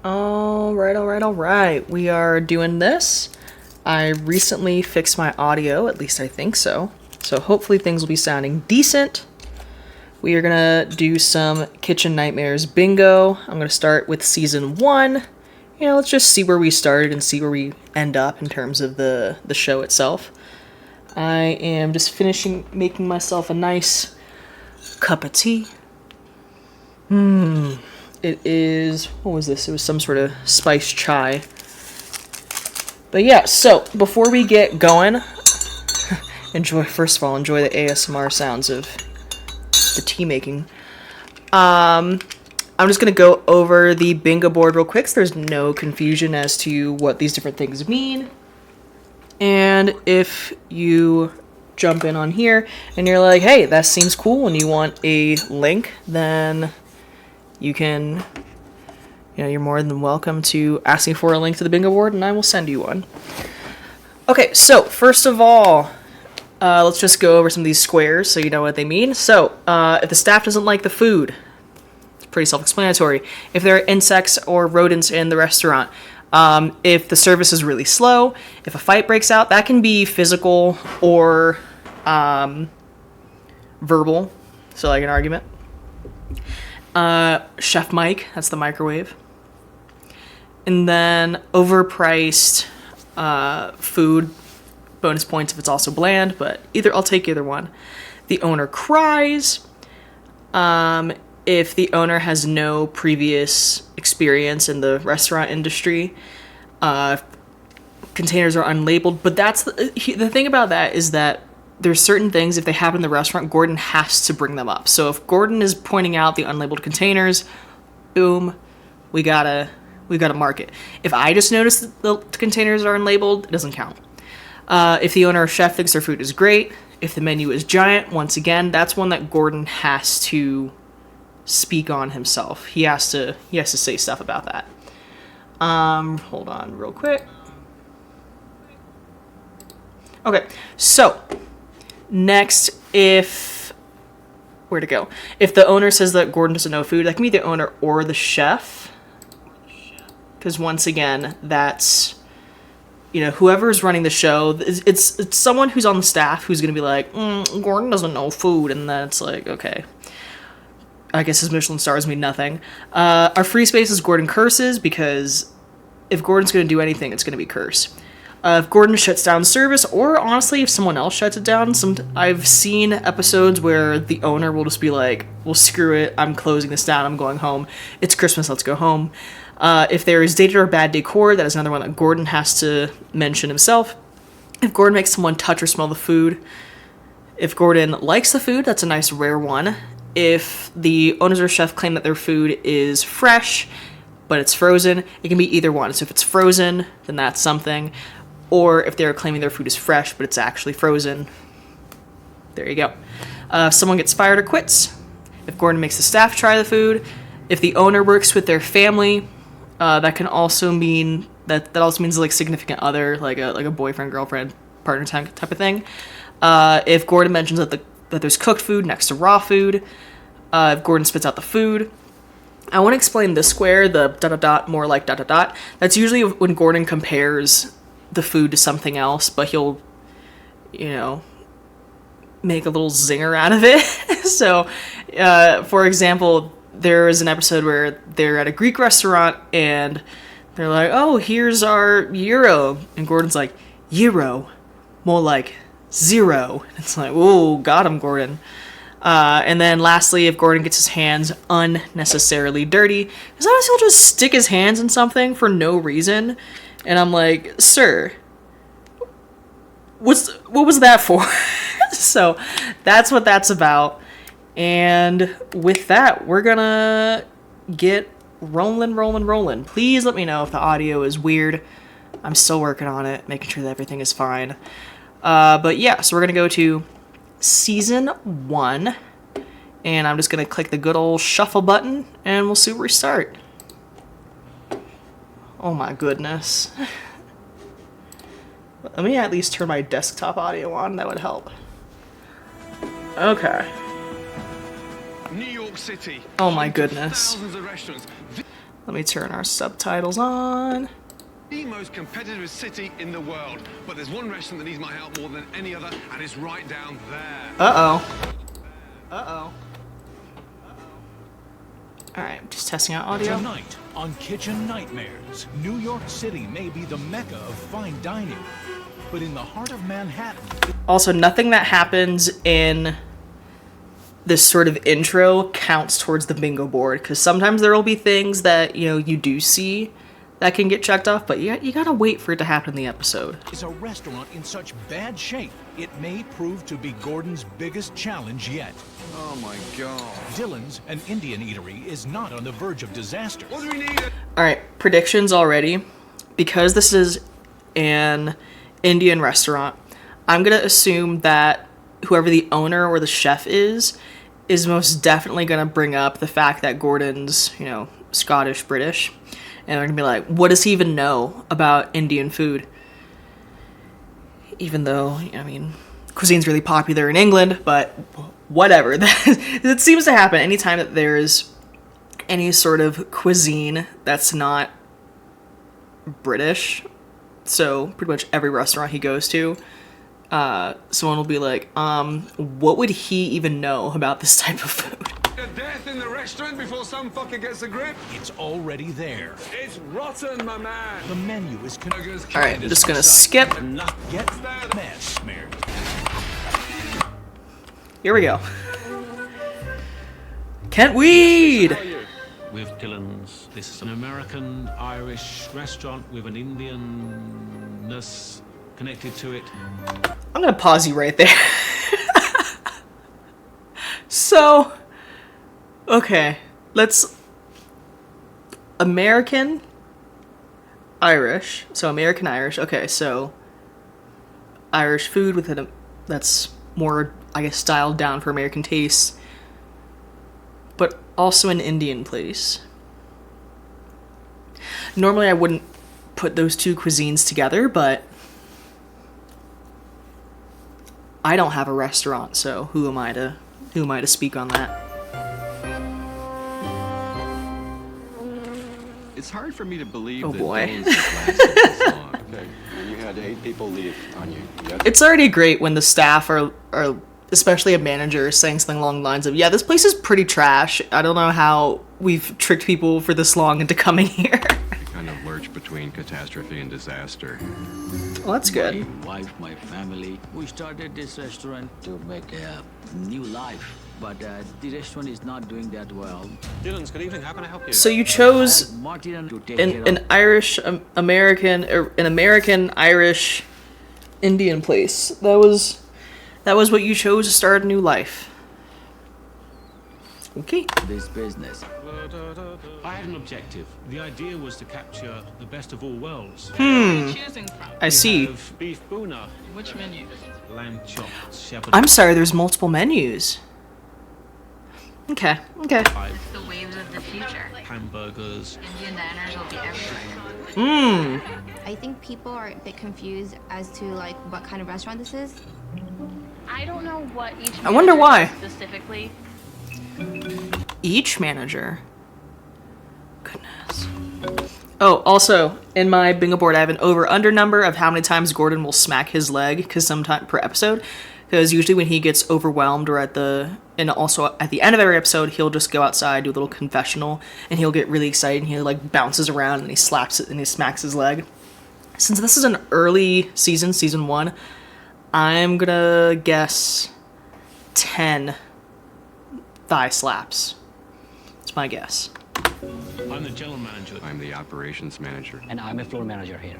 Alright. We are doing this. I recently fixed my audio, at least I think so. So hopefully things will be sounding decent. We are gonna do some Kitchen Nightmares bingo. I'm gonna start with season 1. Let's just see where we started and see where we end up in terms of the show itself. I am just finishing making myself a nice cup of tea. It is, what was this? It was some sort of spiced chai. But yeah, so before we get going, first of all, enjoy the ASMR sounds of the tea making. I'm just going to go over the bingo board real quick so there's no confusion as to what these different things mean. And if you jump in on here and you're like, hey, that seems cool and you want a link, then you can, you're more than welcome to ask me for a link to the bingo board and I will send you one. Okay, so first of all, let's just go over some of these squares so you know what they mean. So, if the staff doesn't like the food, it's pretty self-explanatory. If there are insects or rodents in the restaurant, if the service is really slow, if a fight breaks out, that can be physical or verbal, so like an argument. Chef Mike, that's the microwave. And then overpriced food, bonus points if it's also bland, but I'll take either one. The owner cries. If the owner has no previous experience in the restaurant industry, containers are unlabeled. But that's the thing about that is that there's certain things, if they happen in the restaurant, Gordon has to bring them up. So if Gordon is pointing out the unlabeled containers, boom, we gotta mark it. If I just notice that the containers are unlabeled, it doesn't count. If the owner or chef thinks their food is great, if the menu is giant, once again, that's one that Gordon has to speak on himself. He has to say stuff about that. Hold on real quick. Okay, so next, where to go? If the owner says that Gordon doesn't know food, that can be the owner or the chef. Because once again, that's, whoever's running the show, it's someone who's on the staff who's going to be like, Gordon doesn't know food. And then it's like, okay, I guess his Michelin stars mean nothing. Our free space is Gordon curses, because if Gordon's going to do anything, it's going to be curse. If Gordon shuts down service, or honestly, if someone else shuts it down, I've seen episodes where the owner will just be like, well, screw it, I'm closing this down, I'm going home. It's Christmas, let's go home. If there is dated or bad decor, that is another one that Gordon has to mention himself. If Gordon makes someone touch or smell the food. If Gordon likes the food, that's a nice rare one. If the owners or chef claim that their food is fresh, but it's frozen, it can be either one. So if it's frozen, then that's something. Or if they're claiming their food is fresh, but it's actually frozen, there you go. If someone gets fired or quits. If Gordon makes the staff try the food. If the owner works with their family, that can also mean that also means like significant other, like a boyfriend, girlfriend, partner type of thing. If Gordon mentions that there's cooked food next to raw food. If Gordon spits out the food. I want to explain this square, the ... more like ... That's usually when Gordon compares the food to something else, but he'll, make a little zinger out of it. So, for example, there is an episode where they're at a Greek restaurant and they're like, oh, here's our gyro. And Gordon's like, gyro? More like zero. It's like, whoa, got him, Gordon. And then lastly, if Gordon gets his hands unnecessarily dirty, sometimes he'll just stick his hands in something for no reason. And I'm like, sir, what was that for? So that's what that's about. And with that, we're gonna get rolling. Please let me know if the audio is weird. I'm still working on it, making sure that everything is fine. But yeah, so we're gonna go to season 1. And I'm just gonna click the good old shuffle button and we'll see where we start. Oh my goodness. Let me at least turn my desktop audio on, that would help. Okay. New York City. Oh my goodness. Thousands of restaurants. Let me turn our subtitles on. The most competitive city in the world, but there's one restaurant that needs my help more than any other, and it's right down there. Uh-oh. Uh-oh. Alright, just testing out audio. Tonight on Kitchen Nightmares, New York City may be the mecca of fine dining, but in the heart of Manhattan... Also, nothing that happens in this sort of intro counts towards the bingo board, because sometimes there will be things that, you know, you do see that can get checked off, but you gotta wait for it to happen in the episode. ...is a restaurant in such bad shape, it may prove to be Gordon's biggest challenge yet. Oh my God. Dylan's, an Indian eatery, is not on the verge of disaster. What do we need? Alright, predictions already. Because this is an Indian restaurant, I'm gonna assume that whoever the owner or the chef is most definitely gonna bring up the fact that Gordon's, you know, Scottish, British. And they're gonna be like, what does he even know about Indian food? Even though, I mean, cuisine's really popular in England, but whatever. That seems to happen anytime that there's any sort of cuisine that's not British. So pretty much every restaurant he goes to, someone will be like, what would he even know about this type of food? A death in the restaurant before some fucker gets a grip? It's already there. It's rotten, my man. The menu is... Alright, I'm just gonna skip. Get mess smeared. Here we go. Kent Weed! With Dylan's. This is an American-Irish restaurant with an Indianness connected to it. I'm gonna pause you right there. So, okay, let's... American Irish. So American Irish. Okay, so Irish food with it that's more, I guess, styled down for American tastes, but also an Indian place. Normally I wouldn't put those two cuisines together, but I don't have a restaurant, so who am I to speak on that? It's hard for me to believe Oh that boy. Dylan's has lasted this long. Okay, and you had 8 people leave on you. It's already great when the staff are especially a manager saying something along the lines of, yeah, this place is pretty trash. I don't know how we've tricked people for this long into coming here. You kind of lurch between catastrophe and disaster. Well, that's good. My wife, my family, we started this restaurant to make a new life, but the restaurant is not doing that well. Dylan's, good evening. How can I help you? So you chose Martin to take care an of. Irish American, or an American Irish Indian place. That was what you chose to start a new life. Okay. This business. I had an objective. The idea was to capture the best of all worlds. Choosing from I see. We have beef boona, which menu? lamb chops, shepherd I'm sorry, there's multiple menus. Okay. pie, It's the waves of the future. hamburgers. Indian diners will be everywhere. I think people are a bit confused as to like what kind of restaurant this is. I don't know what each I wonder manager why. does specifically. Each manager. Goodness. Oh, also, in my bingo board, I have an over-under number of how many times Gordon will smack his leg, because sometime per episode. Because usually when he gets overwhelmed, or and also at the end of every episode, he'll just go outside, do a little confessional, and he'll get really excited, and he like bounces around, and he slaps it, and he smacks his leg. Since this is an early season, season 1, I'm gonna guess 10 thigh slaps. That's my guess. I'm the general manager. I'm the operations manager. And I'm a floor manager here.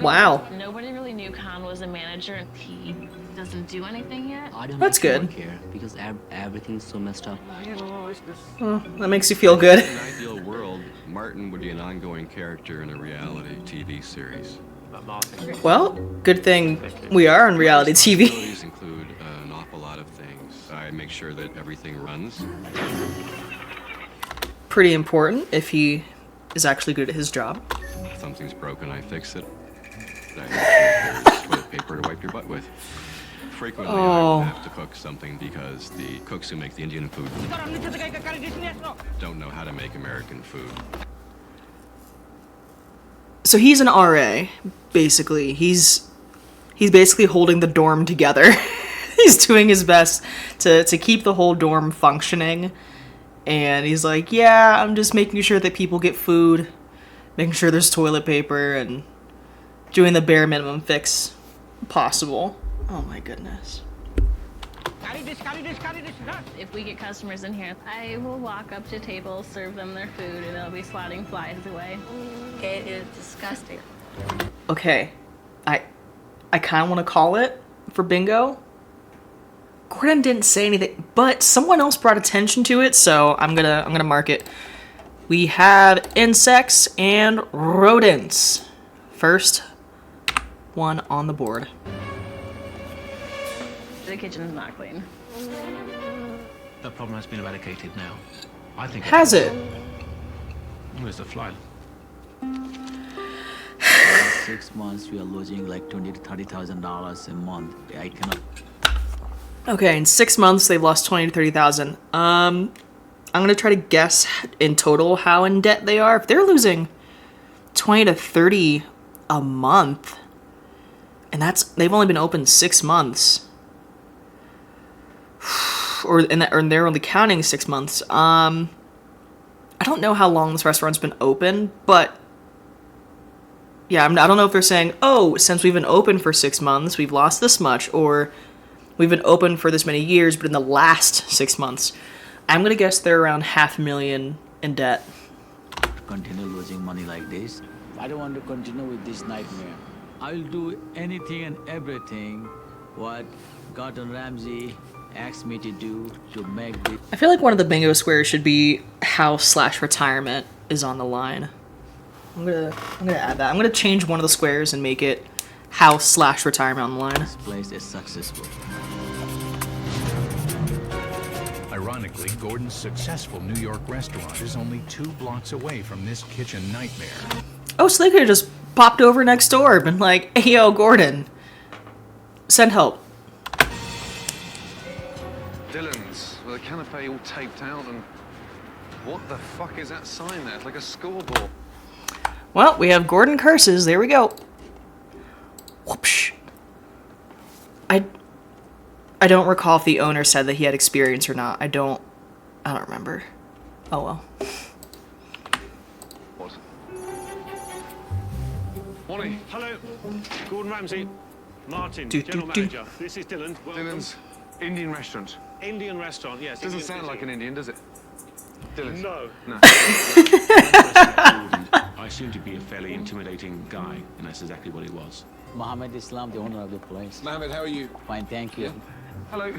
Wow. Nobody really knew Khan was a manager, and he doesn't do anything yet. I don't That's actually good. work here because everything's so messed up. That makes you feel good. In an ideal world, Martin would be an ongoing character in a reality TV series. Well, good thing we are on reality TV. Responsibilities include an awful lot of things. I make sure that everything runs. Pretty important if he is actually good at his job. If something's broken, I fix it. I make sure there's toilet paper to wipe your butt with. Frequently, Oh. I have to cook something because the cooks who make the Indian food don't know how to make American food. So he's an RA, basically. He's basically holding the dorm together. He's doing his best to keep the whole dorm functioning. And he's like, yeah, I'm just making sure that people get food, making sure there's toilet paper, and doing the bare minimum fix possible. Oh my goodness. If we get customers in here, I will walk up to tables, serve them their food, and they'll be swatting flies away. It is disgusting. Okay, I kind of want to call it for bingo. Gordon didn't say anything, but someone else brought attention to it, so I'm gonna mark it. We have insects and rodents. First one on the board. The kitchen's not clean. That problem has been eradicated now. I think. Has it? Where's the fly? Last 6 months, we are losing like $20,000 to $30,000 a month. I cannot. Okay, in 6 months they've lost 20 to 30,000. I'm gonna try to guess in total how in debt they are. If they're losing 20 to 30 a month, and they've only been open 6 months, or they're only counting 6 months. I don't know how long this restaurant's been open, but yeah, I don't know if they're saying, oh, since we've been open for 6 months, we've lost this much, or we've been open for this many years, but in the last 6 months, I'm gonna guess they're around $500,000 in debt. Continue losing money like this. I don't want to continue with this nightmare. I'll do anything and everything what Gordon Ramsay asked me to do to make this. I feel like one of the bingo squares should be house/retirement is on the line. I'm gonna add that. I'm gonna change one of the squares and make it house/retirement on the line. This place is successful. Ironically, Gordon's successful New York restaurant is only 2 blocks away from this kitchen nightmare. Oh, so they could have just popped over next door and been like, hey, yo, Gordon, send help. Dylan's with a canapé all taped out, and what the fuck is that sign there? It's like a scoreboard. Well, we have Gordon curses. There we go. Whoopsh. I don't recall if the owner said that he had experience or not. I don't remember. Oh well. What? Wally. Hello, Gordon Ramsay. Martin, Do, General do, do. Manager. This is Dylan. Welcome. Dylan's Indian restaurant. Indian restaurant, yes. Doesn't Indian sound like an cuisine. Indian, does it? Dylan's. No. No. I seem to be a fairly intimidating guy, and that's exactly what he was. Mohammed Islam, the owner of the place. Mohammed, how are you? Fine, thank you. Hello.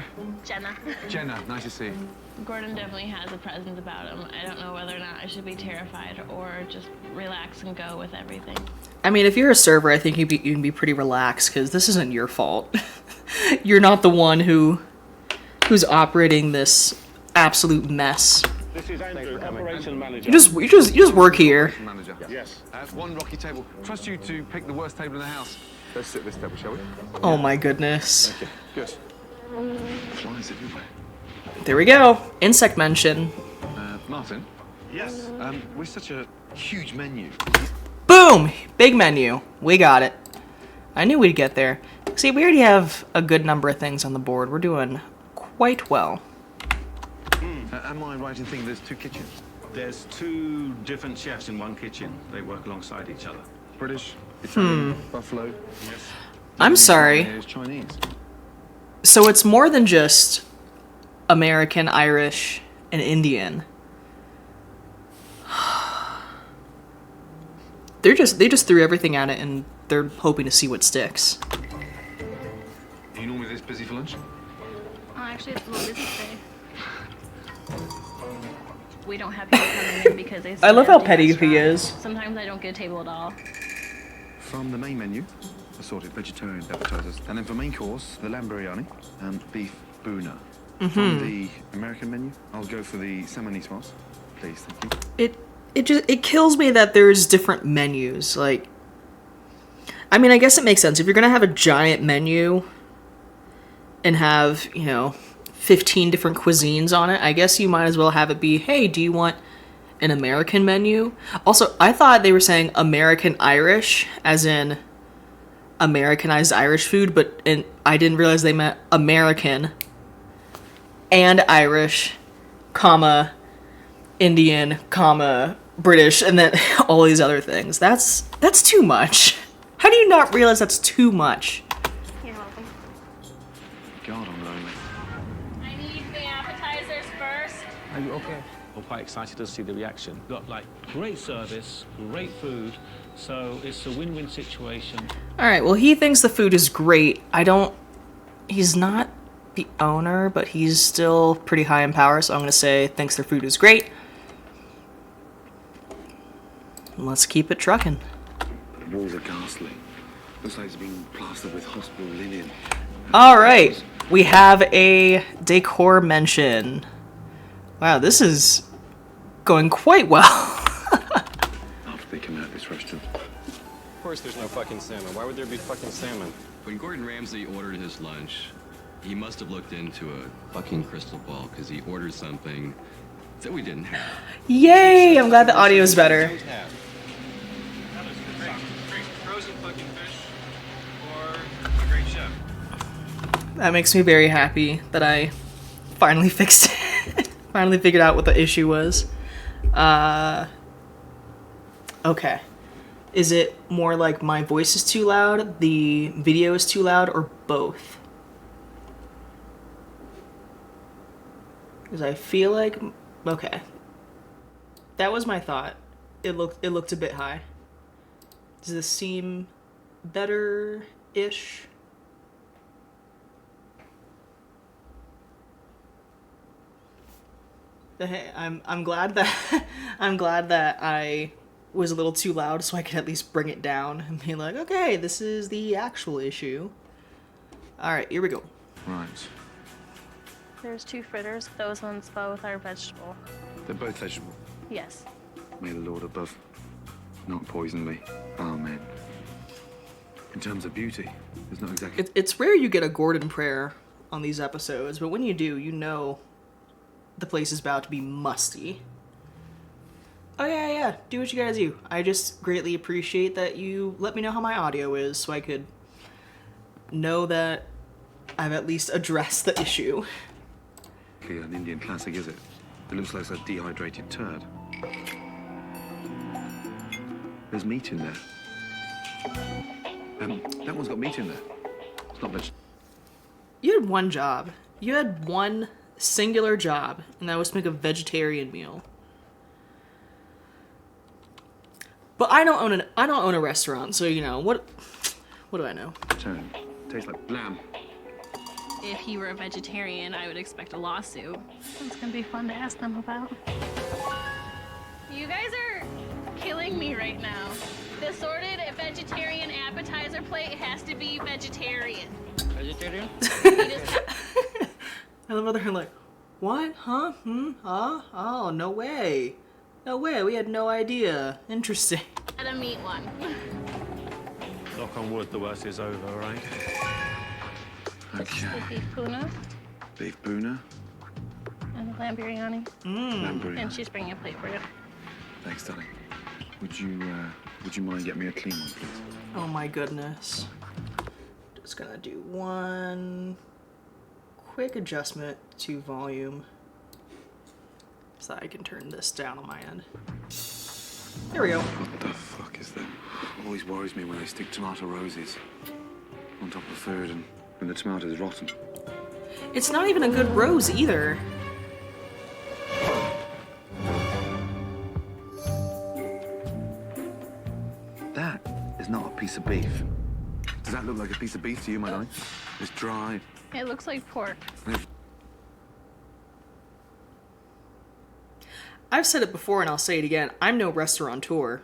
Jenna. Jenna, nice to see you. Gordon definitely has a presence about him. I don't know whether or not I should be terrified or just relax and go with everything. I mean, if you're a server, I think you can be pretty relaxed because this isn't your fault. You're not the one who's operating this absolute mess. This is Andrew, Operation Manager. You just work here. Manager. Yes. One rocky table. Trust you to pick the worst table in the house. Let's sit at this table, shall we? Oh my goodness. Good. Flies everywhere. There we go. Insect mention. Martin, Yes. we're such a huge menu. Boom! Big menu. We got it. I knew we'd get there. See, we already have a good number of things on the board. We're doing quite well. Am I right in thinking there's 2 kitchens? There's 2 different chefs in one kitchen. They work alongside each other. British, Italian, Buffalo. Yes. I'm sorry. Here's Chinese. So it's more than just American, Irish, and Indian. They just threw everything at it and they're hoping to see what sticks. Are you normally this busy for lunch? Oh, actually, it's a little busy today. We don't have people coming in because they. I love how empty petty he restaurant. is. Sometimes I don't get a table at all. From the main menu, assorted vegetarian appetizers. And then for main course, the lamb biryani and beef boona. From the American menu, I'll go for the salmon niçoise. Please, thank you. It kills me that there's different menus. Like, I mean, I guess it makes sense if you're gonna have a giant menu and have 15 different cuisines on it. I guess you might as well have it be, hey, do you want an American menu. Also, I thought they were saying American Irish, as in Americanized Irish food, but I didn't realize they meant American and Irish, comma, Indian, comma, British, and then all these other things. That's too much. How do you not realize that's too much? You're welcome. God, I'm lonely. I need the appetizers first. Are you okay? I'm quite excited to see the reaction. Got like great service, great food, so it's a win-win situation. Alright, well, he thinks the food is great. He's not the owner, but he's still pretty high in power, so I'm gonna say thinks their food is great. Let's keep it trucking. The walls are ghastly. Looks like it's been plastered with hospital linen. Alright, we have a decor mention. Wow, this is going quite well. After they come out of this restaurant. Of course there's no fucking salmon. Why would there be fucking salmon? When Gordon Ramsay ordered his lunch, he must have looked into a fucking crystal ball because he ordered something that we didn't have. Yay! I'm glad the audio is better. Don't have. Frozen fucking fish or a great chef. That makes me very happy that I finally fixed it. Finally figured out what the issue was. Okay. Is it more like my voice is too loud, the video is too loud, or both? Because I feel like... Okay. That was my thought. It looked a bit high. Does this seem better-ish? Hey, I'm glad that I'm glad that I was a little too loud, so I could at least bring it down and be like, okay, this is the actual issue. All right, here we go. Right. There's 2 fritters. Those ones both are vegetable. They're both vegetable. Yes. May the Lord above not poison me. Amen. In terms of beauty, there's not exactly... It's rare you get a Gordon prayer on these episodes, but when you do, you know the place is about to be musty. Oh yeah, do what you gotta do. I just greatly appreciate that you let me know how my audio is so I could know that I've at least addressed the issue. An Indian classic, is it? It looks like a dehydrated turd. There's meat in there. That one's got meat in there. It's not vegetable. You had one job. You had one singular job, and that was to make a vegetarian meal. But I don't own a restaurant, so you know what do I know? Turn. Tastes like lamb. If he were a vegetarian, I would expect a lawsuit. It's gonna be fun to ask them about. You guys are killing me right now. The sorted vegetarian appetizer plate has to be vegetarian. Vegetarian? I love how they're like, what? Huh? Oh, no way. No way, we had no idea. Interesting. Let a meat one. Knock on wood, the worst is over, right? Okay. The beef puna Beef boona. and the lamb biryani. Lamb biryani. And she's bringing a plate for you. Thanks, darling. Would you mind getting me a clean one, please? Oh my goodness. Just gonna do one quick adjustment to volume so that I can turn this down on my end. There we go. What the fuck is that? Always worries me when they stick tomato roses on top of food and when the tomato's rotten. It's not even a good rose either. That is not a piece of beef. Does that look like a piece of beef to you, my darling? It's dry. It looks like pork. I've said it before and I'll say it again. I'm no restaurateur.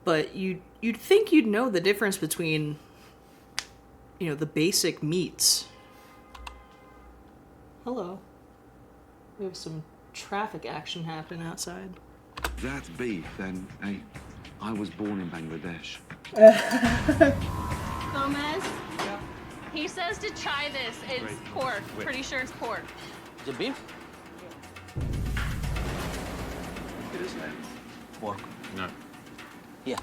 But you'd think you'd know the difference between, you know, the basic meats. Hello. We have some traffic action happening outside. If that's beef, then, hey, I was born in Bangladesh. Gomez? He says to try this. It's pork. Pretty sure it's pork. Is it beef? pork. No. Yeah.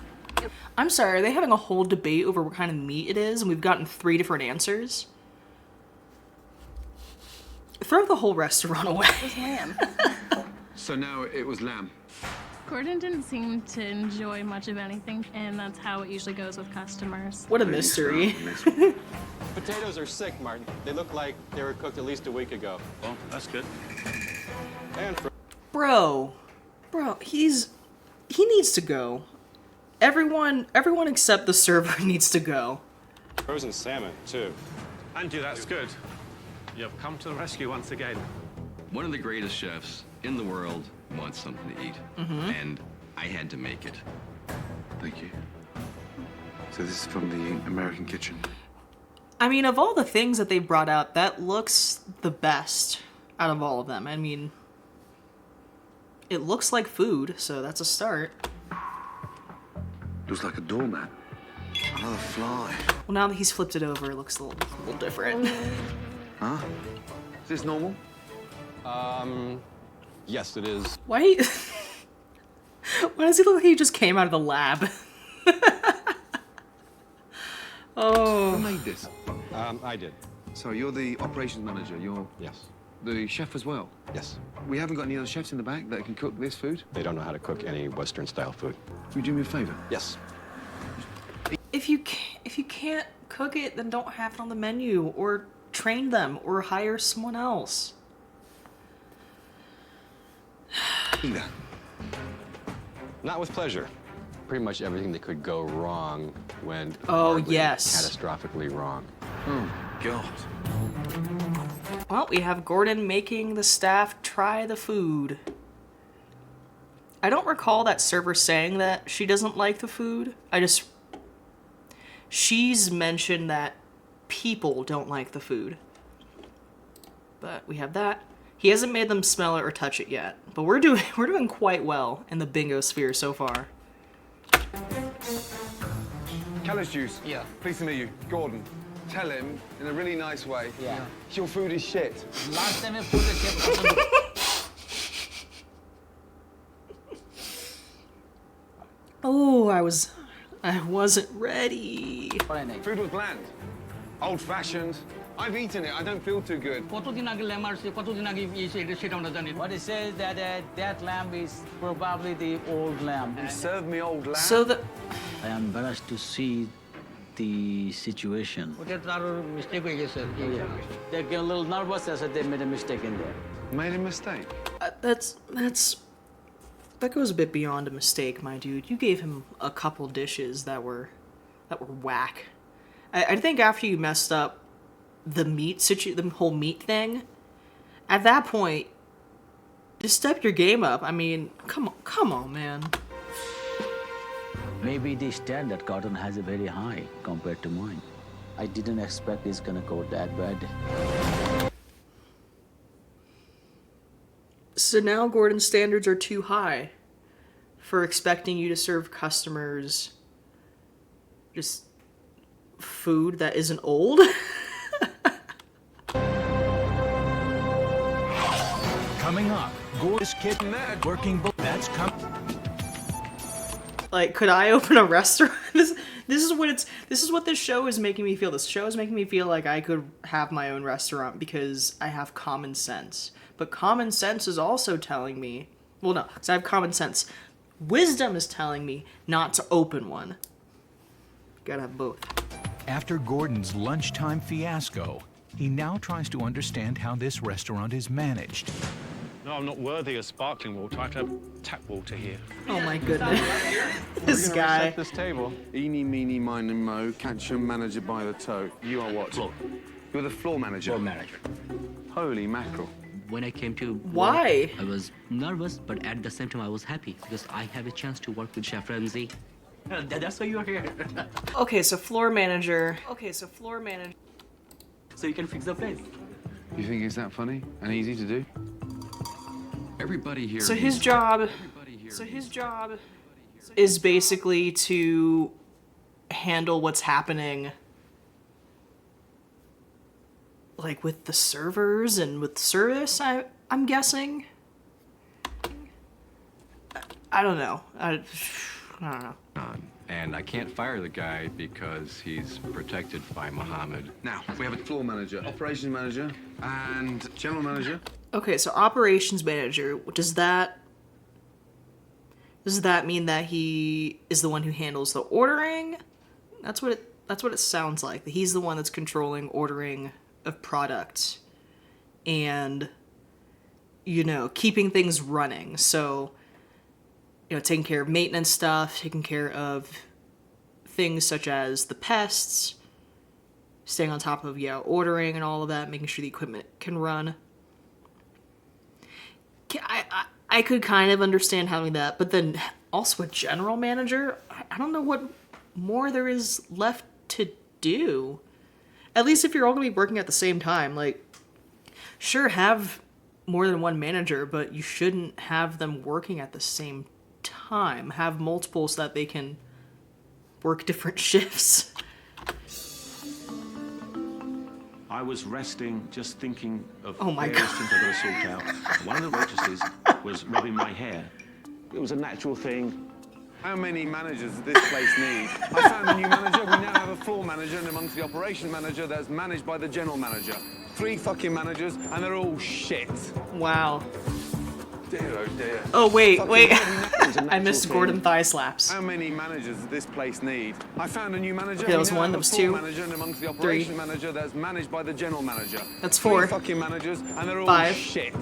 I'm sorry, are they having a whole debate over what kind of meat it is, and we've gotten 3 different answers? Throw the whole restaurant away. It was lamb. So now it was lamb. Gordon didn't seem to enjoy much of anything, and that's how it usually goes with customers. What a mystery. Potatoes are sick, Martin. They look like they were cooked at least a week ago. Well, that's good. And Bro, he needs to go. Everyone except the server needs to go. frozen salmon, too. Andrew, that's good. You've come to the rescue once again. One of the greatest chefs in the world wants something to eat, and I had to make it. Thank you. So this is from the American kitchen. I mean, of all the things that they brought out, that looks the best out of all of them. I mean, it looks like food, so that's a start. Looks like a doormat. Another fly. Well, now that he's flipped it over, it looks a little different. Huh? Is this normal? Yes, it is. Why does he look like he just came out of the lab? Oh. Who made this? I did. So you're the operations manager. You're Yes. the chef as well. Yes. We haven't got any other chefs in the back that can cook this food. They don't know how to cook any Western-style food. Can you do me a favor? Yes. If you can't cook it, then don't have it on the menu, or train them, or hire someone else. Do that. Not with pleasure. Pretty much everything that could go wrong went Oh, yes. catastrophically wrong. Oh, God. Well, we have Gordon making the staff try the food. I don't recall that server saying that she doesn't like the food. She's mentioned that people don't like the food. But we have that. He hasn't made them smell it or touch it yet. But we're doing quite well in the bingo sphere so far. Callus Juice. Yeah. Pleased to meet you. Gordon. Tell him in a really nice way. Yeah. Your food is shit. Last time I put the chef. Oh, I wasn't ready. Food was bland. Old-fashioned. I've eaten it. I don't feel too good. What it says that lamb is probably the old lamb. You served me old lamb. So the I am embarrassed to see the situation. They get a little nervous as they made a mistake in there. Made a mistake? That goes a bit beyond a mistake, my dude. You gave him a couple dishes that were whack. I think after you messed up the the whole meat thing, at that point, just step your game up. I mean, come on, man. Maybe the standard Gordon has a very high compared to mine. I didn't expect it's gonna go that bad. So now Gordon's standards are too high for expecting you to serve customers just food that isn't old. Coming up, Gordon's Kitchen working. That's coming. Like, could I open a restaurant? This is what this show is making me feel. This show is making me feel like I could have my own restaurant because I have common sense. But common sense is also telling me, well, no, because I have common sense. Wisdom is telling me not to open one. Gotta have both. After Gordon's lunchtime fiasco, he now tries to understand how this restaurant is managed. No, I'm not worthy of sparkling water. I have to have tap water here. Oh my goodness. This We're gonna guy. reset this table. Eeny, meeny, miny, mo. Catch 'em, manager by the toe. You are what? Floor. You're the floor manager. Floor manager. Holy mackerel. When I came to Why? work, I was nervous, but at the same time I was happy because I have a chance to work with Chef Ramsay. That's why you are here. Okay, so floor manager. So you can fix the place. You think it's that funny and easy to do? Everybody here. So his job is basically to handle what's happening, like with the servers and with service. I'm guessing. I don't know. I don't know. And I can't fire the guy because he's protected by Muhammad. Now, we have a floor manager, operations manager, and general manager. Okay, so operations manager, does that mean that he is the one who handles the ordering? That's what it sounds like. That he's the one that's controlling ordering of product and, you know, keeping things running. So, you know, taking care of maintenance stuff, taking care of things such as the pests, staying on top of, ordering and all of that, making sure the equipment can run. I could kind of understand having that, but then also a general manager, I don't know what more there is left to do. At least if you're all going to be working at the same time, like, sure, have more than one manager, but you shouldn't have them working at the same time. Have multiple so that they can work different shifts. I was resting, just thinking of Oh my various God. things I got to sort out. One of the waitresses was rubbing my hair. It was a natural thing. How many managers does this place need? I found a new manager. We now have a floor manager, and amongst the operation manager, that's managed by the general manager. 3 fucking managers, and they're all shit. Wow. Dear, oh dear. Oh, wait. Fucking I missed Gordon thigh slaps. How many managers does this place need? I found a new manager. Okay, that was We now one, have that a was floor 2, manager, and amongst the 3. operation manager, that's managed by the general manager. That's 3 4. fucking managers, and they're all 5. shit.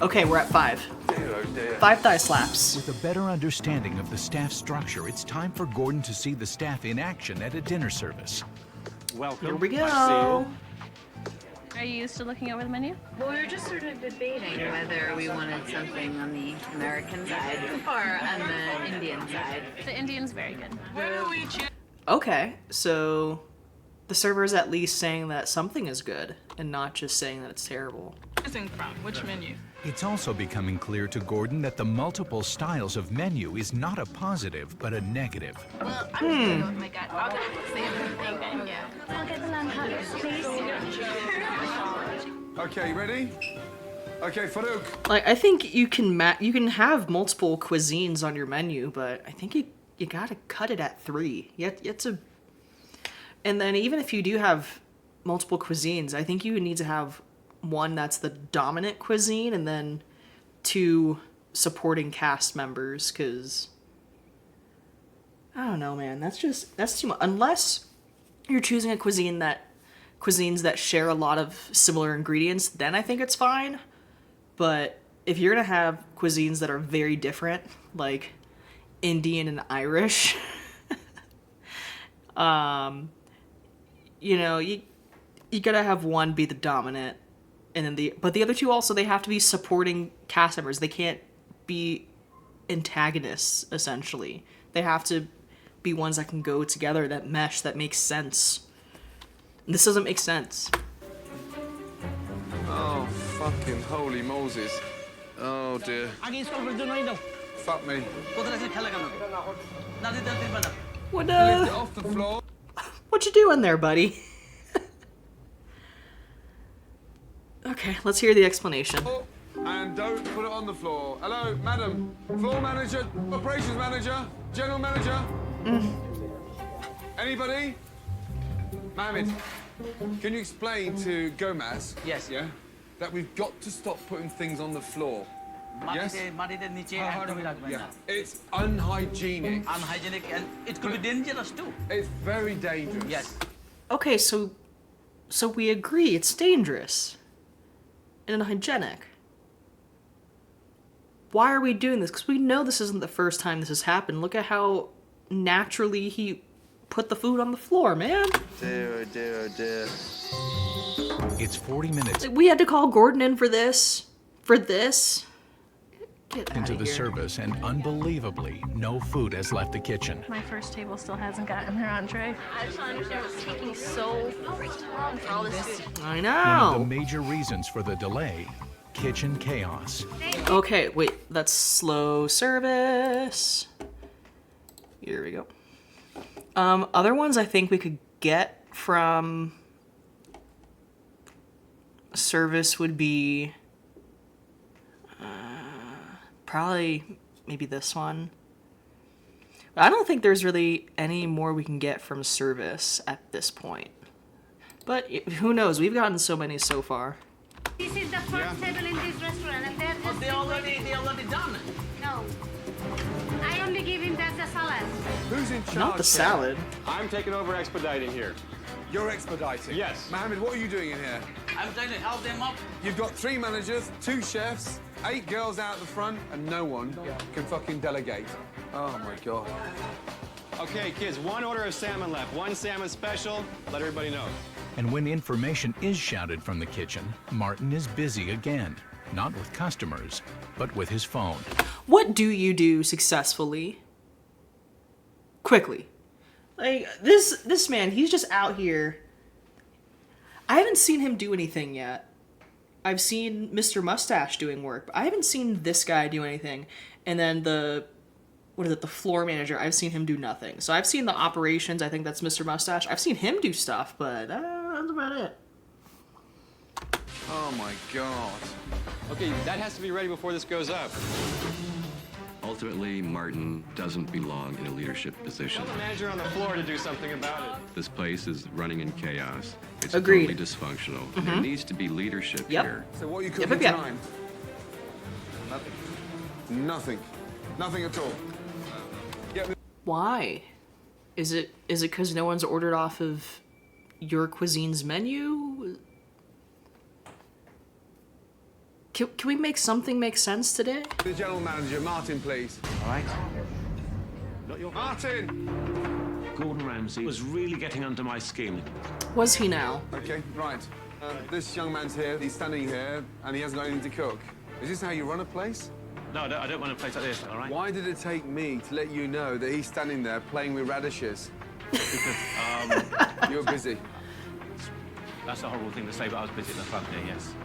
Okay, we're at 5. Dear, oh dear. 5 thigh slaps. With a better understanding of the staff structure, it's time for Gordon to see the staff in action at a dinner service. Welcome. Here we I see go. Are you used to looking over the menu? Well, we were just sort of debating whether we wanted something on the American side or on the Indian side. The Indian's very good. Okay, so the server is at least saying that something is good and not just saying that it's terrible. From which menu? It's also becoming clear to Gordon that the multiple styles of menu is not a positive, but a negative. Well, I'm just gonna go with my gut. I'll go with the same thing. Yeah. I'll get the lamb cutlets, please. Okay, ready? Okay, Farouk. Like, I think you can have multiple cuisines on your menu, but I think you gotta cut it at 3. You have to. And then even if you do have multiple cuisines, I think you need to have one that's the dominant cuisine and then 2 supporting cast members, because I don't know, man. That's too much. Unless you're choosing a cuisines that share a lot of similar ingredients, then I think it's fine. But if you're gonna have cuisines that are very different, like Indian and Irish, you gotta have one be the dominant, and then the other 2 also, they have to be supporting cast members. They can't be antagonists, essentially. They have to be ones that can go together, that mesh, that makes sense. And this doesn't make sense. Oh, fucking holy Moses. Oh, dear. Fuck me. What, Lift it off the floor. What you doing there, buddy? Okay, let's hear the explanation. And don't put it on the floor. Hello, madam. Floor manager, operations manager, general manager. Anybody? Mohammed, can you explain to Gomez? Yes. Yeah? That we've got to stop putting things on the floor. Yes? Yeah. It's unhygienic. Unhygienic, and it could be dangerous too. It's very dangerous. Yes. Okay, so we agree it's dangerous and unhygienic. Why are we doing this? Because we know this isn't the first time this has happened. Look at how naturally he put the food on the floor, man. Dear, oh dear, oh dear. It's 40 minutes We had to call Gordon in for this. Get into outta the here. service, and unbelievably, no food has left the kitchen. My first table still hasn't gotten their entree. I just don't understand what's taking so freaking long for all this food. I One know. of the major reasons for the delay, kitchen chaos. Okay, wait, that's slow service. Here we go. Other ones I think we could get from service would be probably maybe this one. But I don't think there's really any more we can get from service at this point. But who knows? We've gotten so many so far. This is the first table in this restaurant, and they're just... They already done it. No. I only give him the salad. Who's in charge? Not the salad. I'm taking over expediting here. You're expediting? Yes. Mohammed, what are you doing in here? I'm trying to help them up. You've got 3 managers, 2 chefs, 8 girls out the front, and no one can fucking delegate. Oh, my God. Okay, kids, 1 order of salmon left. 1 salmon special. Let everybody know. And when information is shouted from the kitchen, Martin is busy again. Not with customers, but with his phone. What do you do successfully? Quickly. Like, this man, he's just out here. I haven't seen him do anything yet. I've seen Mr. Mustache doing work, but I haven't seen this guy do anything. And then the floor manager, I've seen him do nothing. So I've seen the operations, I think that's Mr. Mustache. I've seen him do stuff, but that's about it. Oh, my God. Okay, that has to be ready before this goes up. Ultimately, Martin doesn't belong in a leadership position. Tell the manager on the floor to do something about it. This place is running in chaos. It's Agreed. totally dysfunctional. And there needs to be leadership here. So what are you cooking tonight? Nothing. Nothing. Nothing at all. Why? Is it because no one's ordered off of your cuisine's menu? Can we make something make sense today? The general manager, Martin, please. All right. Martin! Gordon Ramsay was really getting under my skin. Was he now? Okay, right. This young man's here, he's standing here, and he hasn't got anything to cook. Is this how you run a place? No, I don't want a place like this, all right? Why did it take me to let you know that he's standing there playing with radishes? Because, you were busy. That's a horrible thing to say, but I was busy at the front there, yes.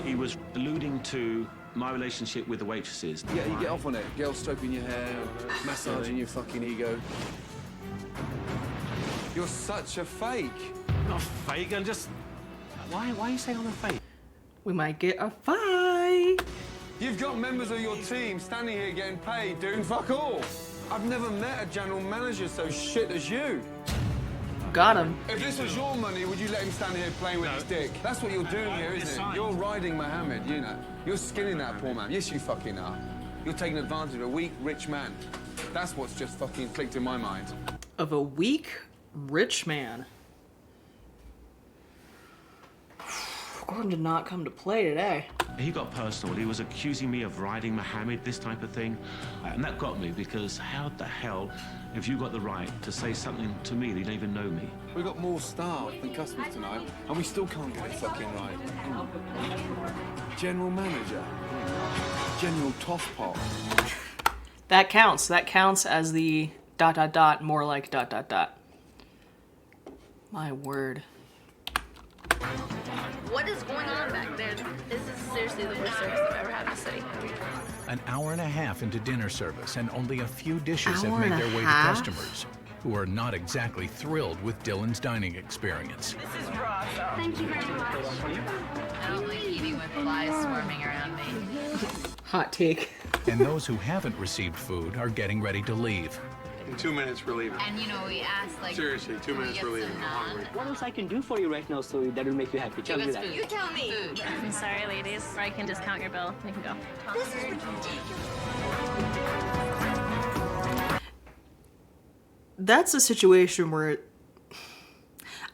He was alluding to my relationship with the waitresses. Yeah, you get off on it. Girls stroking your hair, massaging your fucking ego. You're such a fake. Not fake, I'm just... Why are you saying I'm a fake? We might get a fight. You've got members of your team standing here getting paid, doing fuck all. I've never met a general manager so shit as you. Got him. If this was your money, would you let him stand here playing with his dick? That's what you're doing here, isn't it? You're riding Mohammed, you know. You're skinning that poor man. Yes, you fucking are. You're taking advantage of a weak, rich man. That's what's just fucking clicked in my mind. Of a weak, rich man. Gordon did not come to play today. He got personal. He was accusing me of riding Mohammed, this type of thing. And that got me, because how the hell have you got the right to say something to me that you don't even know me? We've got more staff than customers tonight, and we still can't get it fucking right. General manager. General tosspot. That counts. That counts as the ... more like ... My word. What is going on back there? This is seriously the worst service I've ever had in the city. An hour and a half into dinner service, and only a few dishes have Hour made and their a way to half? customers, who are not exactly thrilled with Dylan's dining experience. This is raw, so... Thank you very much. I don't like eating with flies swarming around me. Hot take. And those who haven't received food are getting ready to leave. In 2 minutes, we're leaving. And you know, we asked like, Seriously, 2 can we minutes, get we're some leaving. naan? What else I can do for you right now so that will make you happy? Tell Give me us that. food. You tell me. Food. I'm sorry, ladies. Or I can discount your bill. You can go. This is ridiculous. That's a situation where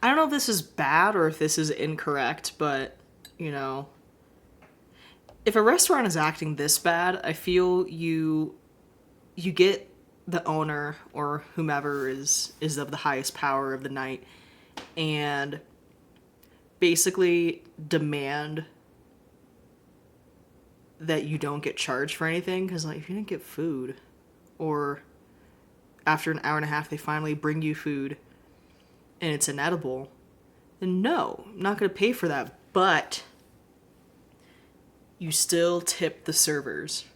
I don't know if this is bad or if this is incorrect, but you know, if a restaurant is acting this bad, I feel you get the owner or whomever is of the highest power of the night and basically demand that you don't get charged for anything, because like if you didn't get food, or after an hour and a half they finally bring you food and it's inedible, then no, I'm not going to pay for that. But you still tip the servers.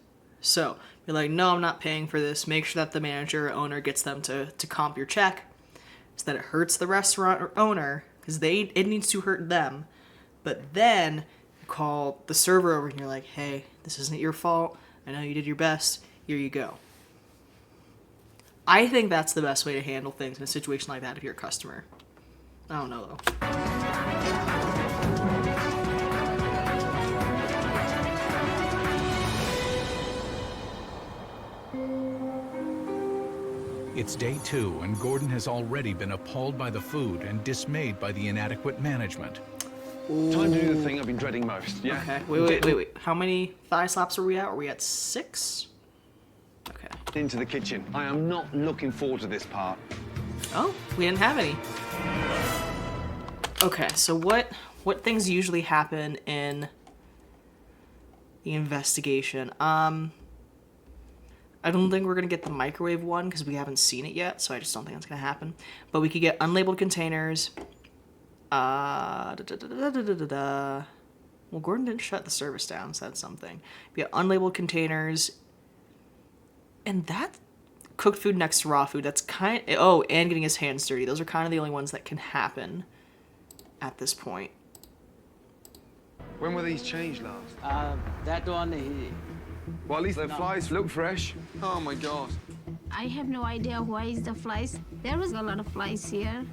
So you're like, no, I'm not paying for this. Make sure that the manager or owner gets them to comp your check so that it hurts the restaurant or owner, because it needs to hurt them. But then you call the server over and you're like, hey, this isn't your fault. I know you did your best. here you go. I think that's the best way to handle things in a situation like that if you're a customer. I don't know, though. It's day 2, and Gordon has already been appalled by the food and dismayed by the inadequate management. Time to do the thing I've been dreading most, yeah? Okay, wait. How many thigh slaps are we at? Are we at 6? Okay. Into the kitchen. I am not looking forward to this part. Oh, we didn't have any. Okay, so what things usually happen in the investigation? I don't think we're gonna get the microwave one because we haven't seen it yet, so I just don't think that's gonna happen. But we could get unlabeled containers. Well, Gordon didn't shut the service down, so that's something. We got unlabeled containers, and that cooked food next to raw food. That's kind. Oh, and getting his hands dirty. Those are kind of the only ones that can happen at this point. When were these changed last? That one, Well, at least the flies look fresh. Oh my God. I have no idea why is the flies. There was a lot of flies here.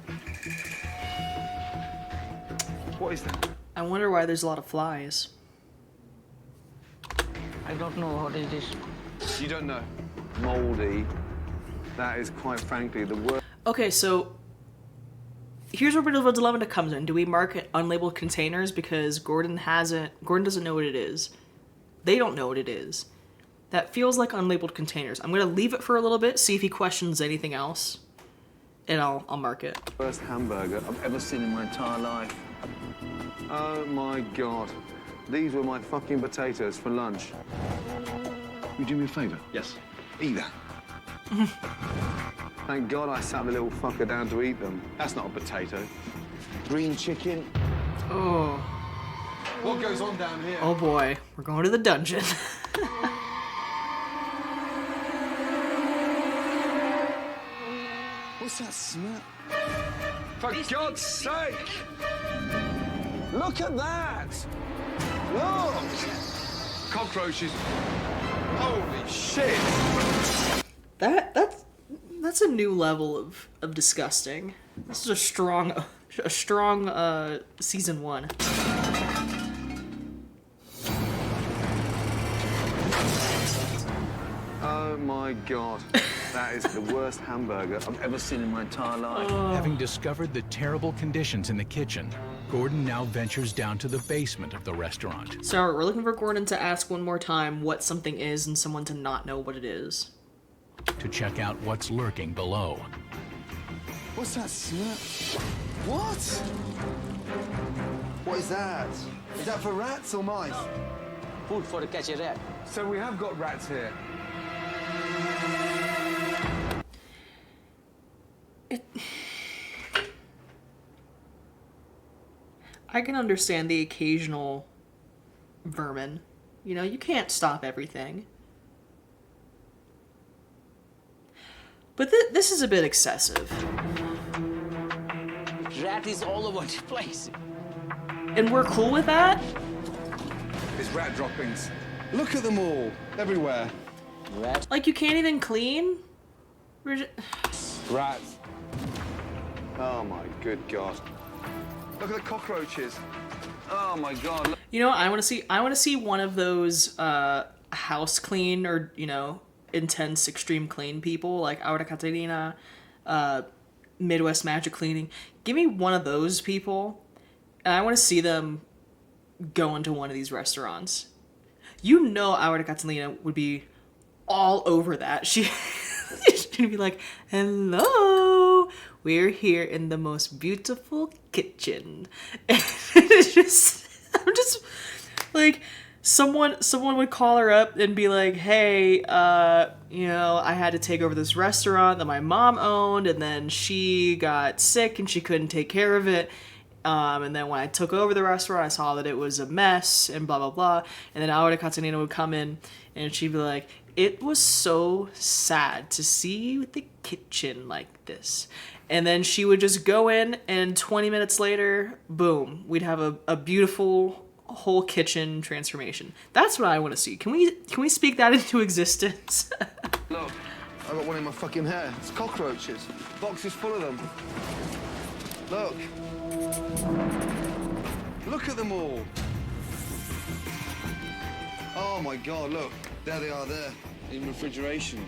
What is that? I wonder why there's a lot of flies. I don't know what is this. You don't know. Moldy. That is quite frankly the worst. Okay, so here's where a bit of a dilemma comes in. Do we mark it unlabeled containers because Gordon doesn't know what it is. They don't know what it is. That feels like unlabeled containers. I'm gonna leave it for a little bit, see if he questions anything else, and I'll mark it. Worst hamburger I've ever seen in my entire life. Oh my God. These were my fucking potatoes for lunch. You do me a favour? Yes. Eat that. Thank God I sat the little fucker down to eat them. That's not a potato. Green chicken. Oh. What goes on down here? Oh boy, we're going to the dungeon. What's that smell? For God's sake! Look at that! Look! Cockroaches. Holy shit! That's a new level of disgusting. This is a strong season 1. Oh my God. That is the worst hamburger I've ever seen in my entire life. Having discovered the terrible conditions in the kitchen, Gordon now ventures down to the basement of the restaurant. So we're looking for Gordon to ask one more time what something is and someone to not know what it is. To check out what's lurking below. What's that smell? What? What is that? Is that for rats or mice? Food for to catch a rat. So we have got rats here. I can understand the occasional vermin. You know, you can't stop everything. But this is a bit excessive. Rat is all over the place. And we're cool with that? It's rat droppings. Look at them all. Everywhere. Rat. Like, you can't even clean? Rats. Oh my good God. Look at the cockroaches. Oh my God. Look. You know what I want to see one of those house clean or, you know, intense extreme clean people like Aura Caterina, Midwest Magic Cleaning. Give me one of those people and I want to see them go into one of these restaurants. You know Aura Catalina would be all over that. She's gonna be like, hello, we're here in the most beautiful kitchen. And I'm just like, someone would call her up and be like, hey, you know, I had to take over this restaurant that my mom owned, and then she got sick and she couldn't take care of it. And then when I took over the restaurant, I saw that it was a mess and blah, blah, blah. And then Aura Catanina would come in and she'd be like, it was so sad to see the kitchen like this. And then she would just go in and 20 minutes later, boom, we'd have a beautiful whole kitchen transformation. That's what I want to see. Can we speak that into existence? Look, I got one in my fucking hair. It's cockroaches. Box is full of them. Look. Look at them all. Oh my God, look. There they are there, in refrigeration.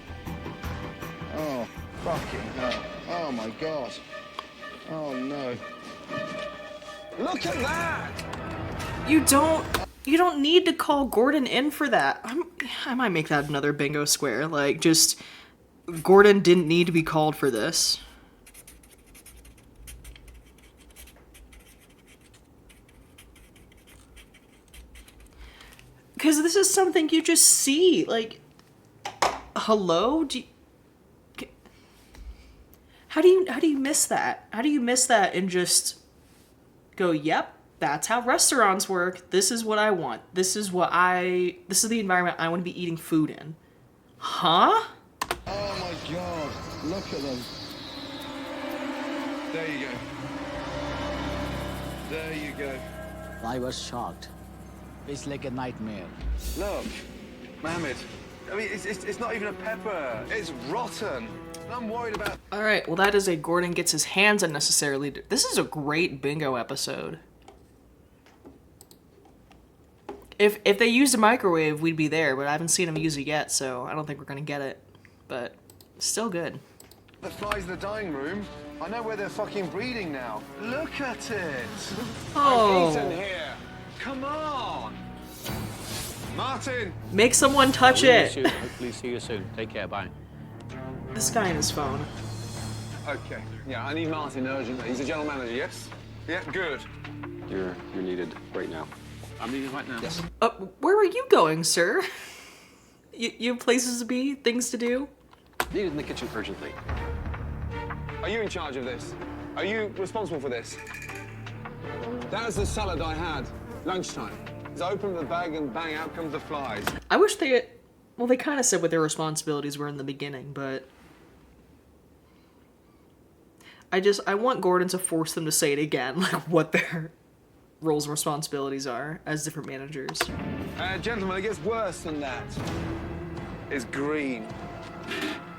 Oh, fucking hell. Oh my God. Oh no. Look at that! You don't need to call Gordon in for that. I might make that another bingo square. Like, just, Gordon didn't need to be called for this. Because this is something you just see. Like, hello? How do you miss that? How do you miss that and just go, yep, that's how restaurants work. This is what I want. This is the environment I want to be eating food in. Huh? Oh my God, look at them. There you go. There you go. I was shocked. It's like a nightmare. Look, Mohammed. I mean, it's not even a pepper. It's rotten. I'm worried about... Alright, well that is a Gordon gets his hands unnecessarily... This is a great bingo episode. If they used a microwave, we'd be there, but I haven't seen them use it yet, so I don't think we're gonna get it. But, still good. The flies in the dining room. I know where they're fucking breeding now. Look at it. Oh. I've eaten here. Come on. Martin. Make someone touch it. Hopefully see you soon. Take care. Bye. This guy in his phone. Okay. Yeah, I need Martin urgently. He's a general manager, yes? Yeah, good. You're needed right now. I'm needed right now. Yes. Where are you going, sir? You have places to be, things to do? Needed in the kitchen urgently. Are you in charge of this? Are you responsible for this? That is the salad I had. Lunchtime. I opened the bag and bang, out comes the flies. I wish they... Well, they kind of said what their responsibilities were in the beginning, but... I want Gordon to force them to say it again, like what their roles and responsibilities are as different managers. Gentlemen, it gets worse than that. It's green.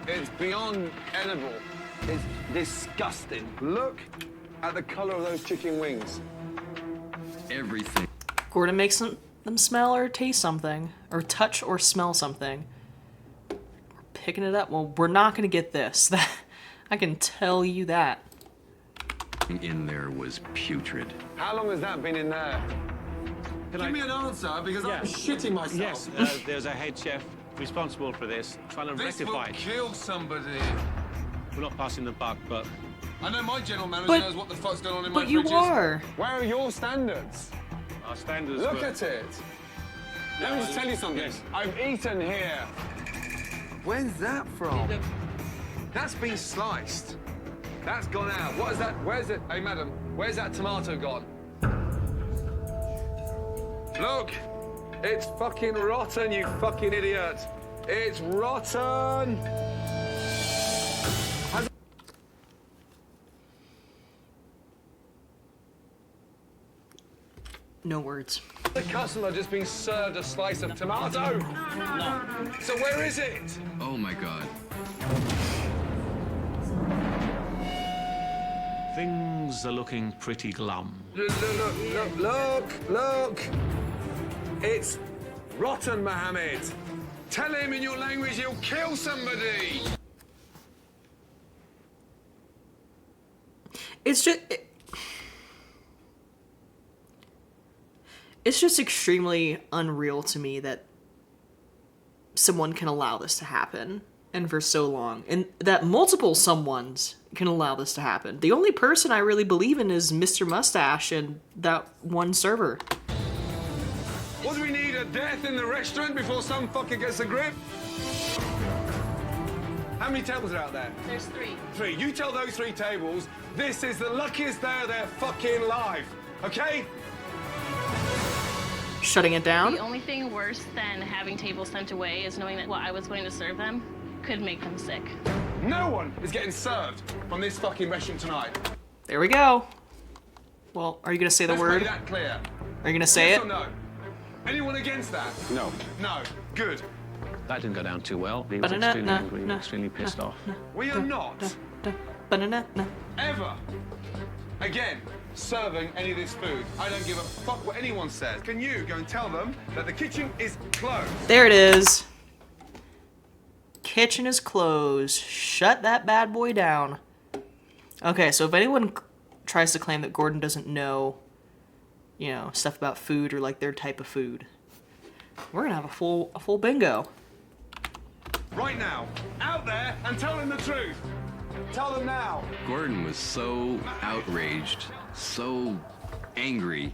It's beyond edible. It's disgusting. Look at the color of those chicken wings. Everything. Gordon makes them smell or taste something, or touch or smell something. We're picking it up. Well, we're not gonna get this. I can tell you that. In there was putrid. How long has that been in there? Give me an answer, because I'm shitting myself. Yes, there's a head chef responsible for this, trying to This will rectify it. kill somebody. We're not passing the buck, but... I know my general manager knows what the fuck's going on in my But you fridges. are. Where are your standards? Our standards Look were... at it. Let me just tell you something. Yes. I've eaten here. Where's that from? That's been sliced. That's gone out. What is that? Where's it? Hey, madam, where's that tomato gone? Look, it's fucking rotten, you fucking idiot. It's rotten. No words. The customer just been served a slice of tomato. No. So where is it? Oh my God. Things are looking pretty glum. Look. It's rotten, Mohammed. Tell him in your language he'll kill somebody. It's just extremely unreal to me that someone can allow this to happen, and for so long, and that multiple someones can allow this to happen. The only person I really believe in is Mr. Mustache and that one server. What do we need, a death in the restaurant before some fucker gets a grip? How many tables are out there? There's 3. 3. You tell those 3 tables, this is the luckiest day of their fucking life, okay? Shutting it down? The only thing worse than having tables sent away is knowing that what I was going to serve them could make them sick. No one is getting served from this fucking restaurant tonight. There we go. Well, are you gonna say the Let's word? make that clear. Are you gonna say Yes it? or no? Anyone against that? No. No. Good. That didn't go down too well. He was Ba-da-na, extremely na, angry, na, extremely pissed off. We are not Banana. ever again serving any of this food. I don't give a fuck what anyone says. Can you go and tell them that the kitchen is closed? There it is. Kitchen is closed. Shut that bad boy down. Okay, so if anyone tries to claim that Gordon doesn't know, you know, stuff about food or like their type of food, we're gonna have a full bingo. Right now, out there and tell them the truth. Tell them now. Gordon was so outraged, so angry.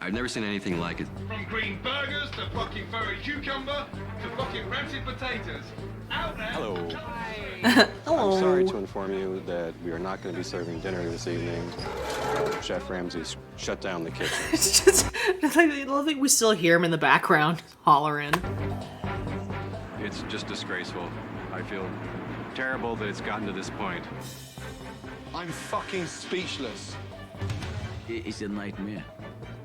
I've never seen anything like it. From green burgers to fucking furry cucumber to fucking rancid potatoes. Out there. Hello. Hello. I'm sorry to inform you that we are not going to be serving dinner this evening. Chef Ramsay's shut down the kitchen. It's just, I don't think we still hear him in the background hollering. It's just disgraceful. I feel terrible that it's gotten to this point. I'm fucking speechless. It's a nightmare.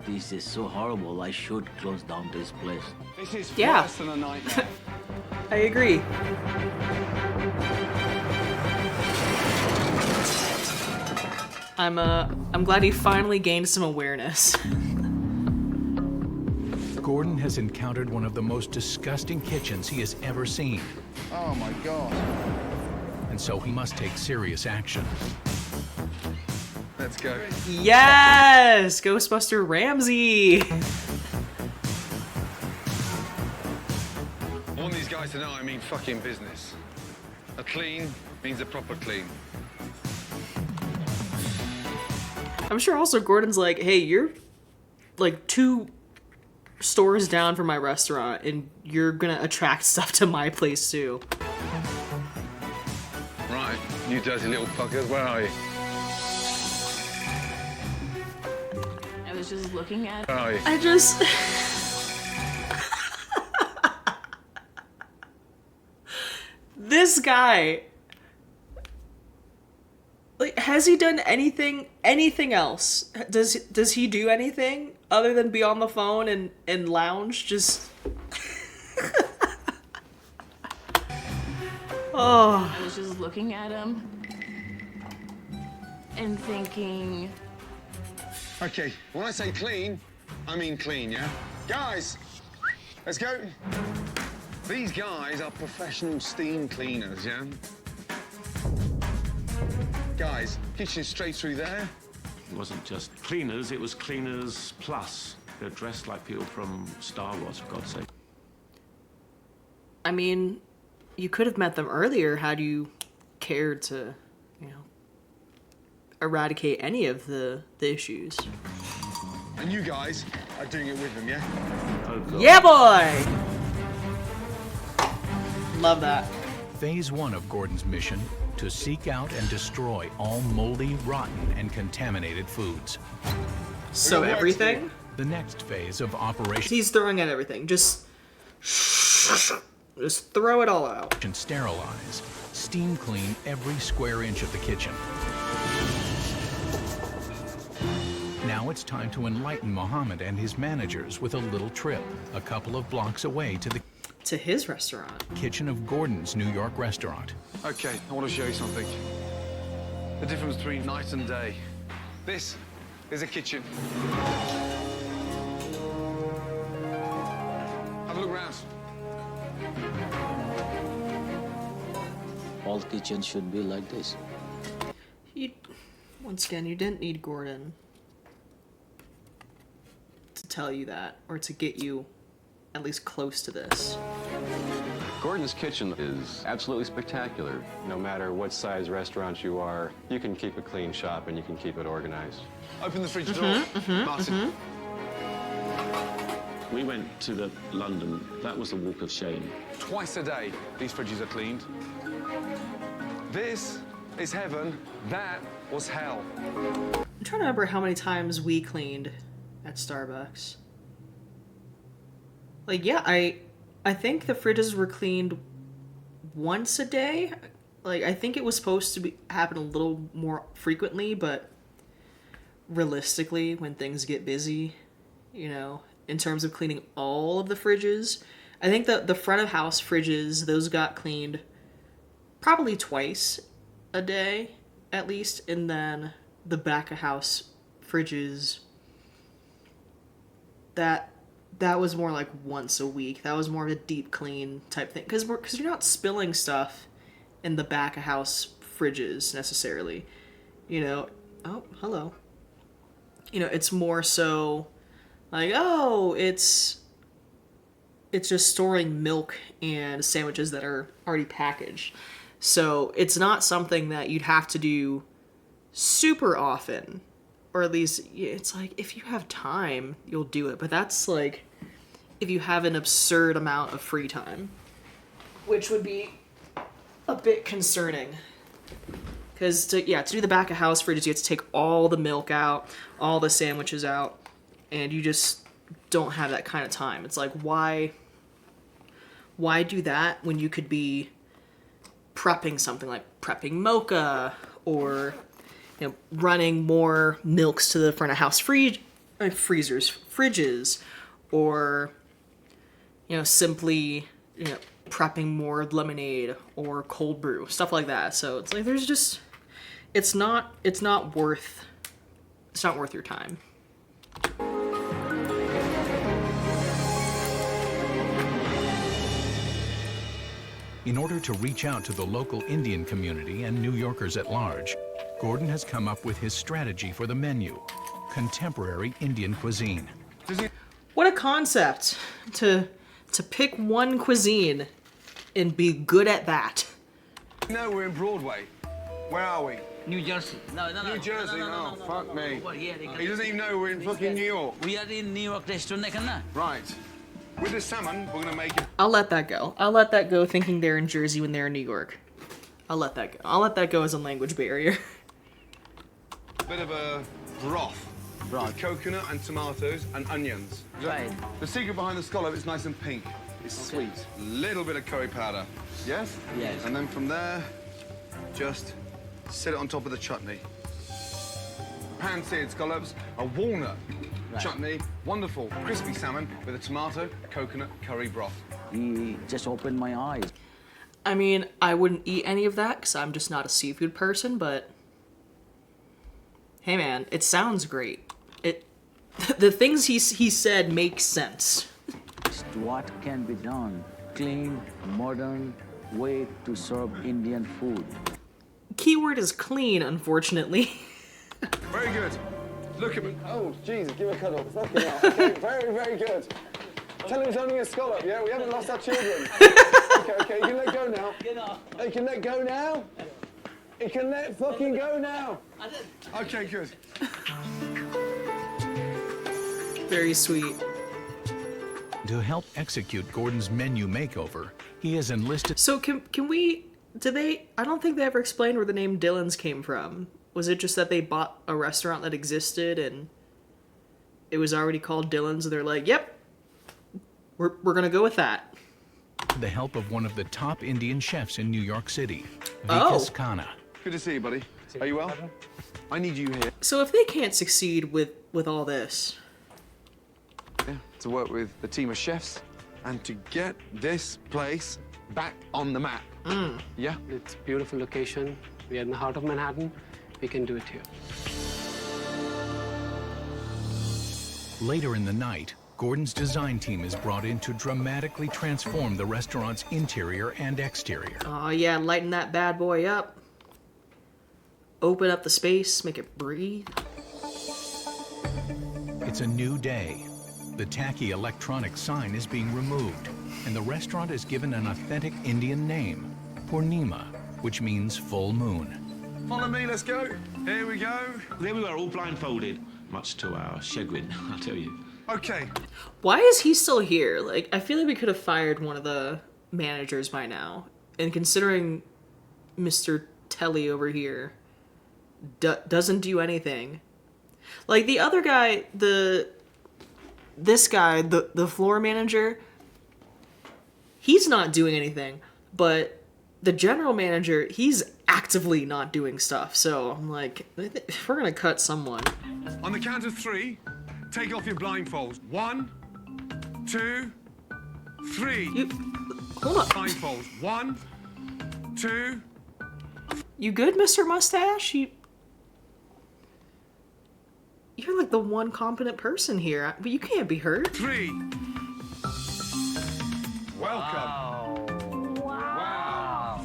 This is so horrible. I should close down this place. This is Yeah. worse than a nightmare. I agree. I'm glad he finally gained some awareness. Gordon has encountered one of the most disgusting kitchens he has ever seen, Oh my god. and so he must take serious action. Let's go. Yes! Ghostbuster Ramsay! I want these guys to know I mean fucking business. A clean means a proper clean. I'm sure also Gordon's like, hey, you're like 2 stores down from my restaurant and you're gonna attract stuff to my place too. Right, you dirty little fuckers, where are you? I was just looking at. Where are you? I just... This guy... Like, has he done anything else? Does he do anything other than be on the phone and lounge? Just... Oh. I was just looking at him and thinking. Okay, when I say clean, I mean clean, yeah? Guys, let's go. These guys are professional steam cleaners, yeah? Guys, kitchen straight through there. It wasn't just cleaners, it was cleaners plus. They're dressed like people from Star Wars, for God's sake. I mean, you could have met them earlier had you cared to, you know, eradicate any of the issues. And you guys are doing it with them, yeah? Oh, God. Yeah, boy! Love that. Phase 1 of Gordon's mission: to seek out and destroy all moldy, rotten, and contaminated foods. So everything? The next phase of Operation He's throwing at everything. Just throw it all out. Sterilize. Steam clean every square inch of the kitchen. Now it's time to enlighten Mohammed and his managers with a little trip, a couple of blocks away to his restaurant. Kitchen of Gordon's New York restaurant. Okay, I want to show you something. The difference between night and day. This is a kitchen. Have a look around. All kitchens should be like this. Once again, you didn't need Gordon to tell you that, or to get you at least close to this. Gordon's kitchen is absolutely spectacular. No matter what size restaurant you are, you can keep a clean shop and you can keep it organized. Open the fridge door, Martin. We went to London. That was a walk of shame. Twice a day, these fridges are cleaned. This is heaven. That was hell. I'm trying to remember how many times we cleaned at Starbucks. Like, yeah, I think the fridges were cleaned once a day. Like, I think it was supposed to happen a little more frequently, but realistically, when things get busy, you know, in terms of cleaning all of the fridges. I think that the front of house fridges, those got cleaned probably twice a day at least, and then the back of house fridges, that was more like once a week. That was more of a deep clean type thing, because you're not spilling stuff in the back of house fridges necessarily, you know. Oh, hello. You know, it's more so like, oh, it's just storing milk and sandwiches that are already packaged. So it's not something that you'd have to do super often, or at least it's like if you have time, you'll do it. But that's like if you have an absurd amount of free time, which would be a bit concerning. Because to do the back of house fridges, you have to take all the milk out, all the sandwiches out, and you just don't have that kind of time. It's like, why do that when you could be prepping something like prepping mocha, or, you know, running more milks to the front of house fridges, or, you know, simply, you know, prepping more lemonade or cold brew, stuff like that. So it's like there's just it's not worth your time. In order to reach out to the local Indian community and New Yorkers at large, Gordon has come up with his strategy for the menu: contemporary Indian cuisine. What a concept to pick one cuisine and be good at that. No, we're in Broadway. Where are we? New Jersey. No. New Jersey? No, Fuck me. Here, He doesn't even know we're in fucking New York. We are in New York restaurant, Right. With the salmon, we're gonna make it. I'll let that go. I'll let that go thinking they're in Jersey when they're in New York. I'll let that go. I'll let that go as a language barrier. Bit of a broth. With coconut and tomatoes and onions. Right. The secret behind the scallop is nice and pink. It's sweet. Little bit of curry powder. Yes? Yes. And then from there, just sit it on top of the chutney. Pan-seared scallops, a walnut chutney, wonderful crispy salmon with a tomato, coconut, curry broth. He just opened my eyes. I mean, I wouldn't eat any of that because I'm just not a seafood person, but hey man, it sounds great. The things he said make sense. What can be done? Clean, modern way to serve Indian food. Keyword is clean, unfortunately. Very good. Look at me. Oh, Jesus, give a cuddle. Fucking hell. Okay, very, very good. Tell him it's only a scallop, yeah? We haven't lost our children. Okay, you can let go now. You can let go now? You can let fucking go now. Okay, good. Very sweet. To help execute Gordon's menu makeover, he has enlisted... So can we... I don't think they ever explained where the name Dylan's came from. Was it just that they bought a restaurant that existed and it was already called Dylan's and they're like, yep, we're gonna go with that? The help of one of the top Indian chefs in New York City, Oh. Vikas Khanna. Good to see you, buddy. Are you well? I need you here. So if they can't succeed with all this... Yeah, to work with the team of chefs and to get this place back on the map. Yeah? It's a beautiful location. We are in the heart of Manhattan. We can do it here. Later in the night, Gordon's design team is brought in to dramatically transform the restaurant's interior and exterior. Oh yeah, lighten that bad boy up. Open up the space, make it breathe. It's a new day. The tacky electronic sign is being removed, and the restaurant is given an authentic Indian name, Purnima, which means full moon. Follow me, let's go. Here we go. There we were, all blindfolded, much to our chagrin, I tell you. Okay. Why is he still here? Like, I feel like we could have fired one of the managers by now. And considering Mr. Telly over here doesn't do anything. Like, the other guy, this guy, the floor manager, he's not doing anything. But the general manager, he's actively not doing stuff. So I'm like, if we're gonna cut someone. On the count of 3, Take off your blindfolds. 1, 2, 3. Hold up. Blindfolds. 1, 2. You good, Mr. Mustache? You're like the one competent person here, but you can't be hurt. 3. Welcome. Wow.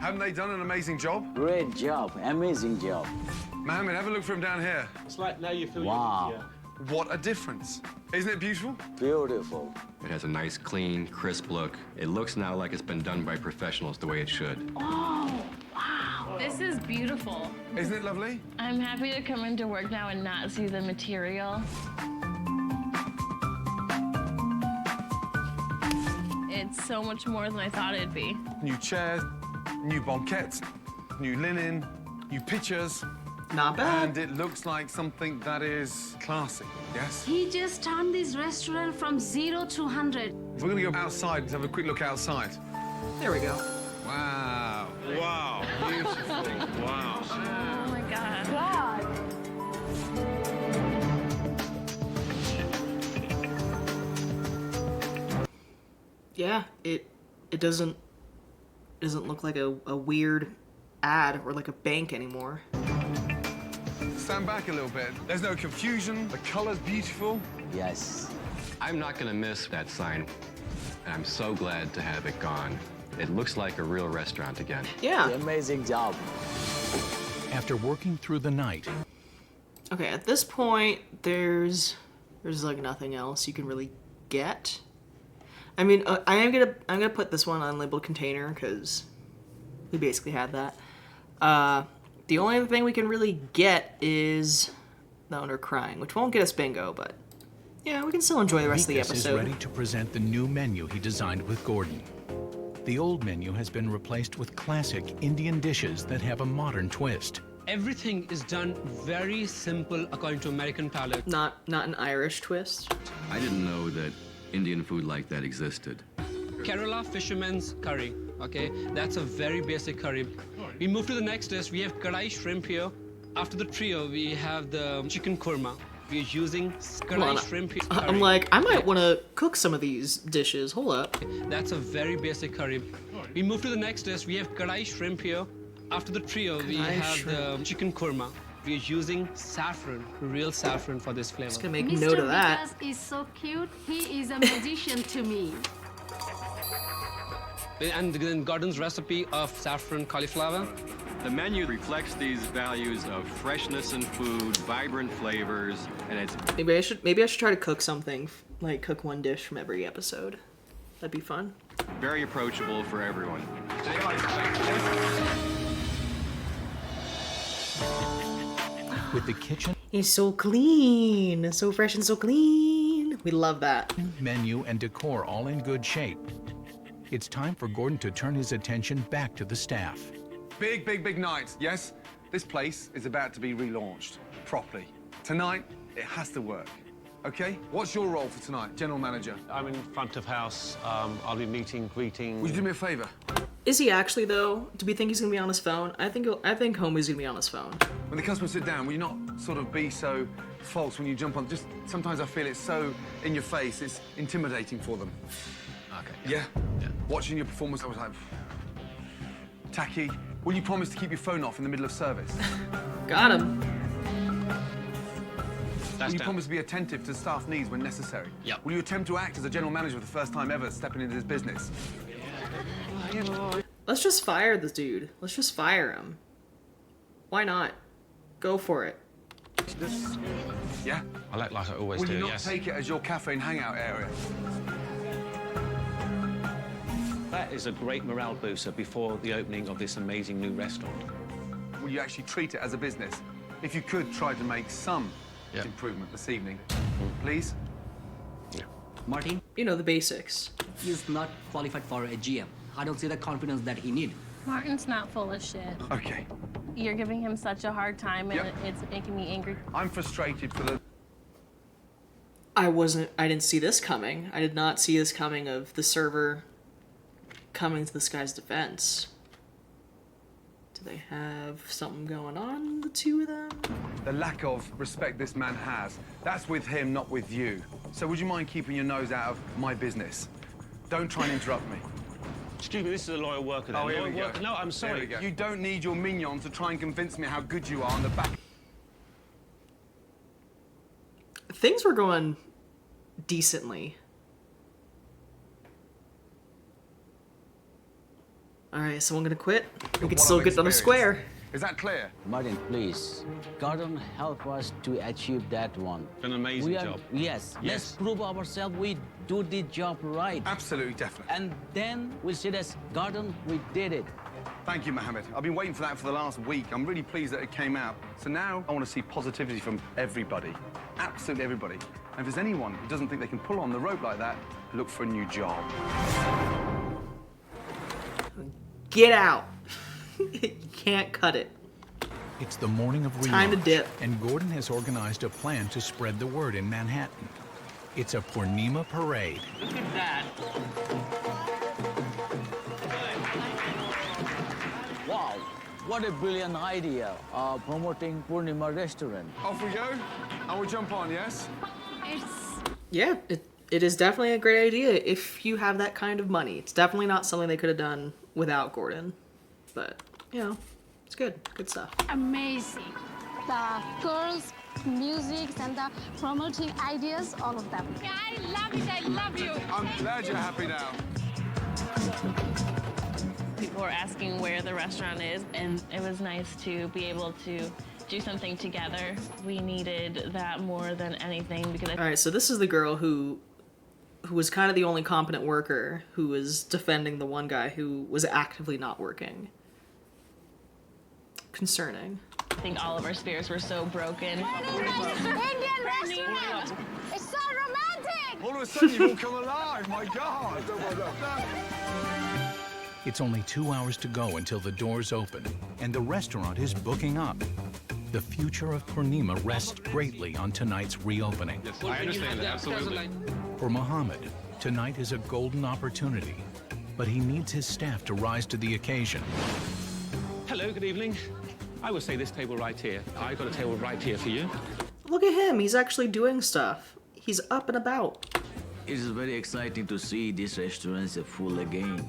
Haven't they done an amazing job? Great job. Amazing job. Mohammed, have a look from down here. It's like now you feel Wow. What a difference. Isn't it beautiful? Beautiful. It has a nice, clean, crisp look. It looks now like it's been done by professionals the way it should. Oh, wow. This is beautiful. Isn't it lovely? I'm happy to come into work now and not see the material. It's so much more than I thought it'd be. New chairs, new banquettes, new linen, new pictures. Not bad. And it looks like something that is classy, yes? He just turned this restaurant from 0 to 100. We're gonna go outside and have a quick look outside. There we go. Wow. Wow. Beautiful. Wow. Oh my God. Yeah, it doesn't look like a weird ad or like a bank anymore. Stand back a little bit. There's no confusion. The color's beautiful. Yes. I'm not going to miss that sign, and I'm so glad to have it gone. It looks like a real restaurant again. Yeah. Amazing job. After working through the night, Okay, at this point, there's like nothing else you can really get. I mean, I'm gonna put this one on labeled container because we basically had that. The only other thing we can really get is the owner crying, which won't get us bingo, but yeah, we can still enjoy the rest of the Vikas is episode. ready to present the new menu he designed with Gordon. The old menu has been replaced with classic Indian dishes that have a modern twist. Everything is done very simple according to American palate. Not an Irish twist. I didn't know that Indian food like that existed. Kerala fisherman's curry, okay? That's a very basic curry. We move to the next dish. We have kadai shrimp here. After the trio, we have the chicken korma. We're using kadai shrimp here. I'm like, I might want to cook some of these dishes. Hold up. That's a very basic curry. We move to the next dish. We have kadai shrimp here. After the trio, we Kadai have shrimp. the chicken korma. We're using saffron, real saffron for this flavor. Just gonna make Mr. note of that. Vikas is so cute. He is a magician to me. And then Gordon's recipe of saffron cauliflower. The menu reflects these values of freshness in food, vibrant flavors, and it's Maybe I should try to cook something, like cook one dish from every episode. That'd be fun. very approachable for everyone. With the kitchen It's so clean, so fresh and so clean. We love that. menu and decor all in good shape, it's time for Gordon to turn his attention back to the staff. Big, big, big night, yes? This place is about to be relaunched properly. Tonight, it has to work. Okay? What's your role for tonight, General Manager? I'm in front of house. I'll be meeting, greeting. Would you do me a favor? Is he actually though? Do we think he's gonna be on his phone? I think Homie's gonna be on his phone. When the customers sit down, will you not sort of be so false when you jump on? Just sometimes I feel it's so in your face, it's intimidating for them. Okay. Yeah? Watching your performance, I was like, tacky. Will you promise to keep your phone off in the middle of service? Got him. Will you promise to be attentive to staff needs when necessary? Yep. Will you attempt to act as a general manager for the first time ever stepping into this business? Let's just fire this dude. Let's just fire him. Why not? Go for it. Yeah? I like I always Will do, you not yes. take it as your cafe and hangout area? That is a great morale booster before the opening of this amazing new restaurant. Will you actually treat it as a business? If you could try to make some improvement this evening, please? Martin, You know, the basics. he is not qualified for a GM. I don't see the confidence that he needs. Martin's not full of shit. Okay. You're giving him such a hard time, and it's making me angry. I'm frustrated for the... I didn't see this coming. I did not see this coming of the server coming to this guy's defense. Do they have something going on, the two of them? The lack of respect this man has, that's with him, not with you. So would you mind keeping your nose out of my business? Don't try and interrupt me. Excuse me, this is a loyal worker. Then. Oh, here Loyal we go. worker. No, I'm Here sorry. we go. You don't need your mignon to try and convince me how good you are on the back. Things were going decently. Alright, someone gonna quit? We can still get on the square. Is that clear? Martin, please. Gordon, help us to achieve that one. An amazing job. Yes. Let's prove ourselves we do the job right. Absolutely, definitely. And then we'll say that, Gordon, we did it. Thank you, Mohammed. I've been waiting for that for the last week. I'm really pleased that it came out. So now I want to see positivity from everybody. Absolutely everybody. And if there's anyone who doesn't think they can pull on the rope like that, look for a new job. Get out. You can't cut it. It's the morning of relaunch, Time to dip. and Gordon has organized a plan to spread the word in Manhattan. It's a Purnima parade. Look at that. Wow, what a brilliant idea, promoting Purnima restaurant. Off we go, and we'll jump on, yes? Yeah, it is definitely a great idea if you have that kind of money. It's definitely not something they could have done without Gordon. But, you know, it's good. Good stuff. Amazing. The girls, music, and the promoting ideas, all of them. Yeah, I love it. I love you. I'm glad you're happy now. People were asking where the restaurant is, and it was nice to be able to do something together. We needed that more than anything because All right, so this is the girl who was kind of the only competent worker who was defending the one guy who was actively not working. Concerning. I think all of our spirits were so broken. Indian restaurant. It's so romantic. All of a sudden, you all come alive. My God. It's only 2 hours to go until the doors open, and the restaurant is booking up. The future of Purnima rests greatly on tonight's reopening. Yes, I understand that, absolutely. For Mohammed, tonight is a golden opportunity, but he needs his staff to rise to the occasion. Hello, good evening. I would say this table right here. I got a table right here for you. Look at him. He's actually doing stuff. He's up and about. It is very exciting to see this restaurant full again.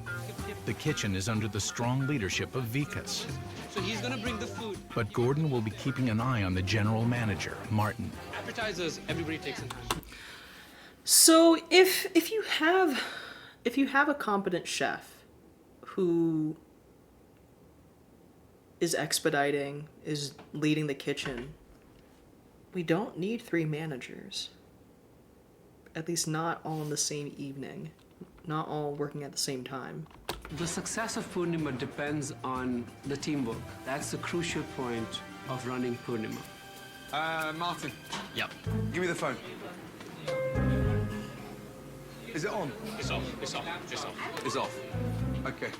The kitchen is under the strong leadership of Vikas. So he's gonna bring the food. But Gordon will be keeping an eye on the general manager, Martin. Appetizers, everybody takes it. So if you have a competent chef who is expediting, is leading the kitchen, we don't need 3 managers. At least not all in the same evening. Not all working at the same time. The success of Purnima depends on the teamwork. That's the crucial point of running Purnima. Martin. Yep. Give me the phone. Is it on? It's off. It's off. It's off. It's off. Okay.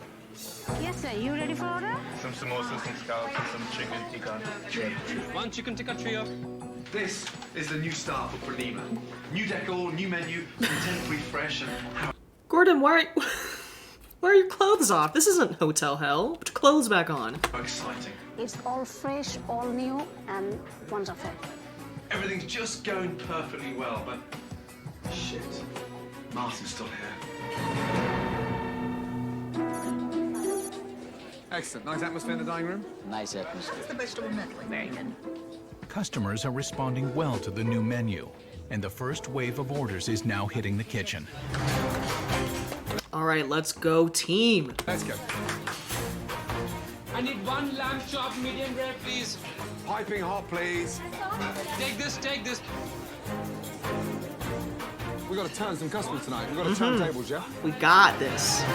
Yes, sir. You ready for order? Some samosas, some scallops, and some chicken tikka. One chicken tikka trio. This is the new start for Purnima. New decor, new menu, contemporary, fresh, and Gordon, why are your clothes off? This isn't hotel hell. Put your clothes back on. how exciting. It's all fresh, all new, and wonderful. Everything's just going perfectly well, but shit, Martin's still here. Excellent. Nice atmosphere in the dining room. Nice atmosphere. The vegetable medley. Very good. Customers are responding well to the new menu, and the first wave of orders is now hitting the kitchen. All right, let's go, team. Let's go. I need 1 lamb chop, medium rare, please. Piping hot, please. Take this. We've got to turn some customers tonight. We've got to turn tables, yeah? We got this. It's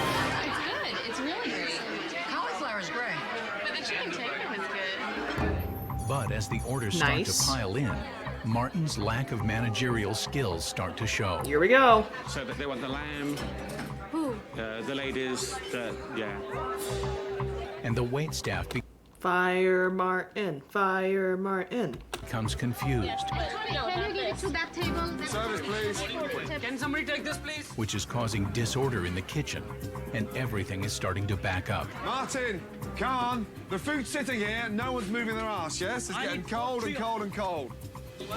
good. It's really great. Cauliflower's great. But the chicken tikka was good. But as the orders start to pile in, Martin's lack of managerial skills start to show. Here we go. So that they want the lamb, Who? the ladies, yeah. And the waitstaff Fire Martin, Fire Martin. Becomes confused, Can you give it to that table? Service, please. Can somebody take this, please? which is causing disorder in the kitchen, and everything is starting to back up. Martin, come on. The food's sitting here. No one's moving their ass, yes? It's getting cold and cold and cold. Oh,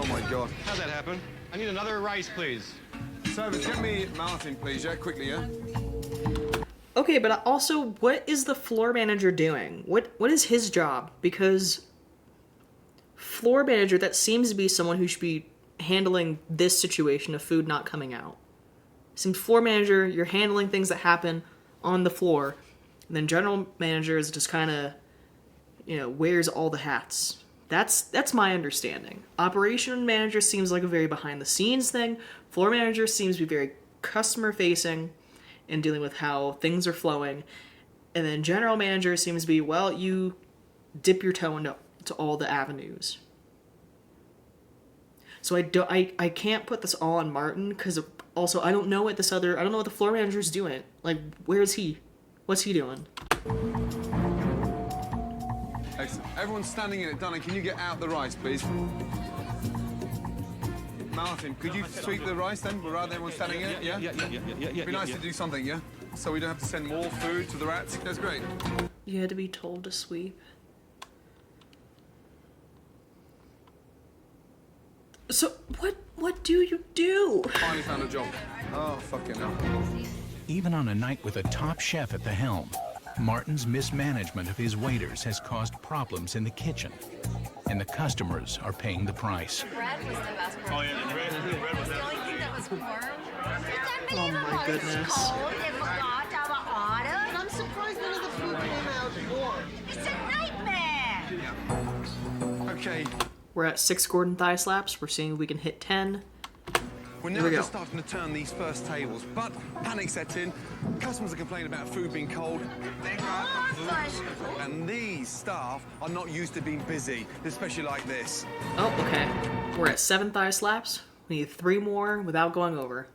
my God. How'd that happen? I need another rice, please. Service, get me Martin, please, yeah? Quickly, yeah? Okay, but also, what is the floor manager doing? What is his job? Because floor manager, that seems to be someone who should be handling this situation of food not coming out. Seems floor manager, you're handling things that happen on the floor, and then general manager is just kind of, wears all the hats. That's my understanding. Operation manager seems like a very behind the scenes thing. Floor manager seems to be very customer facing and dealing with how things are flowing. And then general manager seems to be, well, you dip your toe into all the avenues. So I can't put this all on Martin, because also I don't know what the floor manager's doing. Like, where is he? What's he doing? Excellent. Everyone's standing in it. Donna, can you get out the rice, please? Martin, could you sweep the rice then, rather than everyone standing in it? Yeah? It'd be nice to do something, yeah? So we don't have to send more food to the rats. That's great. You had to be told to sweep. So, what do you do? Finally found a job. Oh, fucking hell. Even on a night with a top chef at the helm, Martin's mismanagement of his waiters has caused problems in the kitchen, and the customers are paying the price. Bread was the best part. Oh, yeah, the bread was The only thing that was warm. Oh my goodness. I'm surprised none of the food came out warm. It's a nightmare. Okay. We're at 6 Gordon thigh slaps. We're seeing if we can hit 10. We're now just starting to turn these first tables, but panic sets in. Customers are complaining about food being cold. And these staff are not used to being busy, especially like this. Oh, okay. We're at 7 thigh slaps. We need 3 more without going over.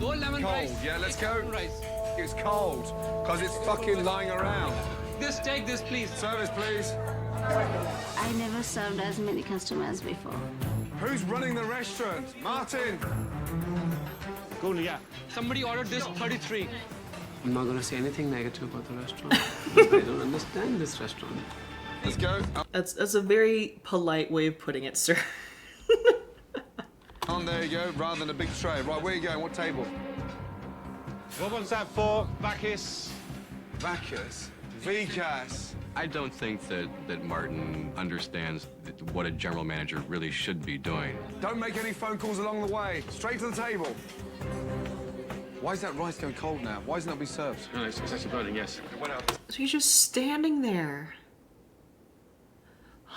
Cold lemon rice. Cold, yeah, let's go. Lemon rice. It's cold, because it's fucking lying around. Just take this, please. Service, please. I never served as many customers before. Who's running the restaurant? Martin! Gordon, yeah. Somebody ordered this 33. I'm not going to say anything negative about the restaurant. I don't understand this restaurant. Let's go. That's a very polite way of putting it, sir. On, there you go, rather than a big tray. Right, where are you going? What table? What was that for? Bacchus? Bacchus? Vicas? I don't think that Martin understands what a general manager really should be doing. Don't make any phone calls along the way. Straight to the table. Why is that rice going cold now? Why isn't it being served? No, it's actually burning, yes. So he's just standing there.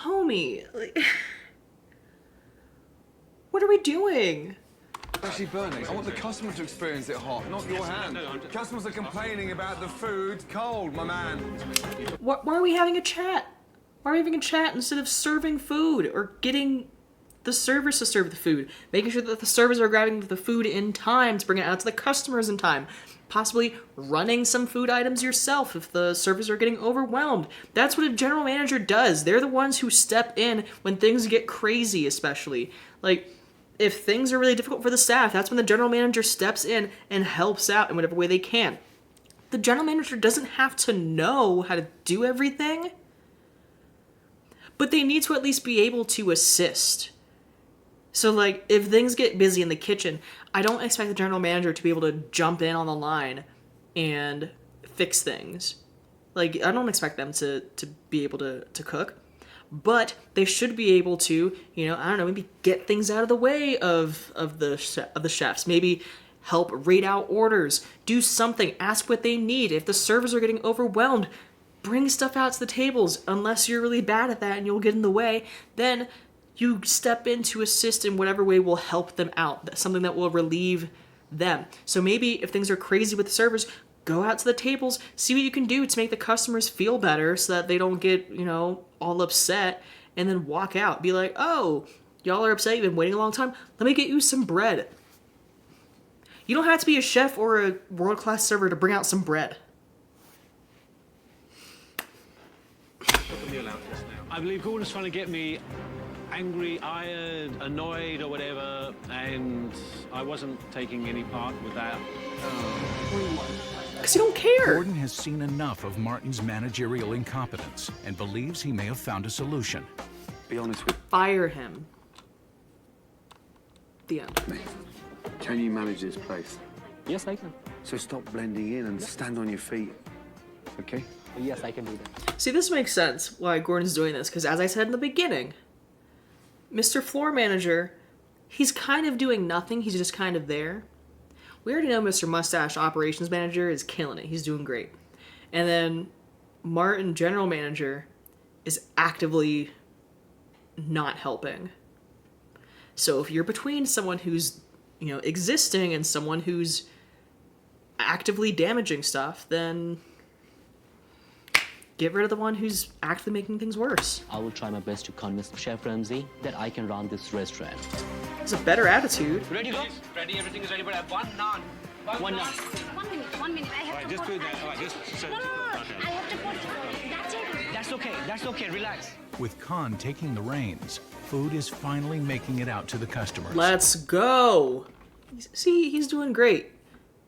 Homie, like, what are we doing? It's actually burning. I want the customer to experience it hot, not your hand. Customers are complaining about the food cold, my man. Why are we having a chat? Why are we having a chat instead of serving food or getting the servers to serve the food? Making sure that the servers are grabbing the food in time to bring it out to the customers in time. Possibly running some food items yourself if the servers are getting overwhelmed. That's what a general manager does. They're the ones who step in when things get crazy, especially. Like, if things are really difficult for the staff, that's when the general manager steps in and helps out in whatever way they can. The general manager doesn't have to know how to do everything, but they need to at least be able to assist. So, like, if things get busy in the kitchen, I don't expect the general manager to be able to jump in on the line and fix things. Like, I don't expect them to be able to cook. But they should be able to, I don't know, maybe get things out of the way of the chefs. Maybe help rate out orders. Do something. Ask what they need. If the servers are getting overwhelmed, bring stuff out to the tables. Unless you're really bad at that and you'll get in the way, then you step in to assist in whatever way will help them out. Something that will relieve them. So maybe if things are crazy with the servers, go out to the tables, see what you can do to make the customers feel better so that they don't get, all upset, and then walk out. Be like, oh, y'all are upset, you've been waiting a long time, let me get you some bread. You don't have to be a chef or a world-class server to bring out some bread. I believe Gordon's trying to get me angry, iron, annoyed, or whatever, and I wasn't taking any part with that. Because you don't care. Gordon has seen enough of Martin's managerial incompetence and believes he may have found a solution. Be honest with Fire him. The end. me. Can you manage this place? Yes, I can. So stop blending in and stand on your feet. Okay? Yes, I can do that. See, this makes sense why Gordon's doing this, because as I said in the beginning, Mr. Floor Manager, he's kind of doing nothing, he's just kind of there. We already know Mr. Mustache, Operations Manager, is killing it, he's doing great. And then Martin, General Manager, is actively not helping. So if you're between someone who's, existing and someone who's actively damaging stuff, then get rid of the one who's actively making things worse. I will try my best to convince Chef Ramsay that I can run this restaurant. It's a better attitude. Ready, go? Ready, everything is ready, but I have one naan. One naan. 1 minute. I have to Just put do that. All right, just so. No. I have to put. That's it. That's okay, relax. With Khan taking the reins, food is finally making it out to the customers. Let's go. See, he's doing great.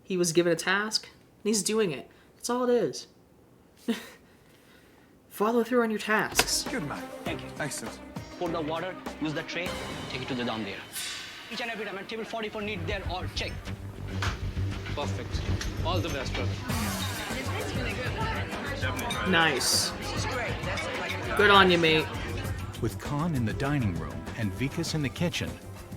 He was given a task, and he's doing it. That's all it is. Follow through on your tasks. Good man. Thank you. Excellent. Pour the water, use the tray, take it to the down there. Each and every time, and table 44 need there or check. Perfect. All the best, brother. Nice. Good on you, mate. With Khan in the dining room and Vikas in the kitchen,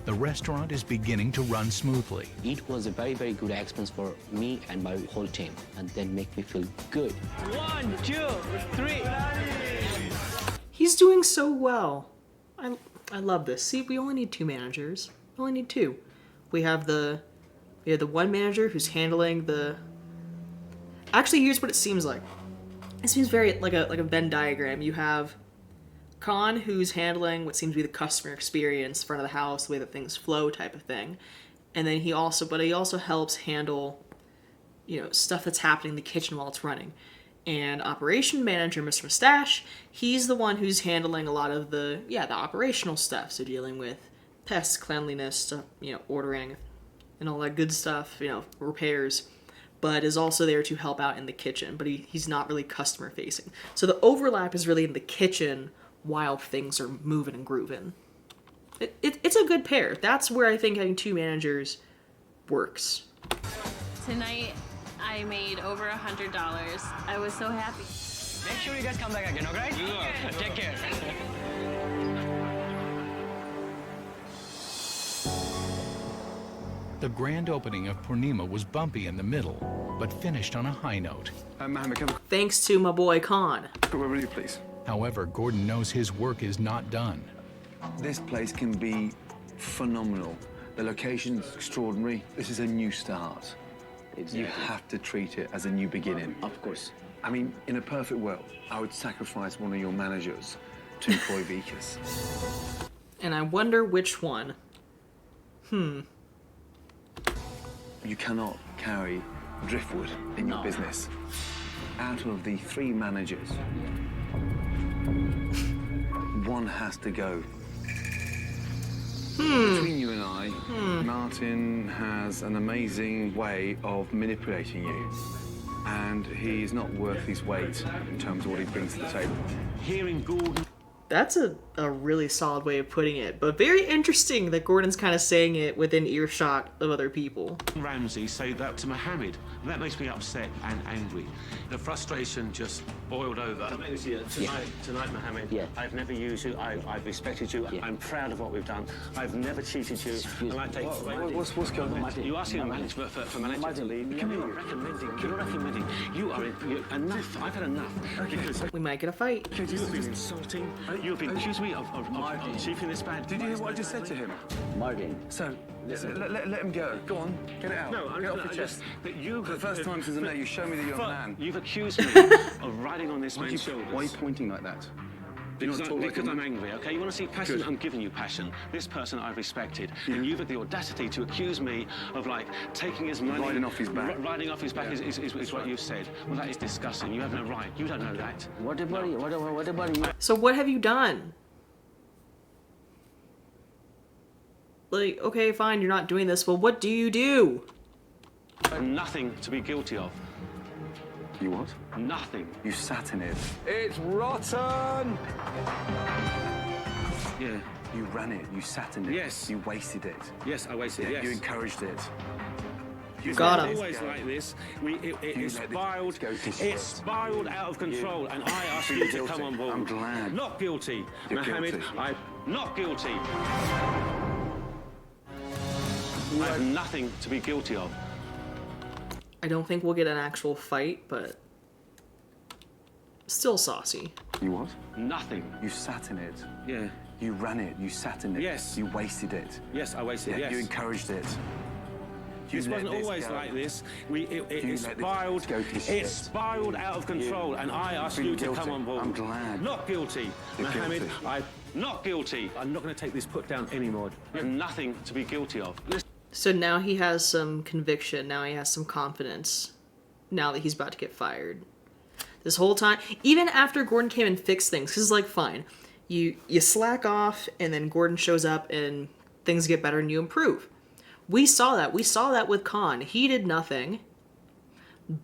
the restaurant is beginning to run smoothly. It was a very, very good experience for me and my whole team, and then make me feel good. 1, 2, 3. He's doing so well. I love this. See, we only need 2 managers. We only need 2. We have the one manager who's handling the. Actually, here's what it seems like. It seems very like a Venn diagram. You have Khan, who's handling what seems to be the customer experience, front of the house, the way that things flow, type of thing, and then he also helps handle, stuff that's happening in the kitchen while it's running. And operation manager, Mr. Mustache, he's the one who's handling a lot of the operational stuff. So dealing with pests, cleanliness, ordering, and all that good stuff, repairs. But is also there to help out in the kitchen. But he's not really customer facing. So the overlap is really in the kitchen while things are moving and grooving. It's a good pair. That's where I think having 2 managers works. Tonight, I made over $100. I was so happy. Make sure you guys come back again, alright? Yeah. Take care. The grand opening of Purnima was bumpy in the middle, but finished on a high note. Mohammed, come Thanks to my boy Khan. over here, please. However, Gordon knows his work is not done. This place can be phenomenal. The location's extraordinary. This is a new start. Exactly. You have to treat it as a new beginning. Of course. I mean, in a perfect world, I would sacrifice one of your managers to employ Vikas. And I wonder which one. You cannot carry driftwood in your business. Out of the 3 managers, one has to go. Between you and I, Martin has an amazing way of manipulating you. And he is not worth his weight in terms of what he brings to the table. Hearing Gordon. That's a really solid way of putting it, but very interesting that Gordon's kind of saying it within earshot of other people. Ramsay say that to Mohammed, and that makes me upset and angry. The frustration just boiled over. Tonight, Mohammed, I've never used you. I've respected you. I'm proud of what we've done. I've never cheated you. And I take What's going on? You asking a manager for manager to leave? You're not recommending. You are enough. I've had enough. Because We might get a fight. you've been insulting. You've been accusing me of achieving this bad. Did you hear what I just said to him? Martin. So, let him go. Go on, get it out. No, get off your chest. That you For the first time since I met you, show me that you're a man. You've accused me of riding on this man's shoulders. Why are you pointing like that? Why are you pointing like that? You've accused me of riding on this man's shoulders. You've accused me of riding on this man's shoulders. You've accused me of riding on this man's shoulders. You've accused me of riding on this man's shoulders. You've accused me of riding on this man's shoulders. You've accused me of riding on this man's shoulders. You've accused me of riding on this man's shoulders. You've accused me of riding on this man's shoulders. Why are you pointing like that? Why are you pointing like that? Because I'm angry, okay? You want to see passion? I'm giving you passion. This person I've respected, and you've had the audacity to accuse me of, like, taking his money... Riding off his back. Riding off his back is what you said. Well, that is disgusting. You have no right. You don't know that. What about you? What about you? So what have you done? Like, okay, fine, you're not doing this, but what do you do? Nothing to be guilty of. You what? Nothing. You sat in it. It's rotten! Yeah. You ran it. You sat in it. Yes. You wasted it. Yes, I wasted it, Yeah, yes. You encouraged it. It's Got him. always like this. It spiraled out of control, and I asked you to come on board. I'm glad. Not guilty, You're Mohammed. guilty. I'm not guilty. I have nothing to be guilty of. I don't think we'll get an actual fight, but still saucy. You what? Nothing. You sat in it. Yeah. You ran it. You sat in it. Yes. You wasted it. Yes, I wasted it, Yeah, yes. You encouraged it. You This let wasn't this always go. like this. You It let spiraled. this go to It shit. spiraled out of control, and I asked Feel you to guilty. come on board. I'm glad. Not guilty, You're Mohammed. guilty. I'm not guilty. I'm not going to take this put down anymore. You have nothing to be guilty of. So now he has some conviction, now he has some confidence, now that he's about to get fired. This whole time, even after Gordon came and fixed things, because it's like, fine, you slack off, and then Gordon shows up, and things get better, and you improve. We saw that with Khan. He did nothing,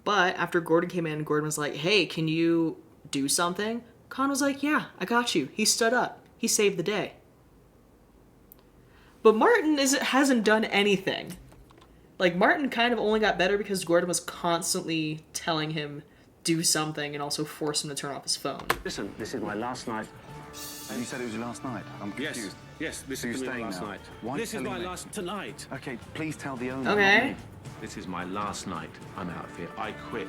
but after Gordon came in, Gordon was like, hey, can you do something? Khan was like, yeah, I got you. He stood up. He saved the day. But Martin hasn't done anything. Like, Martin kind of only got better because Gordon was constantly telling him do something and also force him to turn off his phone. Listen, this is my last night. You said it was your last night. I'm confused. Yes, this So is you're my staying last now? night. Why This is telling my me? last tonight. Okay, please tell the owner. Okay. not me. This is my last night. I'm out of here. I quit.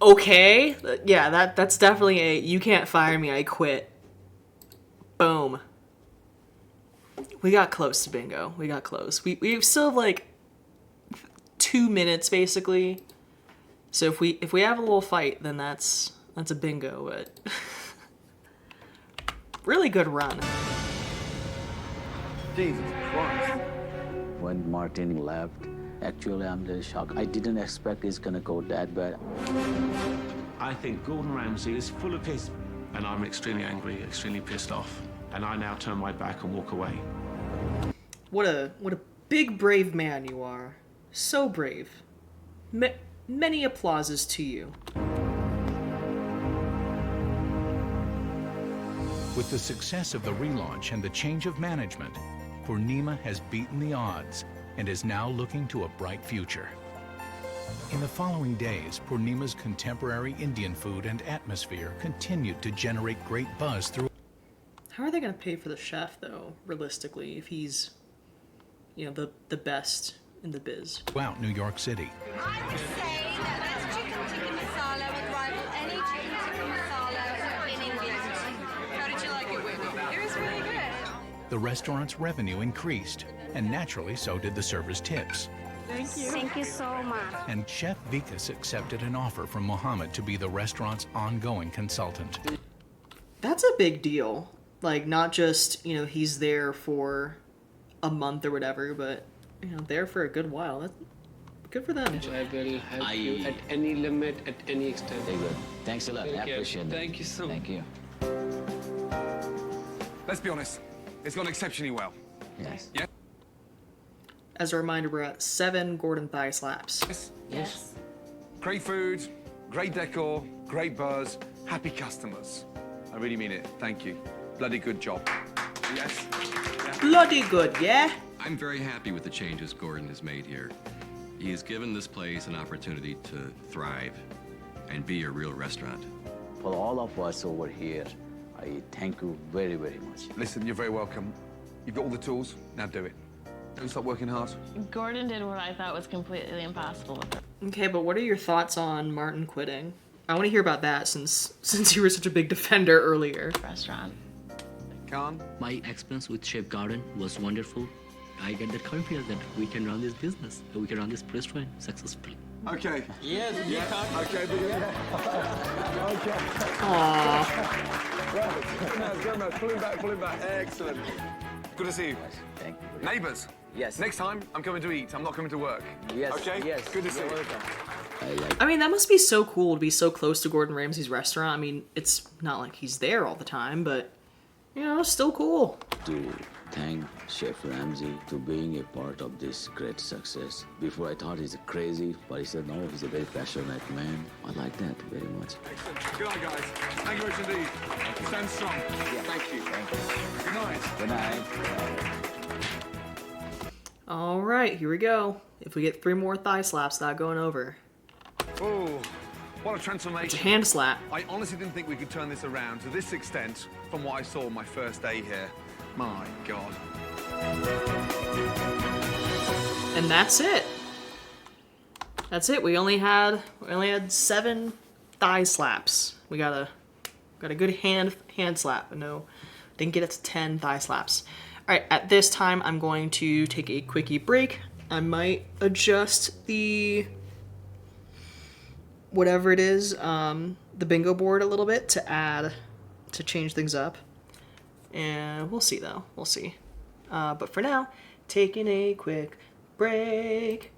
Okay, yeah, that's definitely a you can't fire me, I quit. Boom. We got close to bingo. We got close. We still have like 2 minutes basically. So if we have a little fight, then that's a bingo, but really good run. Jesus Christ. When Martin left, actually I'm really shocked. I didn't expect it's gonna go that bad. I think Gordon Ramsay is full of piss, and I'm extremely angry, extremely pissed off. And I now turn my back and walk away. What a big brave man you are. So brave. Many applauses to you. With the success of the relaunch and the change of management, Purnima has beaten the odds and is now looking to a bright future. In the following days, Purnima's contemporary Indian food and atmosphere continued to generate great buzz through. How are they going to pay for the chef, though, realistically, if he's, the best in the biz? Throughout New York City. I would say that this chicken tikka masala would rival any chicken tikka masala in England. How did you like it, Whitney? It was really good. The restaurant's revenue increased, and naturally so did the servers' tips. Thank you. Thank you so much. And Chef Vikas accepted an offer from Mohammed to be the restaurant's ongoing consultant. That's a big deal. Like, not just, he's there for a month or whatever, but, there for a good while. That's good for them. I will help you at any limit, at any extent. Very good. Thanks a lot. I appreciate it. Thank you so much. Thank you. Let's be honest. It's gone exceptionally well. Yes. Yeah? As a reminder, we're at 7 Gordon thigh slaps. Yes. Great food, great decor, great buzz, happy customers. I really mean it. Thank you. Bloody good job. Yes. Bloody good, yeah? I'm very happy with the changes Gordon has made here. He has given this place an opportunity to thrive and be a real restaurant. For all of us over here, I thank you very, very much. Listen, you're very welcome. You've got all the tools. Now do it. Don't stop working hard. Gordon did what I thought was completely impossible. Okay, but what are your thoughts on Martin quitting? I want to hear about that since you were such a big defender earlier. Restaurant. Khan? My experience with Chef Gordon was wonderful. I get the confidence that we can run this business, we can run this restaurant successfully. Okay. Yes, Yeah. Okay, but yeah. Okay. Pull him back. Excellent. Good to see you. Thank you. Neighbours. Yes. Next time, I'm coming to eat. I'm not coming to work. Yes. Okay? Yes. Good to see You're you. welcome. I mean, that must be so cool to be so close to Gordon Ramsay's restaurant. I mean, it's not like he's there all the time, but, you know, it's still cool. To thank Chef Ramsay to being a part of this great success. Before I thought he's crazy, but he said no, he's a very passionate man. I like that very much. Excellent. Good night, guys. Thank you very much indeed. Stand strong. Thank you. Good night. Good night. All right, here we go. If we get 3 more thigh slaps, not going over. Oh, what a transformation. It's a hand slap. I honestly didn't think we could turn this around to this extent from what I saw on my first day here. My God. And that's it. That's it. We only had 7 thigh slaps. We got a good hand slap. No, didn't get it to 10 thigh slaps. All right, at this time, I'm going to take a quickie break. I might adjust the whatever it is, the bingo board a little bit to change things up. And we'll see though. We'll see. But for now, taking a quick break.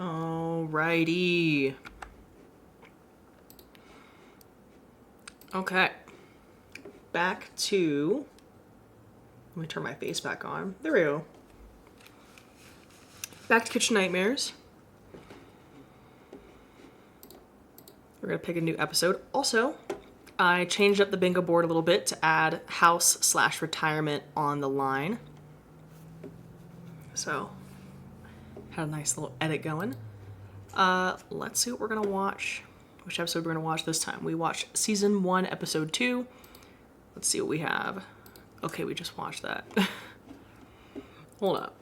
Alrighty. Okay. Back to... Let me turn my face back on. There we go. Back to Kitchen Nightmares. We're gonna pick a new episode. Also, I changed up the bingo board a little bit to add house/retirement on the line. So, had a nice little edit going. Let's see what we're gonna watch. Which episode we're gonna watch this time. We watched season 1, episode 2. Let's see what we have. Okay, we just watched that. Hold up.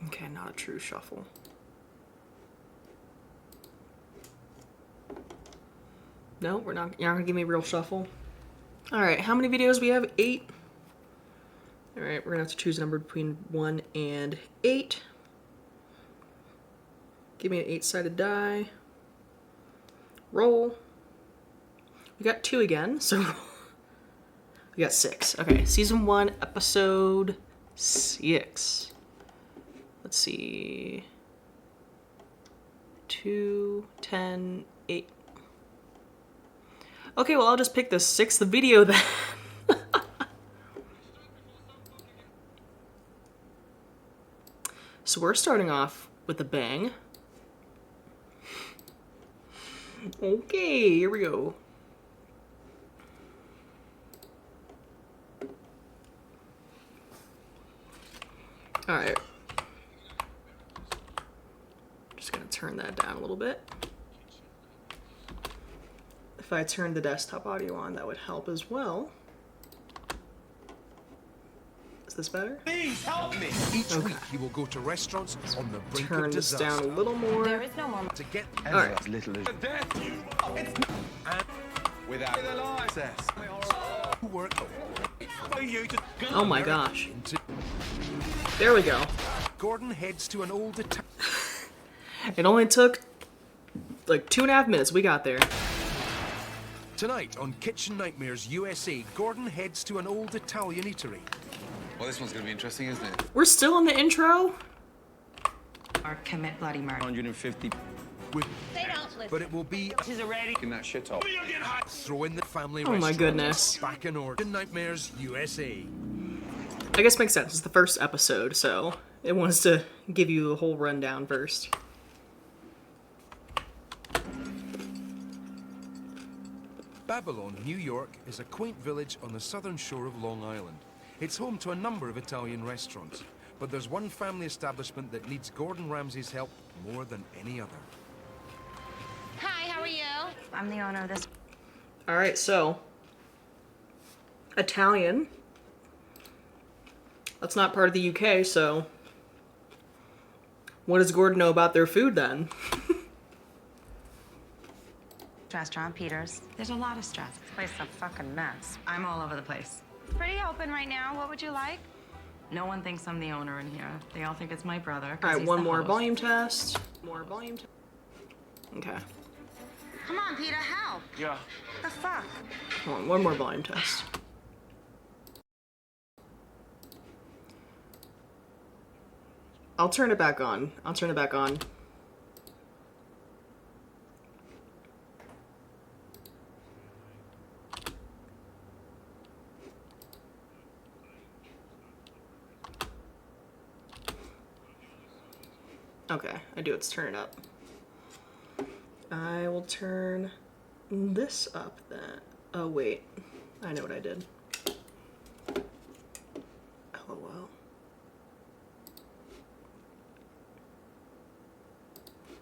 Okay, not a true shuffle. No, you're not gonna give me a real shuffle. Alright, how many videos we have? 8. Alright, we're gonna have to choose a number between 1 and 8. Give me an 8-sided die. Roll. We got 2 again, so we got 6. Okay, season 1, episode 6. Let's see. 2, 10, 8. Okay, well, I'll just pick the 6th video then. So we're starting off with a bang. Okay, here we go. All right. Just gonna turn that down a little bit. If I turn the desktop audio on, that would help as well. Is this better? Please help me. Each week you will go to restaurants on the brink Turn of this disaster. down a little more. There is no more. To get All right. as little as it's and without success. Work for you to Oh my gosh. There we go. Gordon heads to an old It only took like 2.5 minutes. We got there. Tonight on Kitchen Nightmares USA, Gordon heads to an old Italian eatery. Well, this one's going to be interesting, isn't it? We're still in the intro. Or commit bloody murder. 150. They don't listen. But it will be She's already In that shit hole. throw in the family Oh my restaurant. goodness. Back in order. Kitchen Nightmares USA. I guess makes sense. It's the first episode, so it wants to give you a whole rundown first. Babylon, New York, is a quaint village on the southern shore of Long Island. It's home to a number of Italian restaurants, but there's one family establishment that needs Gordon Ramsay's help more than any other. Hi, how are you? I'm the owner of this. All right, so Italian. That's not part of the UK, so what does Gordon know about their food then? Restaurant, Peters. There's a lot of stress. This place is a fucking mess. I'm all over the place. It's pretty open right now. What would you like? No one thinks I'm the owner in here. They all think it's my brother. All right, one more volume test. More volume test. Okay. Come on, Peter, help. Yeah. The fuck? Hold on, one more volume test. I'll turn it back on. I'll turn it back on. Okay, I do. Let's turn it up. I will turn this up then. Oh, wait. I know what I did. LOL.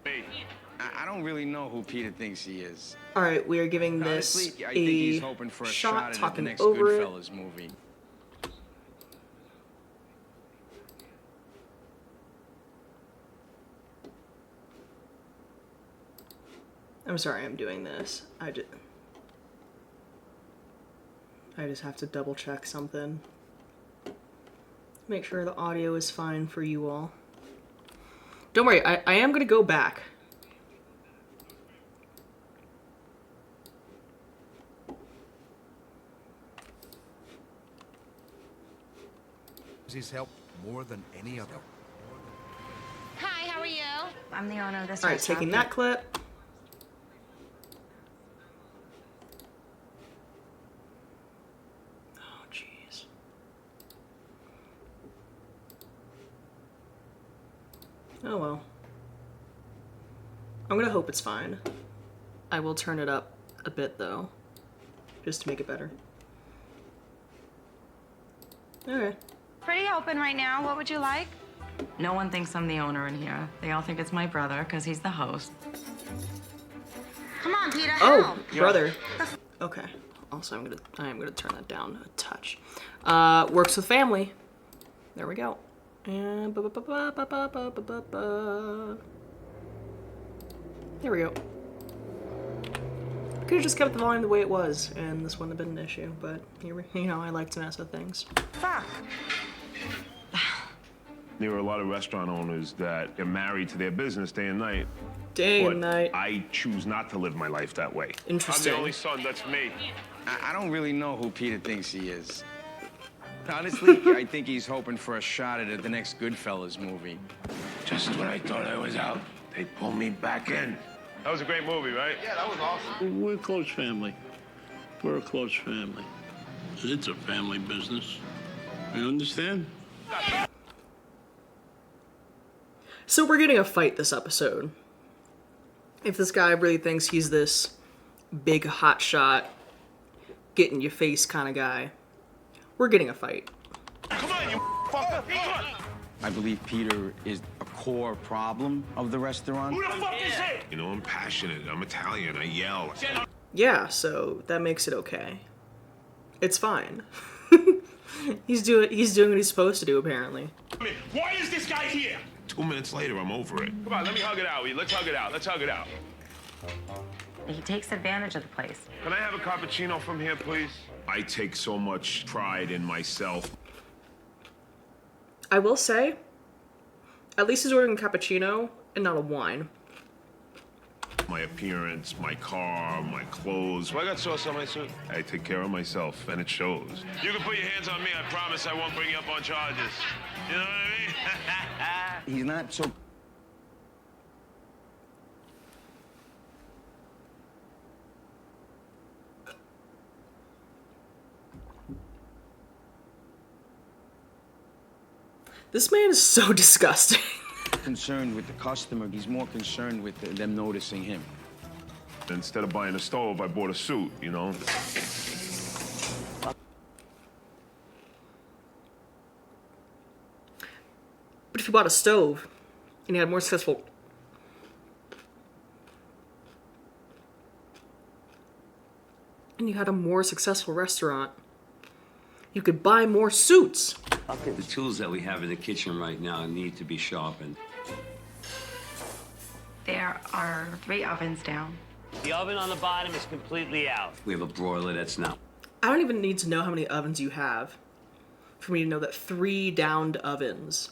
Wait, I don't really know who Peter thinks he is. All right, we are giving this Honestly, I think he's a hoping for a shot, shot at the talking next over it. Goodfellas movie. I'm sorry I'm doing this. I just have to double check something. Make sure the audio is fine for you all. Don't worry, I am gonna go back. Ramsay's help more than any other. Hi, how are you? I'm the owner of this All right, restaurant. taking that clip. Oh, jeez. Oh well. I'm gonna hope it's fine. I will turn it up a bit though, just to make it better. Okay. Pretty open right now. What would you like? No one thinks I'm the owner in here. They all think it's my brother because he's the host. Come on, Peter. Oh, help. brother. Okay. Also, I am gonna turn that down a touch. Works with family. There we go. And there we go. I could have just kept the volume the way it was, and this wouldn't have been an issue. But I like to mess with things. Fuck. There are a lot of restaurant owners that are married to their business day and night. Day and night. I choose not to live my life that way. Interesting. I'm the only son, that's me. I don't really know who Peter thinks he is. Honestly, I think he's hoping for a shot at the next Goodfellas movie. Just when I thought I was out, they pulled me back in. That was a great movie, right? Yeah, that was awesome. We're a close family. We're a close family. It's a family business. You understand? So we're getting a fight this episode. If this guy really thinks he's this big hotshot, get in your face kind of guy, we're getting a fight. Come on, you fucker! I believe Peter is a core problem of the restaurant. Who the fuck is it? You know, I'm passionate. I'm Italian. I yell. Yeah, so that makes it okay. It's fine. He's doing what he's supposed to do, apparently. Why is this guy here? 2 minutes later, I'm over it. Come on, let me hug it out. Let's hug it out. Let's hug it out. He takes advantage of the place. Can I have a cappuccino from here, please? I take so much pride in myself. I will say, at least he's ordering a cappuccino and not a wine. My appearance, my car, my clothes. Well, I got sauce on my suit. I take care of myself, and it shows. You can put your hands on me. I promise I won't bring you up on charges. You know what I mean? He's not so... This man is so disgusting. concerned with the customer. He's more concerned with them noticing him. Instead of buying a stove, I bought a suit, you know? But if you bought a stove and you had more successful... and you had a more successful restaurant, you could buy more suits. The tools that we have in the kitchen right now need to be sharpened. There are 3 ovens down. The oven on the bottom is completely out. We have a broiler that's not. I don't even need to know how many ovens you have for me to know that 3 downed ovens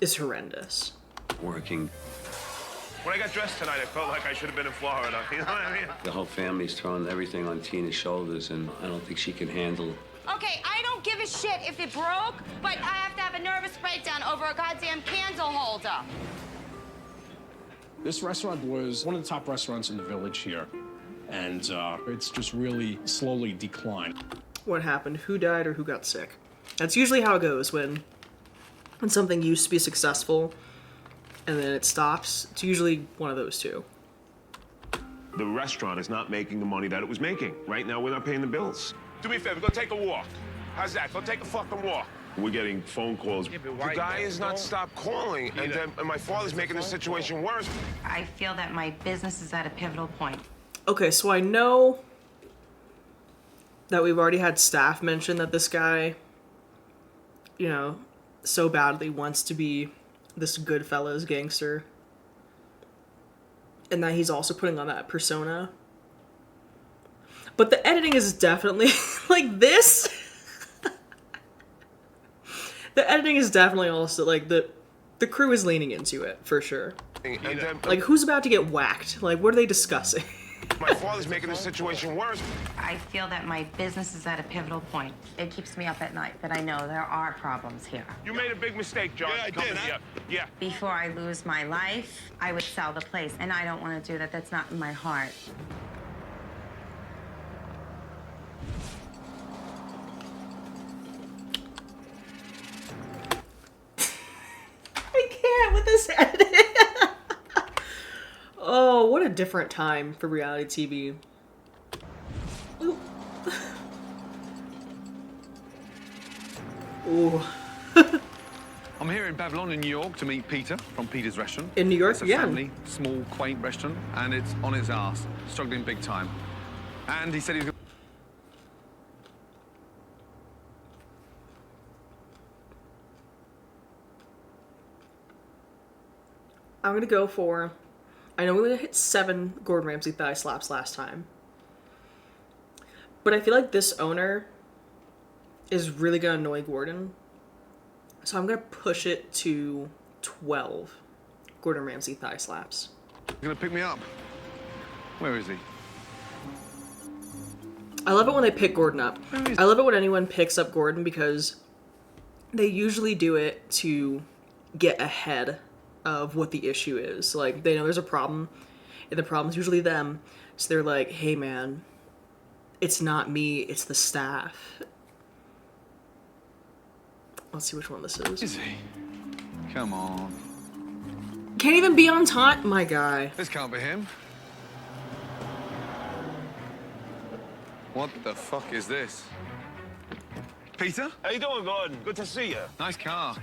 is horrendous. Working. When I got dressed tonight, I felt like I should have been in Florida. You know what I mean? The whole family's throwing everything on Tina's shoulders, and I don't think she can handle. Okay, I don't give a shit if it broke, but I have to have a nervous breakdown over a goddamn candle holder. This restaurant was one of the top restaurants in the village here, and it's just really slowly declined. What happened? Who died or who got sick? That's usually how it goes when something used to be successful and then it stops. It's usually one of those two. The restaurant is not making the money that it was making. Right now, we're not paying the bills. Do me a favor, go take a walk. How's that? Go take a fucking walk. We're getting phone calls. The guy has not stopped calling, and my father's making the situation worse. I feel that my business is at a pivotal point. Okay, so I know that we've already had staff mention that this guy, you know, so badly wants to be this Goodfellas gangster. And that he's also putting on that persona. But the editing is definitely like this. The editing is definitely also like the crew is leaning into it for sure. Like who's about to get whacked? Like what are they discussing? My father's making the situation worse. I feel that my business is at a pivotal point. It keeps me up at night that I know there are problems here. You made a big mistake, John. Yeah, I did. Yeah. Before I lose my life, I would sell the place, and I don't want to do that. That's not in my heart. I can't with this editing. Oh, what a different time for reality TV. Ooh. Ooh. I'm here in Babylon in New York to meet Peter from Peter's Restaurant. In New York, it's a yeah. family, small, quaint restaurant, and it's on its ass, struggling big time. And he said he was. I'm gonna go for. I know we only hit 7 Gordon Ramsay thigh slaps last time, but I feel like this owner is really gonna annoy Gordon, so I'm gonna push it to 12 Gordon Ramsay thigh slaps. He's gonna pick me up. Where is he? I love it when they pick Gordon up. I love it when anyone picks up Gordon because they usually do it to get ahead of what the issue is. Like, they know there's a problem, and the problem's usually them. So they're like, hey man, it's not me, it's the staff. Let's see which one this is. Is he? Come on. Can't even be on time, my guy. This can't be him. What the fuck is this? Peter? How you doing, Gordon? Good to see you. Nice car.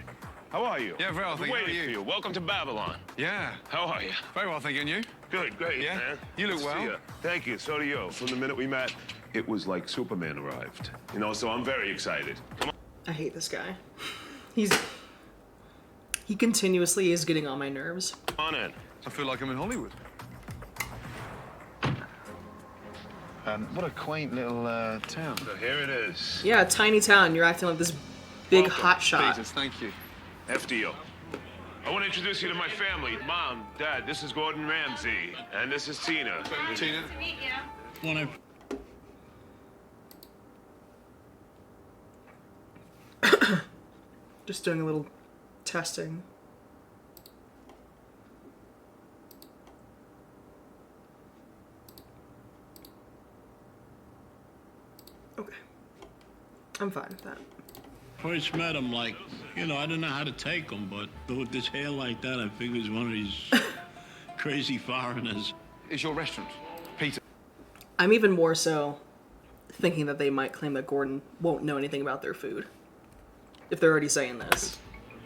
How are you? Yeah, very well, thank you. How are Waiting for you. Welcome to Babylon. Yeah. How are you? Very well, thank you. And you? Good, great, Yeah? man. You look Good to well. see you. Thank you. So do you. From the minute we met, it was like Superman arrived. You know, so I'm very excited. Come on. I hate this guy. He continuously is getting on my nerves. Come on in. I feel like I'm in Hollywood. What a quaint little town. So here it is. Yeah, tiny town. You're acting like this big hot shot. Jesus, thank you. After you. I want to introduce you to my family. Mom, Dad, this is Gordon Ramsay. And this is Tina. Tina? Wanna Just doing a little testing. Okay. I'm fine with that. first met him, like, you know, I didn't know how to take him, but with this hair like that, I figured he's one of these crazy foreigners. It's your restaurant, Peter. I'm even more so thinking that they might claim that Gordon won't know anything about their food. If they're already saying this.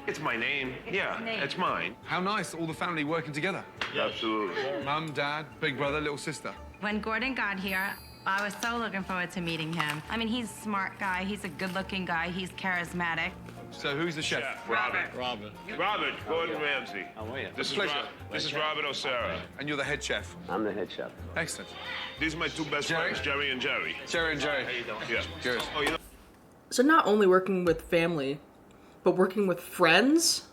It's my name. Yeah, it's mine. How nice, all the family working together. Absolutely. Mum, Dad, big brother, little sister. When Gordon got here, I was so looking forward to meeting him. I mean, he's a smart guy, he's a good-looking guy, he's charismatic. So who's the chef? Robert. Robert. Robert, Gordon Ramsay. How are you? This is, Pleasure. this is Robert O'Sara. And you're the head chef. I'm the head chef. Excellent. These are my 2 best Jerry? friends, Jerry and Jerry. Jerry and Jerry. How you doing? Yeah. Good. Oh, you know. So not only working with family, but working with friends?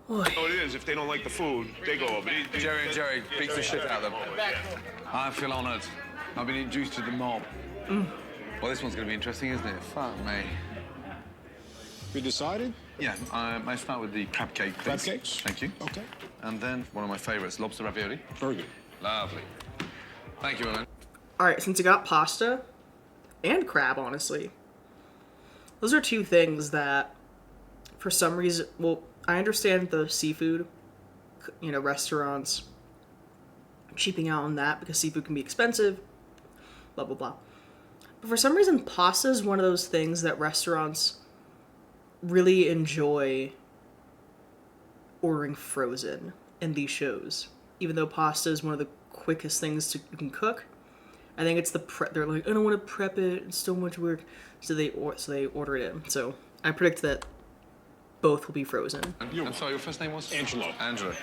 Oy. Oh, it is. If they don't like the food, they go over. Jerry and Jerry beats the shit out of them. I feel honored. I've been introduced to the mob. Well, this one's going to be interesting, isn't it? Fuck me. We decided? Yeah, I start with the crab cake, please. Crab cakes? Thank you. Okay. And then one of my favorites, lobster ravioli. Very good. Lovely. Thank you, Ellen. Alright, since you got pasta and crab, honestly, those are 2 things that, for some reason, well, I understand the seafood, you know, restaurants cheaping out on that because seafood can be expensive, blah, blah, blah. But for some reason, pasta is one of those things that restaurants really enjoy ordering frozen in these shows. Even though pasta is one of the quickest things you can cook, I think it's the prep. They're like, I don't want to prep it. It's so much work. So they order it in. So I predict that both will be frozen. I'm sorry, your first name was? Angelo. Angelo.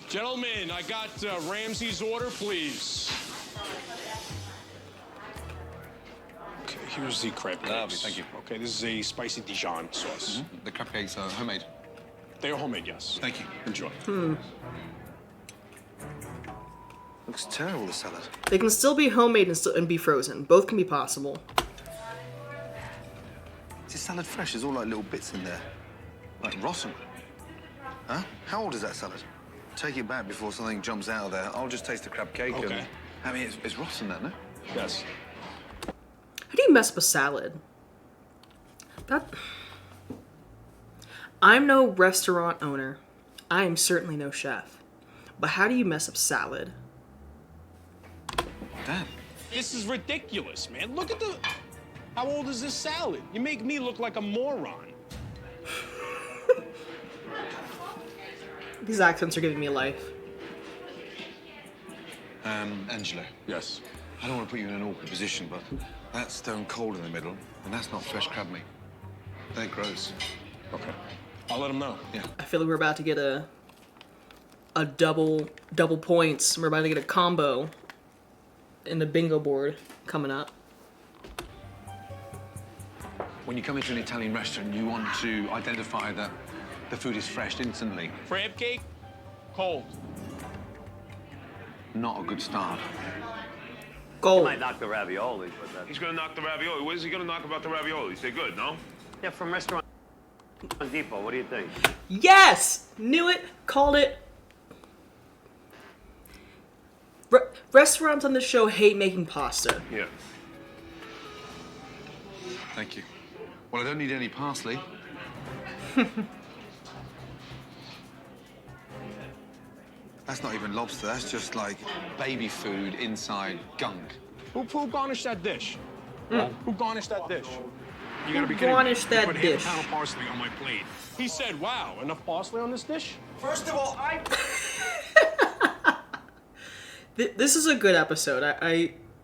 Gentlemen, I got Ramsay's order, please. Okay, here's the crab cakes. Lovely, thank you. Okay, this is a spicy Dijon sauce. The crab cakes are homemade. They are homemade, yes. Thank you. Enjoy. Looks terrible, the salad. They can still be homemade and be frozen. Both can be possible. Is this salad fresh? There's all like little bits in there. Like rotten. Huh? How old is that salad? Take it back before something jumps out of there. I'll just taste the crab cake. Okay. And, I mean, it's rotten, that, no? Yes. How do you mess up a salad? I'm no restaurant owner. I am certainly no chef. But how do you mess up salad? Damn. This is ridiculous, man. Look at the... How old is this salad? You make me look like a moron. These accents are giving me life. Angelo. Yes. I don't want to put you in an awkward position, but that's stone cold in the middle, and that's not fresh crab meat. They're gross. Okay. I'll let him know. Yeah. I feel like we're about to get a double points. We're about to get a combo in the bingo board coming up. When you come into an Italian restaurant, you want to identify that the food is fresh instantly. Crab cake, cold. Not a good start. Gold. Might knock the ravioli, but that's... He's gonna knock the ravioli. What is he gonna knock about the raviolis? They're good, no? Yeah, from Restaurant Depot. What do you think? Yes! Knew it. Called it. Restaurants on the show hate making pasta. Yeah. Thank you. Well, I don't need any parsley. That's not even lobster. That's just like baby food inside gunk. Who garnished that dish? Who garnished that dish? You gotta be kidding me. Garnished that Put dish. half a pound of parsley on my plate. He said, wow, enough parsley on this dish? First of all, This is a good episode.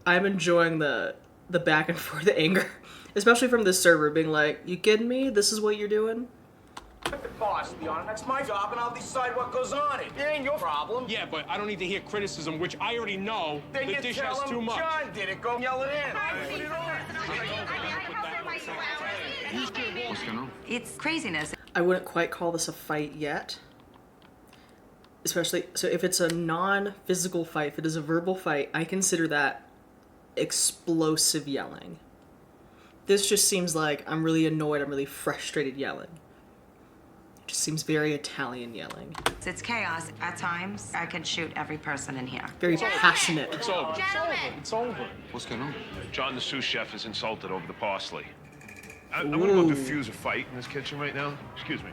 I'm enjoying the back and forth anger, especially from the server being like, "You kidding me? This is what you're doing?" put the parsley on it. That's my job, and I'll decide what goes on it. It ain't your problem. Yeah, but I don't need to hear criticism, which I already know Then the you dish tell has him too much. John did it. Go yell it in. What's going on? It's craziness. I wouldn't quite call this a fight yet. Especially, so if it's a non-physical fight, if it is a verbal fight, I consider that explosive yelling. This just seems like I'm really annoyed, I'm really frustrated yelling. It just seems very Italian yelling. It's chaos. At times, I could shoot every person in here. Very passionate. It's over. It's over. What's going on? John, the sous chef, is insulted over the parsley. I'm gonna go diffuse a fight in this kitchen right now. Excuse me.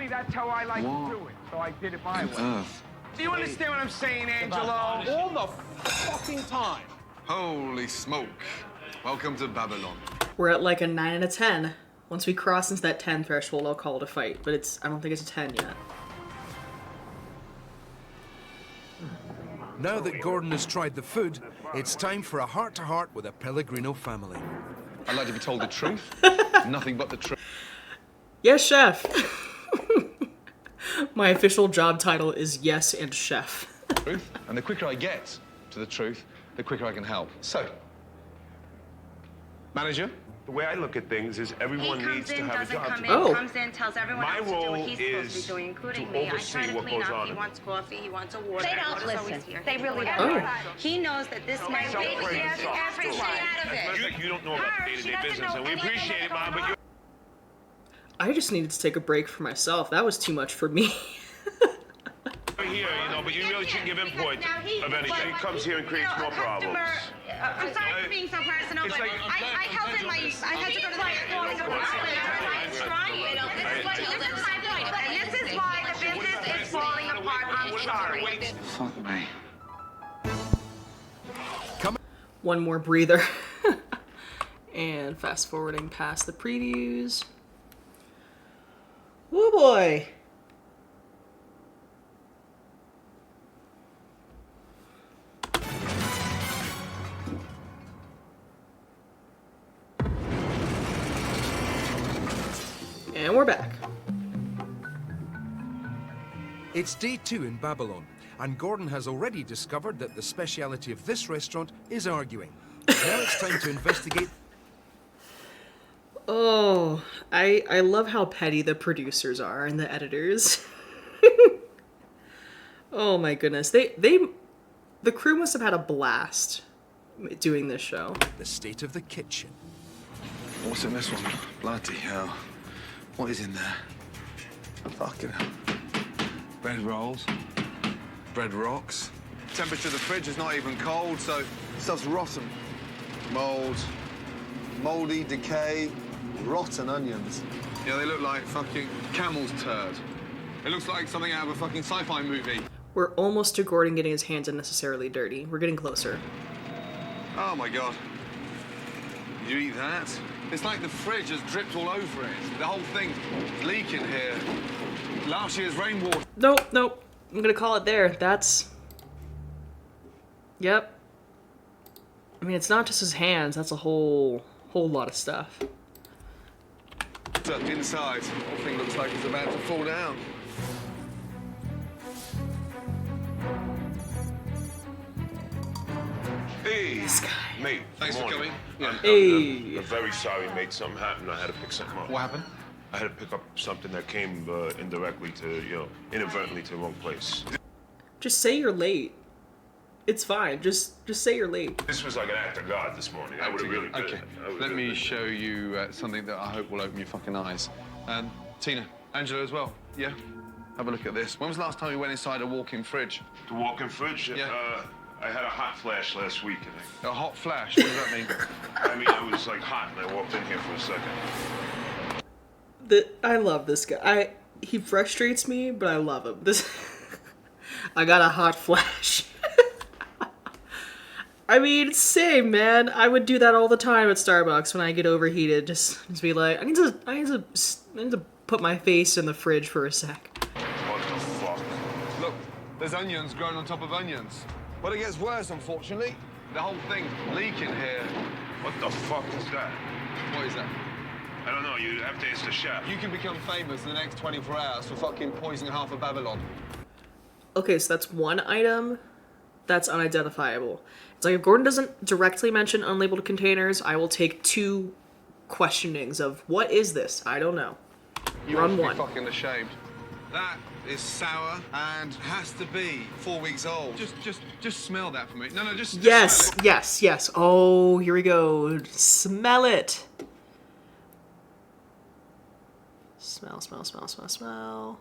That's how I like to do it. So I did it my way. Earth. Do you understand what I'm saying, Angelo? All the fucking time. Holy smoke. Welcome to Babylon. We're at like a 9 and a 10. Once we cross into that 10 threshold, I'll call it a fight. But I don't think it's a 10 yet. Now that Gordon has tried the food, it's time for a heart-to-heart with a Pellegrino family. I'd like to be told the truth. Nothing but the truth. Yes, chef. My official job title is yes and chef. Truth. And the quicker I get to the truth, the quicker I can help. So, manager? The way I look at things is everyone needs to have a job to do. He comes in, tells everyone My else to do what role he's supposed to is be doing, including to me. I oversee try to what clean goes up. on. He wants coffee. He wants a water. They don't Water's always listen. here. They really Whatever. don't. He knows that this man Self-praise every sucks. day out of it. You don't know about the day-to-day business, and we appreciate it, Mom, but you... I just needed to take a break for myself. That was too much for me. Here, but you really shouldn't give input of anything. He comes here and creates more problems. I'm sorry for being so personal, but I helped in my. I had to go to the school. And this is why the business is falling apart. I'm sorry. Fuck me. One more breather. And fast forwarding past the previews. Woo boy. And we're back. It's day 2 in Babylon, and Gordon has already discovered that the speciality of this restaurant is arguing. Now it's time to investigate. I love how petty the producers are and the editors. Oh my goodness. The crew must have had a blast doing this show. The state of the kitchen. What's in this one? Bloody hell. What is in there? Fucking hell. Bread rolls. Bread rocks. Temperature of the fridge is not even cold, so stuff's rotten. Mold. Moldy, decay, rotten onions. Yeah, they look like fucking camel's turd. It looks like something out of a fucking sci-fi movie. We're almost to Gordon getting his hands unnecessarily dirty. We're getting closer. Oh my god. Did you eat that? It's like the fridge has dripped all over it. The whole thing's leaking here. Last year's rainwater. Nope. I'm gonna call it there. That's... Yep. I mean, it's not just his hands. That's a whole lot of stuff. Stuck inside. The whole thing looks like it's about to fall down. Hey, mate. Thanks for coming. Yeah. Hey. I'm very sorry, mate. Something happened. I had to pick something up. What happened? I had to pick up something that came indirectly to, inadvertently to the wrong place. Just say you're late. It's fine. Just say you're late. This was like an act of God this morning. I would have really did. Okay, let me show you something that I hope will open your fucking eyes. Tina, Angela as well, yeah? Have a look at this. When was the last time you went inside a walk-in fridge? The walk-in fridge? Yeah. I had a hot flash last week, I think. A hot flash? What does that mean? I mean, it was like hot, and I walked in here for a second. I love this guy. He frustrates me, but I love him. I got a hot flash. I mean, same, man. I would do that all the time at Starbucks when I get overheated. Just be like, I need to put my face in the fridge for a sec. What the fuck? Look, there's onions growing on top of onions. But it gets worse, unfortunately. The whole thing's leaking here. What the fuck is that? What is that? I don't know. You have to ask the chef. You can become famous in the next 24 hours for fucking poisoning half of Babylon. Okay, so that's one item that's unidentifiable. It's like if Gordon doesn't directly mention unlabeled containers, I will take 2 questionings of what is this? I don't know. You Run must be 1. fucking ashamed. That is sour and has to be 4 weeks old. Just smell that for me. No, just Yes. Oh, here we go. Smell it. Smell.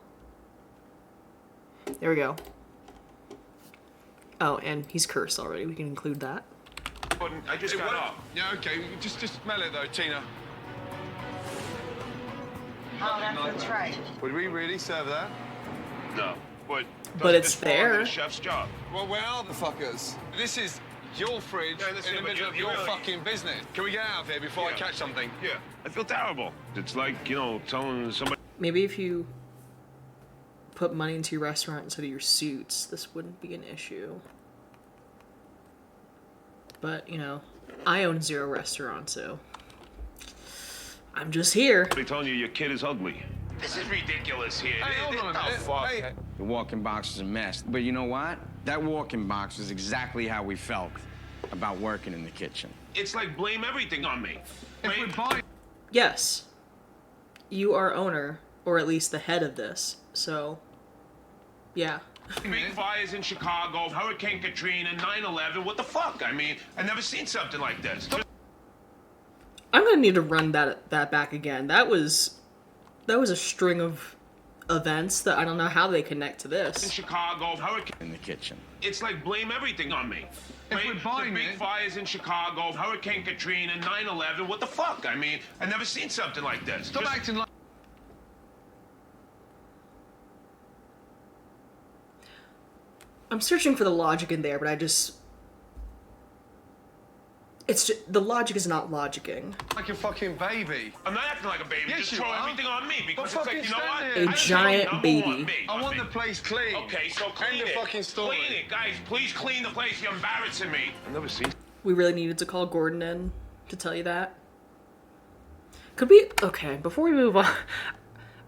There we go. Oh, and he's cursed already. We can include that. I just got up. Yeah, okay. Just smell it though, Tina. Oh, that's right. Would we really serve that? No, but it's this fall under there. The chef's job. Well, where are the fuckers? This is your fridge in the middle of your fucking business. Can we get out of here before I catch something? Yeah, I feel terrible. It's like, telling somebody... Maybe if you put money into your restaurant instead of your suits, this wouldn't be an issue. But, I own 0 restaurants, so I'm just here. They're telling you your kid is ugly. This is ridiculous here. Hey, hold on a minute. fuck? Hey. The walk-in box is a mess. But you know what? That walk-in box is exactly how we felt about working in the kitchen. It's like blame everything on me. If we're buying... Yes. You are owner, or at least the head of this, so yeah. Big fires in Chicago, Hurricane Katrina, 9/11. What the fuck? I mean, I've never seen something like this. I'm gonna need to run that back again. That was a string of events that I don't know how they connect to In this. Chicago, Hurricane In the kitchen. It's like blame everything on me. If we're buying the big it- fires in Chicago, Hurricane Katrina, 9/11. What the fuck? I mean, I've never seen something like this. Stop acting like... I'm searching for the logic in there, but it's just, the logic is not logicking. Like a fucking baby. I'm not acting like a baby. Yes, Just you throw are. everything on me because Well, it's like, fucking you know what? stand A there. I just giant number baby. one, me, I want me. the place clean. Okay, so clean End it. of fucking story. Clean it, guys. Please clean the place. You're embarrassing me. I've never seen. We really needed to call Gordon in to tell you that. Could we? Okay, before we move on,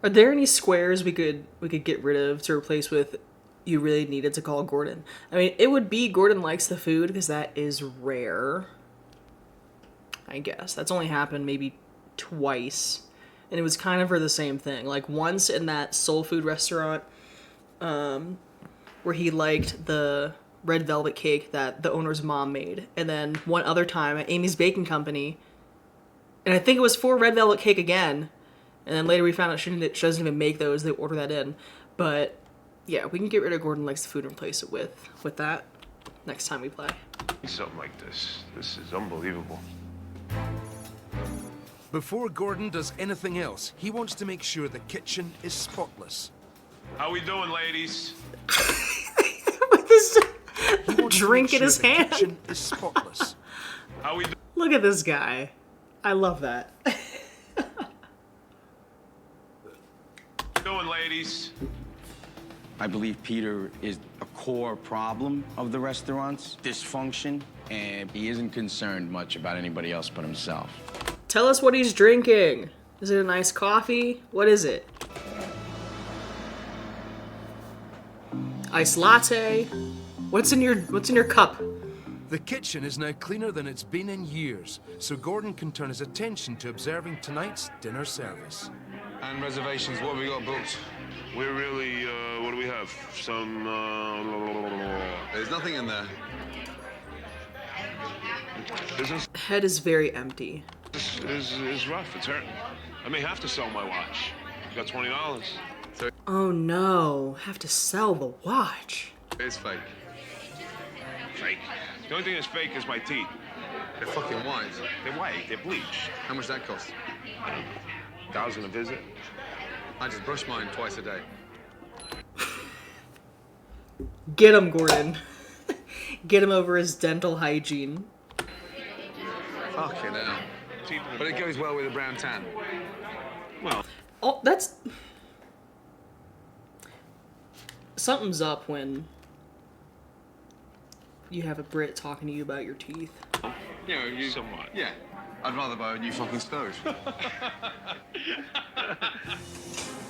are there any squares we could get rid of to replace with? You really needed to call Gordon. I mean, it would be Gordon likes the food because that is rare. I guess that's only happened maybe twice, and it was kind of for the same thing. Like once in that soul food restaurant, where he liked the red velvet cake that the owner's mom made, and then one other time at Amy's Baking Company, and I think it was for red velvet cake again, and then later we found out she doesn't even make those. They order that in, but yeah, we can get rid of Gordon Likes the Food and replace it with that next time we play. Something like this. This is unbelievable. Before Gordon does anything else, he wants to make sure the kitchen is spotless. How we doing, ladies? With this drink in his hand. The kitchen is spotless. How we Look at this guy. I love that. doing, ladies? I believe Peter is a core problem of the restaurant's dysfunction, and he isn't concerned much about anybody else but himself. Tell us what he's drinking. Is it a nice coffee? What is it? Iced latte? What's in your cup? The kitchen is now cleaner than it's been in years, so Gordon can turn his attention to observing tonight's dinner service. And reservations, what have we got booked? We're really, what do we have? Some, There's nothing in there. Business Head is very empty. is rough. It's hurting. I may have to sell my watch. You got $20. Oh no, have to sell the watch. It's fake. Fake. The only thing that's fake is my teeth. They're fucking white. They're white. They're bleached. How much that cost? I don't know. 1,000 a visit. I just brush mine twice a day. Get him, Gordon. Get him over his dental hygiene. Fucking hell. But it goes well with a brown tan. Well. Oh, that's... Something's up when you have a Brit talking to you about your teeth. You know, you... Somewhat. Yeah. I'd rather buy a new fucking stove.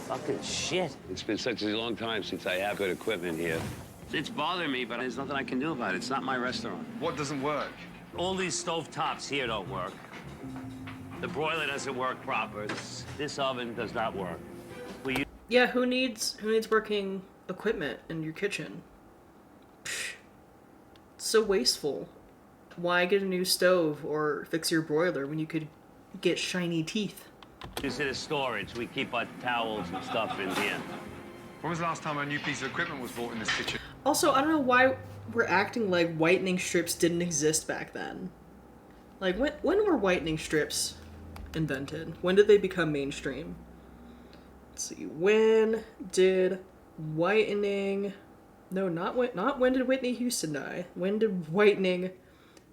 Fucking shit. It's been such a long time since I have good equipment here. It's bothering me, but there's nothing I can do about it. It's not my restaurant. What doesn't work? All these stove tops here don't work. The broiler doesn't work proper. This oven does not work. Yeah, who needs working equipment in your kitchen? Psh, it's so wasteful. Why get a new stove or fix your broiler when you could get shiny teeth? This is storage. We keep our towels and stuff in here. When was the last time a new piece of equipment was bought in this kitchen? Also, I don't know why we're acting like whitening strips didn't exist back then. Like, when were whitening strips invented? When did they become mainstream? Let's see. When did whitening... No, not when did Whitney Houston die? When did whitening...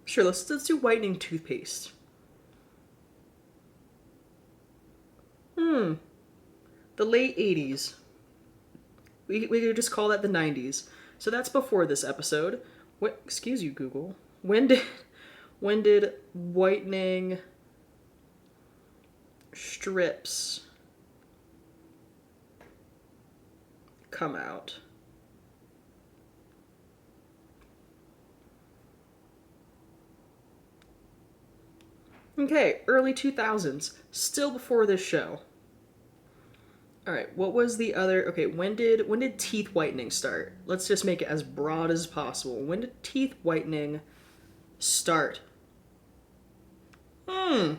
Sure, let's do whitening toothpaste. The late 80s. We could just call that the 90s. So that's before this episode. What? Excuse you, Google. When did whitening strips come out? Okay, early 2000s. Still before this show. Alright, what was the other... Okay, when did teeth whitening start? Let's just make it as broad as possible. When did teeth whitening start? A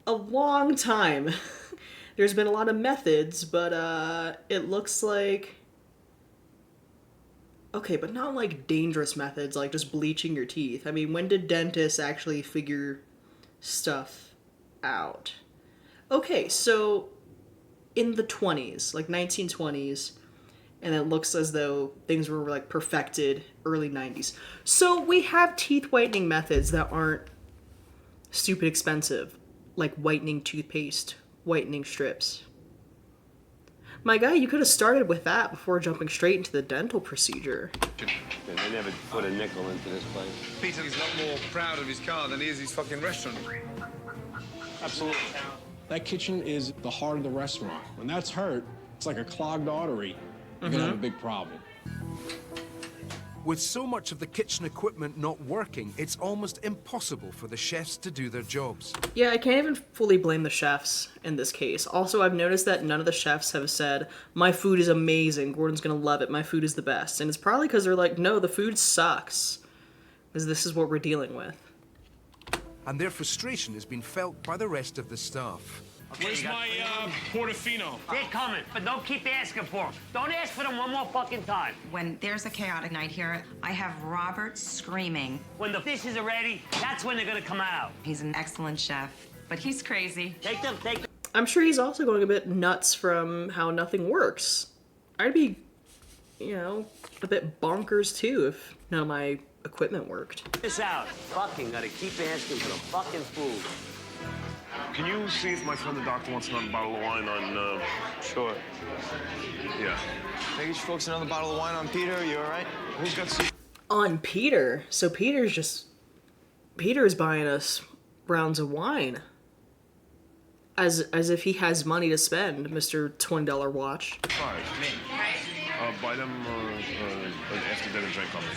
long time. There's been a lot of methods, but it looks like... Okay, but not like dangerous methods, like just bleaching your teeth. I mean, when did dentists actually figure stuff out? Okay, so in the 20s, like 1920s, and it looks as though things were like perfected early 90s. So we have teeth whitening methods that aren't stupid expensive, like whitening toothpaste, whitening strips. My guy, you could have started with that before jumping straight into the dental procedure. They never put a nickel into this place. Peter's a lot more proud of his car than he is his fucking restaurant. Absolutely. That kitchen is the heart of the restaurant. When that's hurt, it's like a clogged artery. You're gonna have a big problem. With so much of the kitchen equipment not working, it's almost impossible for the chefs to do their jobs. Yeah, I can't even fully blame the chefs in this case. Also, I've noticed that none of the chefs have said, my food is amazing, Gordon's gonna love it, my food is the best. And it's probably because they're like, no, the food sucks. Because this is what we're dealing with. And their frustration has been felt by the rest of the staff. Where's my Portofino? They're coming, but don't keep asking for them. Don't ask for them one more fucking time. When there's a chaotic night here, I have Robert screaming. When the dishes are ready, that's when they're gonna come out. He's an excellent chef, but he's crazy. Take them. I'm sure he's also going a bit nuts from how nothing works. I'd be, you know, a bit bonkers too if none of my equipment worked. This out. Fucking gotta keep asking for the fucking food. Can you see if my friend the doctor wants another bottle of wine on, Sure. Yeah. Can I get you folks another bottle of wine on Peter? You all right? Who's got some? On Peter? So Peter's buying us rounds of wine. As if he has money to spend, Mr. $20 watch. 5. Buy them an after dinner drink on me.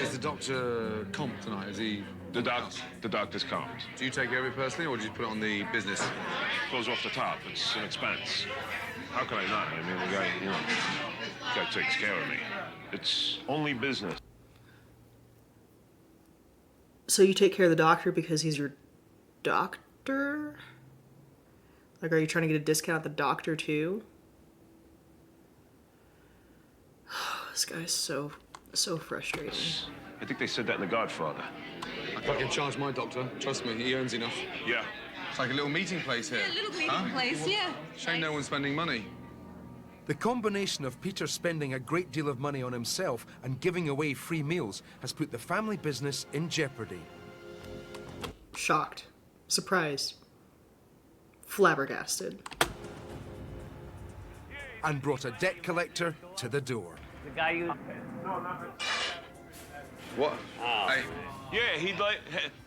Is the doctor comp tonight? Is he? The doctor's comped. Do you take care of it personally, or do you put it on the business? Goes off the top. It's an expense. How can I not? I mean, the guy takes care of me. It's only business. So you take care of the doctor because he's your doctor? Like, are you trying to get a discount at the doctor too? This guy's so frustrating. I think they said that in The Godfather. I fucking charge my doctor. Trust me, he earns enough. Yeah. It's like a little meeting place here. Yeah, a little meeting place, yeah. Shame no one's spending money. The combination of Peter spending a great deal of money on himself and giving away free meals has put the family business in jeopardy. Shocked. Surprised. Flabbergasted. And brought a debt collector to the door. The guy you... What? Hey. Yeah, he'd like...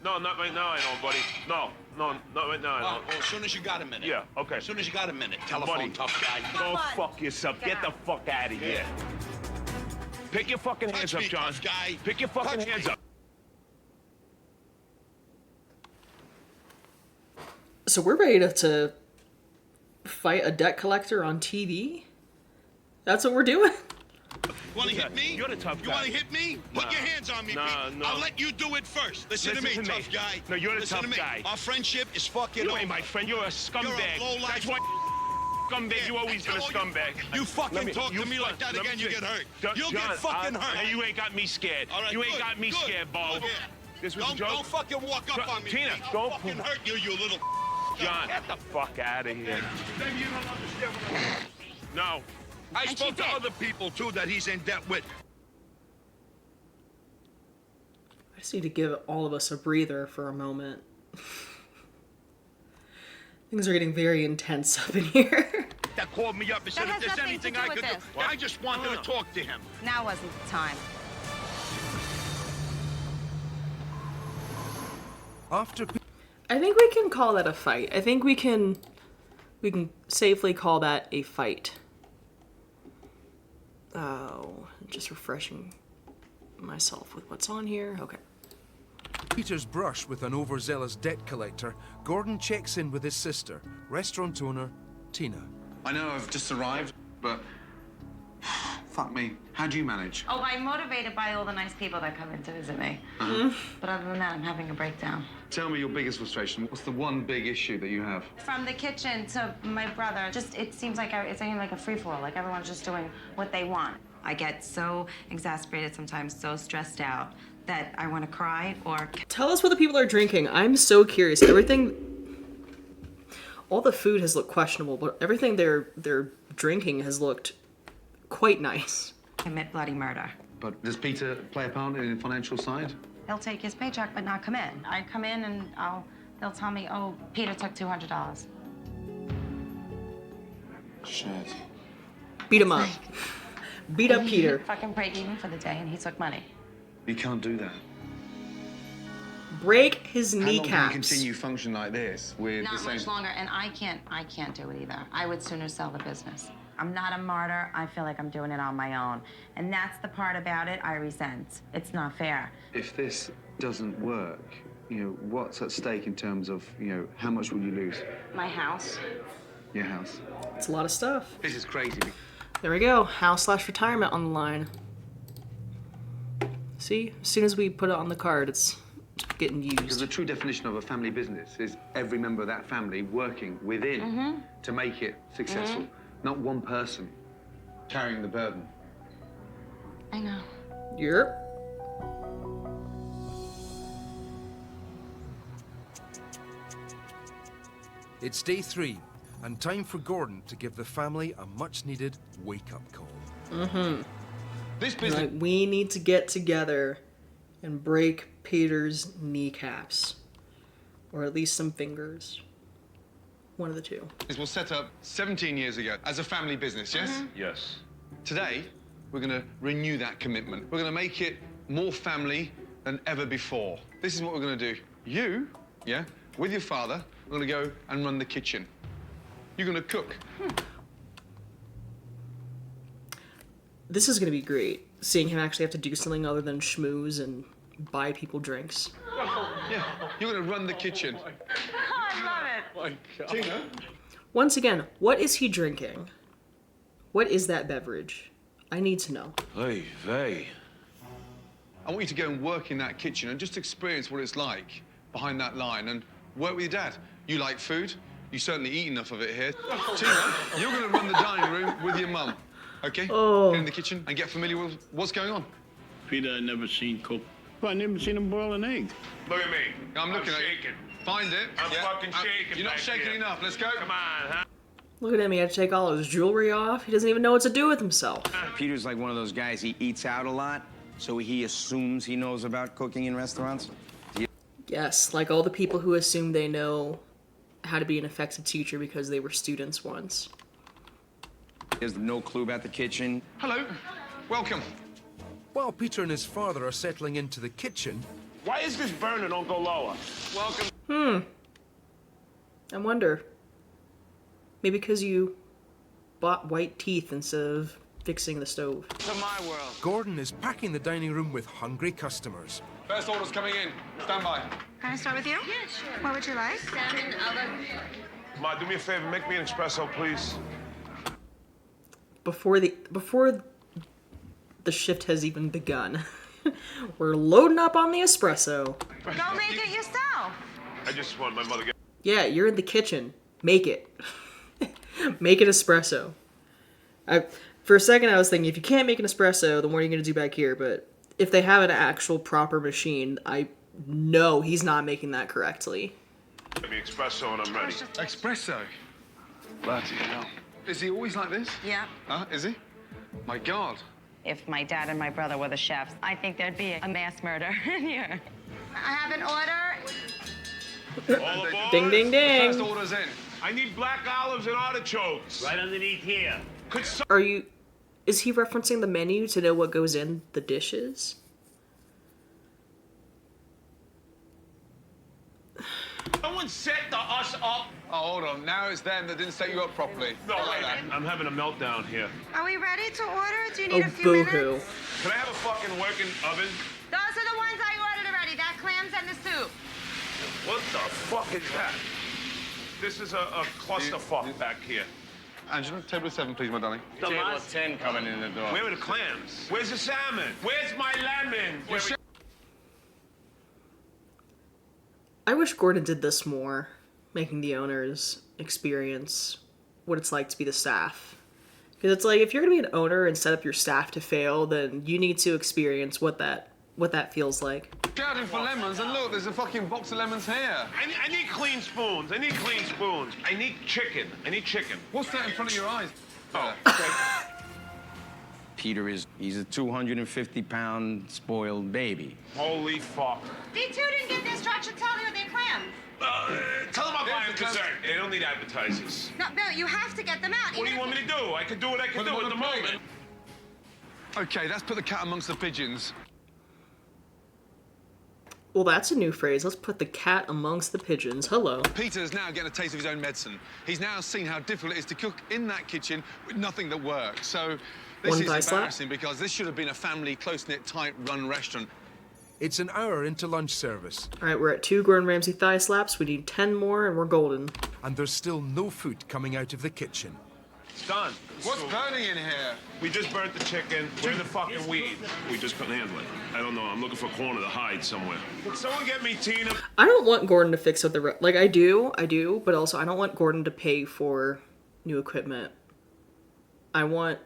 No, not right now, I don't, buddy. No, not right now, I don't. Well, as soon as you got a minute. Yeah, okay. As soon as you got a minute. Telephone Buddy, tough guy. Go fuck yourself. Get the fuck out of here. Pick your fucking hands up, John. Pick your fucking hands up. So we're ready to fight a debt collector on TV? That's what we're doing? Want to hit me? You're the tough guy. You want to hit me? Put your hands on me, Pete. No. I'll let you do it first. Listen to me, tough guy. No, you're the Listen tough to me. guy. Our friendship is fucking You over. ain't my friend. You're a scumbag. You're a low-life That's why scumbag. You always been a scumbag. You fucking talk to me like that again, you get hurt. You'll get fucking hurt. Hey, you ain't got me scared. All right, you ain't good, got me good, scared, Bo. good. This was a joke. Don't fucking walk up on me. Tina, Pete. don't I'll fucking hurt you, you little. John, get the fuck out of here. Maybe you don't understand what I'm... No. I spoke to other people, too, that he's in debt with. I just need to give all of us a breather for a moment. Things are getting very intense up in here. That called me up and said That if has there's nothing to anything do I with could do. this. I just wanted to talk to him. Now wasn't the time. After I think we can call that a fight. I think we can safely call that a fight. Oh, just refreshing myself with what's on here. Okay. Peter's brush with an overzealous debt collector, Gordon checks in with his sister, restaurant owner Tina. I know I've just arrived, but fuck me. How do you manage? Oh, I'm motivated by all the nice people that come in to visit me. But other than that, I'm having a breakdown. Tell me your biggest frustration. What's the one big issue that you have? From the kitchen to my brother, it seems like it's like a free-for-all, like everyone's just doing what they want. I get so exasperated sometimes, so stressed out, that I want to cry or... Tell us what the people are drinking. I'm so curious. All the food has looked questionable, but everything they're drinking has looked quite nice. Commit bloody murder. But does Peter play a part in the financial side? He'll take his paycheck but not come in. I come in and they'll tell me, oh, Peter took $200. Shit. Beat him up. Beat up Peter. Fucking break even for the day and he took money. You can't do that. Break his How long can you kneecaps. continue function like this with Not the same... much longer, and I can't do it either. I would sooner sell the business. I'm not a martyr. I feel like I'm doing it on my own. And that's the part about it I resent. It's not fair. If this doesn't work, you know, what's at stake in terms of, you know, how much will you lose? My house. Your house. It's a lot of stuff. This is crazy. There we go. House/retirement on the line. See? As soon as we put it on the card, it's getting used. Because the true definition of a family business is every member of that family working within to make it successful. Not one person carrying the burden. I know. Yep. It's day 3, and time for Gordon to give the family a much-needed wake-up call. This business... Like, we need to get together and break Peter's kneecaps. Or at least some fingers. One of the two. This was set up 17 years ago as a family business, yes? Yes. Today, we're going to renew that commitment. We're going to make it more family than ever before. This is what we're going to do. You, yeah, with your father, we're going to go and run the kitchen. You're going to cook. This is going to be great, seeing him actually have to do something other than schmooze and buy people drinks. Yeah, you're going to run the kitchen. I love it. Tina? Once again, what is he drinking? What is that beverage? I need to know. Hey, vey. I want you to go and work in that kitchen and just experience what it's like behind that line and work with your dad. You like food? You certainly eat enough of it here. Tina, you're going to run the dining room with your mum, okay? Oh. Get in the kitchen and get familiar with what's going on. Peter, I never seen cook. I never seen him boil an egg. Look at me. I'm looking at shaking. Find it. I'm fucking shaking. You're not back shaking here. enough. Let's go. Come on, huh? Look at him, he had to take all his jewelry off. He doesn't even know what to do with himself. Peter's like one of those guys, he eats out a lot, so he assumes he knows about cooking in restaurants. Yes, like all the people who assume they know how to be an effective teacher because they were students once. He has no clue about the kitchen. Hello. Welcome. While Peter and his father are settling into the kitchen... Why is this burner don't go lower? Welcome. I wonder. Maybe because you bought white teeth instead of fixing the stove. To my world. Gordon is packing the dining room with hungry customers. First order's coming in. Stand by. Can I start with you? Yeah, sure. What would you like? Salmon oven. Ma, do me a favor, make me an espresso, please. Before the shift has even begun, we're loading up on the espresso. Go make it yourself. I just want my mother to get... Yeah, you're in the kitchen. Make it. Make it espresso. For a second, I was thinking, if you can't make an espresso, then what are you going to do back here? But if they have an actual proper machine, I know he's not making that correctly. Get me espresso and I'm ready. Espresso? Bloody hell. Is he always like this? Yeah. Huh? Is he? My God. If my dad and my brother were the chefs, I think there'd be a mass murder in here. I have an order. All aboard. Ding, ding, ding. First order's in. I need black olives and artichokes. Right underneath here. Is he referencing the menu to know what goes in the dishes? Someone set us up. Oh, hold on. Now it's them that didn't set you up properly. No, I like wait. that. I'm having a meltdown here. Are we ready to order? Do you Oh, need a few minutes? boo-hoo. Can I have a fucking working oven? Those are the ones I ordered already. That clams and the soup. What the fuck is that? This is a clusterfuck back here. Angela, table 7, please, my darling. Table 10 coming in the door. Where are the clams? Where's the salmon? Where's my lemon? I wish Gordon did this more, making the owners experience what it's like to be the staff. Because it's like, if you're going to be an owner and set up your staff to fail, then you need to experience what that feels like. Scouting for lemons, and look, there's a fucking box of lemons here. I need clean spoons. I need clean spoons. I need chicken. I need chicken. What's that in front of your eyes? Oh, okay. Peter he's a 250-pound spoiled baby. Holy fuck. They too didn't get the instruction telling you they're clams. Tell them about buying dessert. They don't need advertisers. No, Bill, you have to get them out. What do you want me to do? I can do what I can do at the moment. Okay, let's put the cat amongst the pigeons. Well, that's a new phrase. Let's put the cat amongst the pigeons. Hello. Peter's now getting a taste of his own medicine. He's now seen how difficult it is to cook in that kitchen with nothing that works. So this One is thigh slap? embarrassing because this should have been a family, close-knit, tight-run restaurant. It's an hour into lunch service. All right, we're at 2 Gordon Ramsay thigh slaps. We need 10 more, and we're golden. And there's still no food coming out of the kitchen. It's done. What's burning in here? We just burnt the chicken. We're in the fucking weed. We just couldn't handle it. I don't know. I'm looking for a corner to hide somewhere. Can someone get me Tina? I don't want Gordon to fix up the... Like, I do, but also I don't want Gordon to pay for new equipment. I want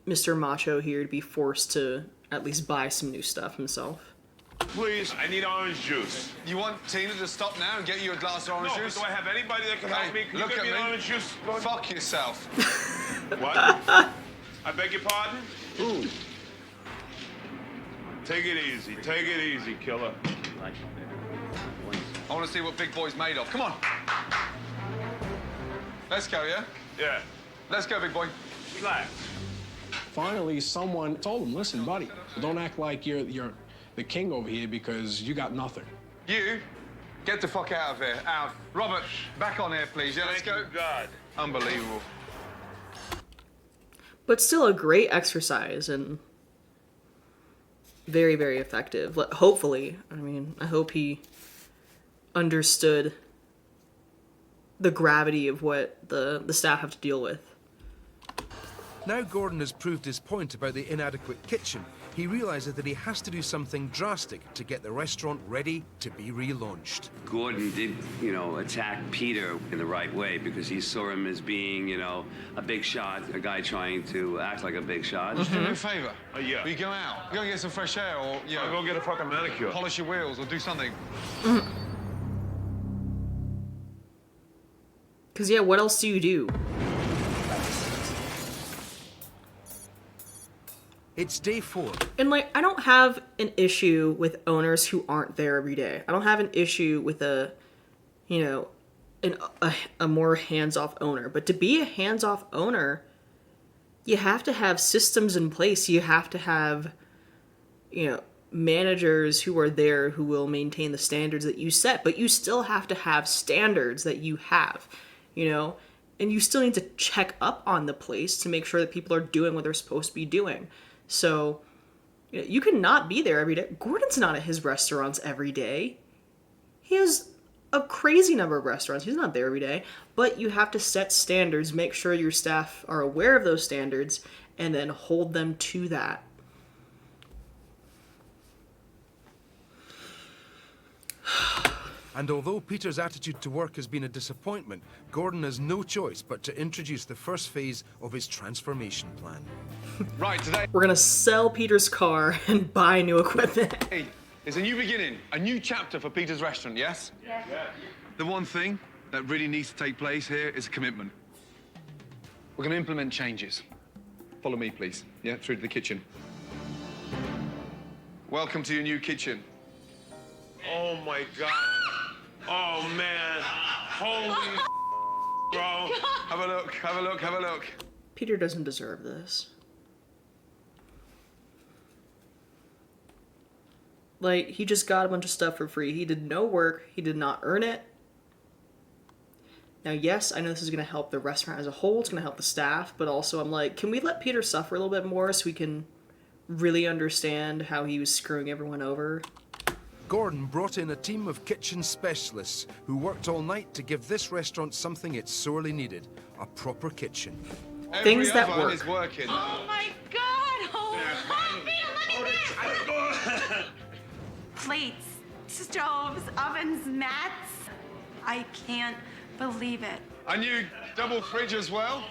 Mr. Macho here to be forced to at least buy some new stuff himself. Please, I need orange juice. You want Tina to stop now and get you a glass of orange No, juice? but do I have anybody that can help me? Can look you get at me me. an orange juice? Fuck yourself. What? I beg your pardon? Ooh. Take it easy. Take it easy, killer. I want to see what Big Boy's made of. Come on. Let's go, yeah? Yeah. Let's go, Big Boy. Relax. Finally, someone told him, listen, buddy, don't act like you're the king over here because you got nothing. You, get the fuck out of here. Out. Robert, back on here, please. Yeah, let's go. Thank you, God. Unbelievable. But still a great exercise and very, very effective. Hopefully, I mean, I hope he understood the gravity of what the staff have to deal with. Now Gordon has proved his point about the inadequate kitchen, he realizes that he has to do something drastic to get the restaurant ready to be relaunched. Gordon did, attack Peter in the right way because he saw him as being, a big shot, a guy trying to act like a big shot. Just do me a favor. Yeah. Will you go out? Go get some fresh air or, I'll go get a fucking manicure. polish your wheels or do something. Because, yeah, what else do you do? It's day 4. And, I don't have an issue with owners who aren't there every day. I don't have an issue with a more hands-off owner. But to be a hands-off owner, you have to have systems in place. You have to have, managers who are there who will maintain the standards that you set. But you still have to have standards that you have, And you still need to check up on the place to make sure that people are doing what they're supposed to be doing. So, you cannot be there every day. Gordon's not at his restaurants every day. He has a crazy number of restaurants. He's not there every day. But you have to set standards, make sure your staff are aware of those standards, and then hold them to that. And although Peter's attitude to work has been a disappointment, Gordon has no choice but to introduce the first phase of his transformation plan. Right, today We're going to sell Peter's car and buy new equipment. Hey, it's a new beginning, a new chapter for Peter's restaurant, yes? Yes. The one thing that really needs to take place here is a commitment. We're going to implement changes. Follow me, please. Yeah, through to the kitchen. Welcome to your new kitchen. Oh, my God. Oh, man. Holy bro. Have a look, have a look, have a look. Peter doesn't deserve this. He just got a bunch of stuff for free. He did no work. He did not earn it. Now, yes, I know this is going to help the restaurant as a whole. It's going to help the staff. But also, I'm like, can we let Peter suffer a little bit more so we can really understand how he was screwing everyone over? Gordon brought in a team of kitchen specialists who worked all night to give this restaurant something it sorely needed, a proper kitchen. Things that Every other work. is working. Oh my God! Oh, Peter, look at this! Plates, stoves, ovens, mats. I can't believe it. A new double fridge as well.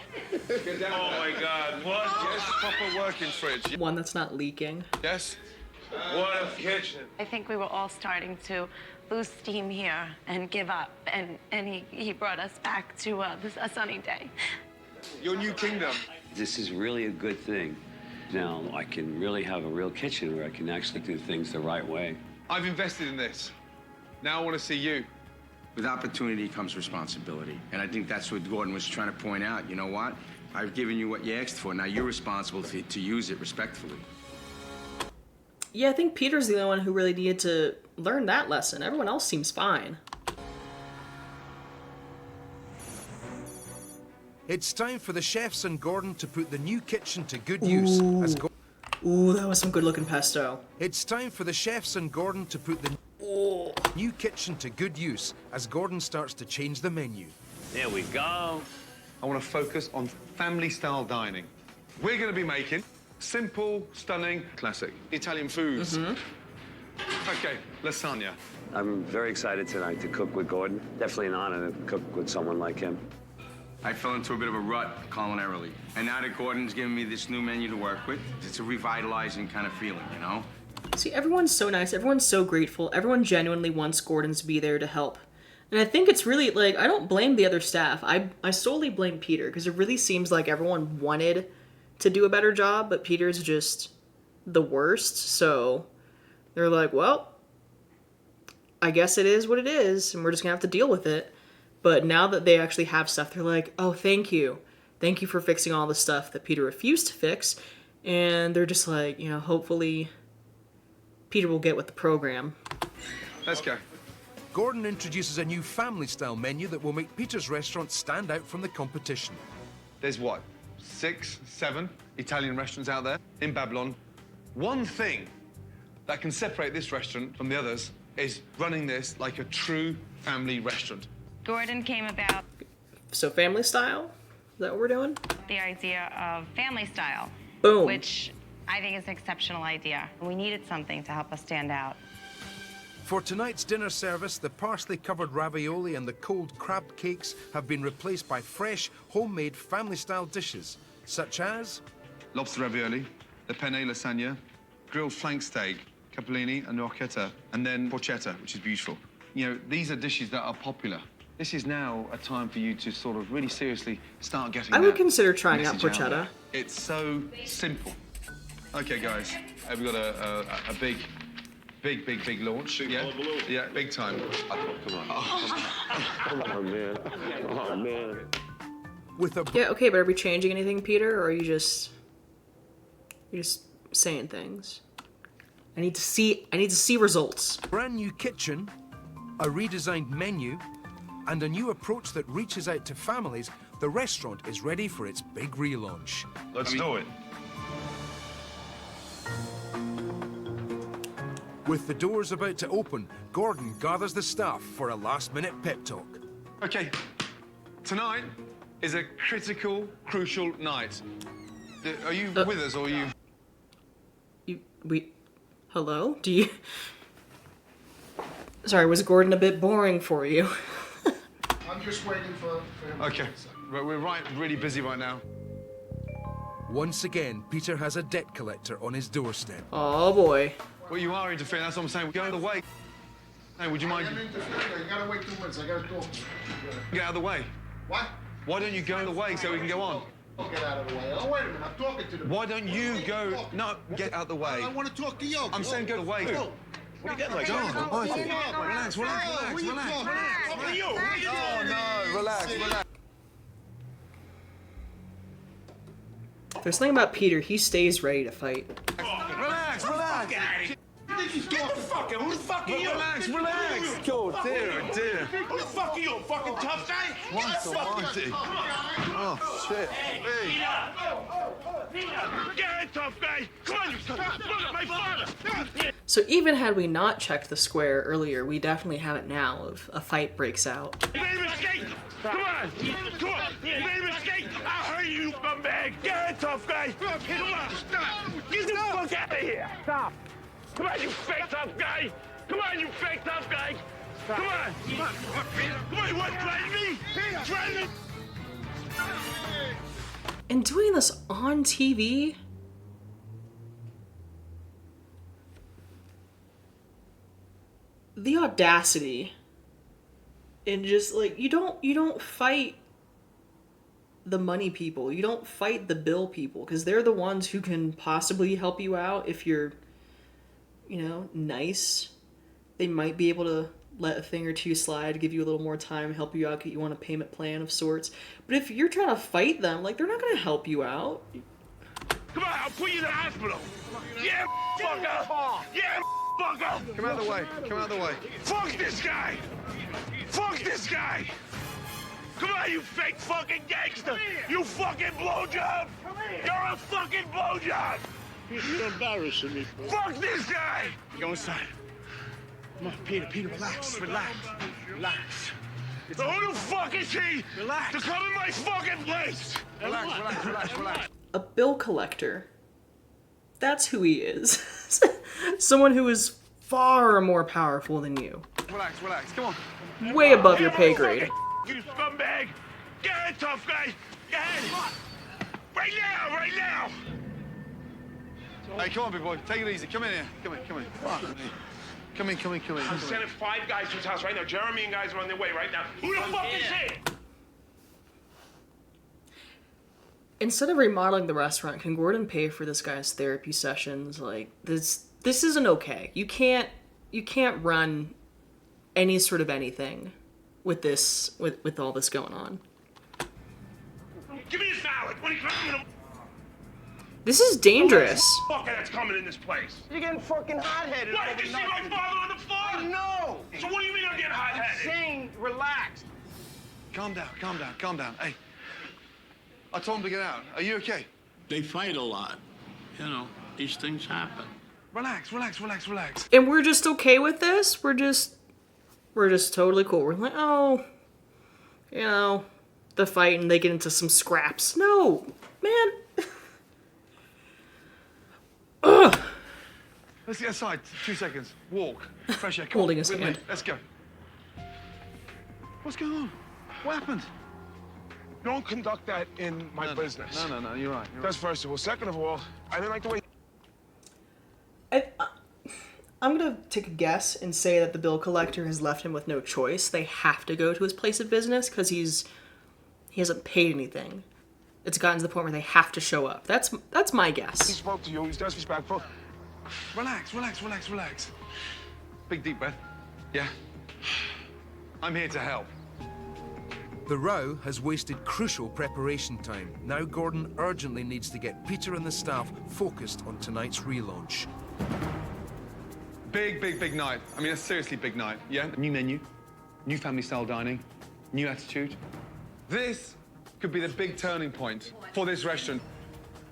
Get down Oh, my God. What? Yes, proper working fridge. One that's not leaking. Yes? What a kitchen. I think we were all starting to lose steam here and give up, and he brought us back to a sunny day. Your new kingdom. This is really a good thing. Now I can really have a real kitchen where I can actually do things the right way. I've invested in this. Now I want to see you. With opportunity comes responsibility. And I think that's what Gordon was trying to point out. You know what? I've given you what you asked for. Now you're responsible to use it respectfully. Yeah, I think Peter's the only one who really needed to learn that lesson. Everyone else seems fine. It's time for the chefs and Gordon to put the new kitchen to good use. Ooh, that was some good looking pesto. It's time for the chefs and Gordon to put the new kitchen to good use as Gordon starts to change the menu. There we go. I want to focus on family-style dining. We're going to be making simple, stunning, classic Italian foods. Okay, lasagna. I'm very excited tonight to cook with Gordon. Definitely an honor to cook with someone like him. I fell into a bit of a rut culinarily. And now that Gordon's giving me this new menu to work with, it's a revitalizing kind of feeling, you know? See, everyone's so nice. Everyone's so grateful. Everyone genuinely wants Gordon to be there to help. And I think it's really, like, I don't blame the other staff. I solely blame Peter, because it really seems like everyone wanted to do a better job, but Peter's just the worst. So they're like, well, I guess it is what it is, and we're just going to have to deal with it. But now that they actually have stuff, they're like, oh, thank you. Thank you for fixing all the stuff that Peter refused to fix. And they're just like, you know, hopefully Peter will get with the program. Let's go. Gordon introduces a new family-style menu that will make Peter's restaurant stand out from the competition. There's what, 6, 7 Italian restaurants out there in Babylon. One thing that can separate this restaurant from the others is running this like a true family restaurant. Gordon came about So family style? Is that what we're doing? the idea of family style. Boom. Which I think is an exceptional idea. We needed something to help us stand out. For tonight's dinner service, the parsley-covered ravioli and the cold crab cakes have been replaced by fresh, homemade family-style dishes, such as Lobster ravioli, the penne lasagna, grilled flank steak, capellini and orecchietta, and then porchetta, which is beautiful. You know, these are dishes that are popular. This is now a time for you to sort of really seriously start getting I would that consider trying out message porchetta. there. It's so simple. Okay, guys, we've got a big launch. Yeah, yeah, big time. Come on. Oh, man. Oh, man. with a Yeah, okay, but are we changing anything, Peter, or are you just saying things? I need to see results. brand new kitchen, a redesigned menu, and a new approach that reaches out to families, the restaurant is ready for its big relaunch. Let's do it. With the doors about to open, Gordon gathers the staff for a last-minute pep talk. Okay, tonight is a critical, crucial night. Are you with us, or are you? Hello? Do you... Sorry, was Gordon a bit boring for you? I'm just waiting for him. Okay, we're really busy right now. Once again, Peter has a debt collector on his doorstep. Oh boy. Well, you are interfering. That's what I'm saying. Go out of the way. Hey, would you mind? I'm interfering. You gotta wait 2 minutes. I gotta talk to you. Get out of the way. What? Why don't you go out of the way so we can go on? Don't get out of the way. Oh, wait a minute. I'm talking to them. Why don't you go? No, get out of the way. I want to talk to you. I'm saying go away. Go. What are you getting like? Go on. Relax. Oh no, relax. There's something about Peter, he stays ready to fight. Relax. Get the fuck out. Who the fuck are you? Relax. Go, dear. Who the fuck are you? A fucking tough guy? Monty. Oh, shit. Hey. Get tough guy. Come on, you son. Look at my father. So even had we not checked the square earlier, we definitely have it now if a fight breaks out. You made a mistake. Come on. You made a mistake. I'll hurt you, scumbag. Get tough guy. Come on. Stop. Get the fuck out of here. Stop. Come on, you fake tough guy. Come on, you fake tough guy. Come on. Come on, you want to try me? Try me. And doing this on TV? The audacity. And just like you don't fight the money people. You don't fight the bill people because they're the ones who can possibly help you out if you're, nice. They might be able to let a thing or two slide, give you a little more time, help you out, get you on a payment plan of sorts. But if you're trying to fight them, like, they're not going to help you out. Come on, I'll put you in the hospital. Yeah, fucker! Yeah, fucker! Come out of the way. Come out of the way. Fuck this guy! Fuck this guy! Come on, you fake fucking gangster! You fucking blowjob! You're a fucking blowjob! You're embarrassing me. Fuck this guy! Go inside. Come on, Peter, relax. Relax. So who the fuck is he Relax. to come in my fucking place? Relax. A bill collector. That's who he is. Someone who is far more powerful than you. Relax. Come on. Way above your pay grade. You scumbag! Get ahead, tough guy! Get ahead! Right now! Hey, come on, big boy. Take it easy. Come in here. Come in. Come in. I'm sending 5 guys to his house right now. Jeremy and guys are on their way right now. Who the fuck is he? Instead of remodeling the restaurant, can Gordon pay for this guy's therapy sessions? Like, this isn't okay. You can't run any sort of anything with this, with all this going on. Give me his salad. What are you coming? This is dangerous. Fucker that's coming in this place. You're getting fucking hot-headed. What? Did you see my father on the floor? No. So what do you mean I'm getting hot-headed? I'm saying relax. Calm down. Hey, I told him to get out. Are you okay? They fight a lot. You know, these things happen. Relax. And we're just okay with this? We're just totally cool. We're like, oh, you know, the fight and they get into some scraps. No, man. Ugh. Let's get aside. 2 seconds. Walk. Fresh air. Holding his with hand. me. Let's go. What's going on? What happened? Don't conduct that in my business. No. You're right. That's first of all. Second of all, I didn't like the way. I'm gonna take a guess and say that the bill collector has left him with no choice. They have to go to his place of business because he hasn't paid anything. It's gotten to the point where they have to show up. That's my He guess. spoke to you. He's disrespectful. Relax. Big deep breath. Yeah. I'm here to help. The row has wasted crucial preparation time. Now Gordon urgently needs to get Peter and the staff focused on tonight's relaunch. Big night. I mean, a seriously big night. Yeah? New menu, new family-style dining, new attitude. This could be the big turning point for this restaurant.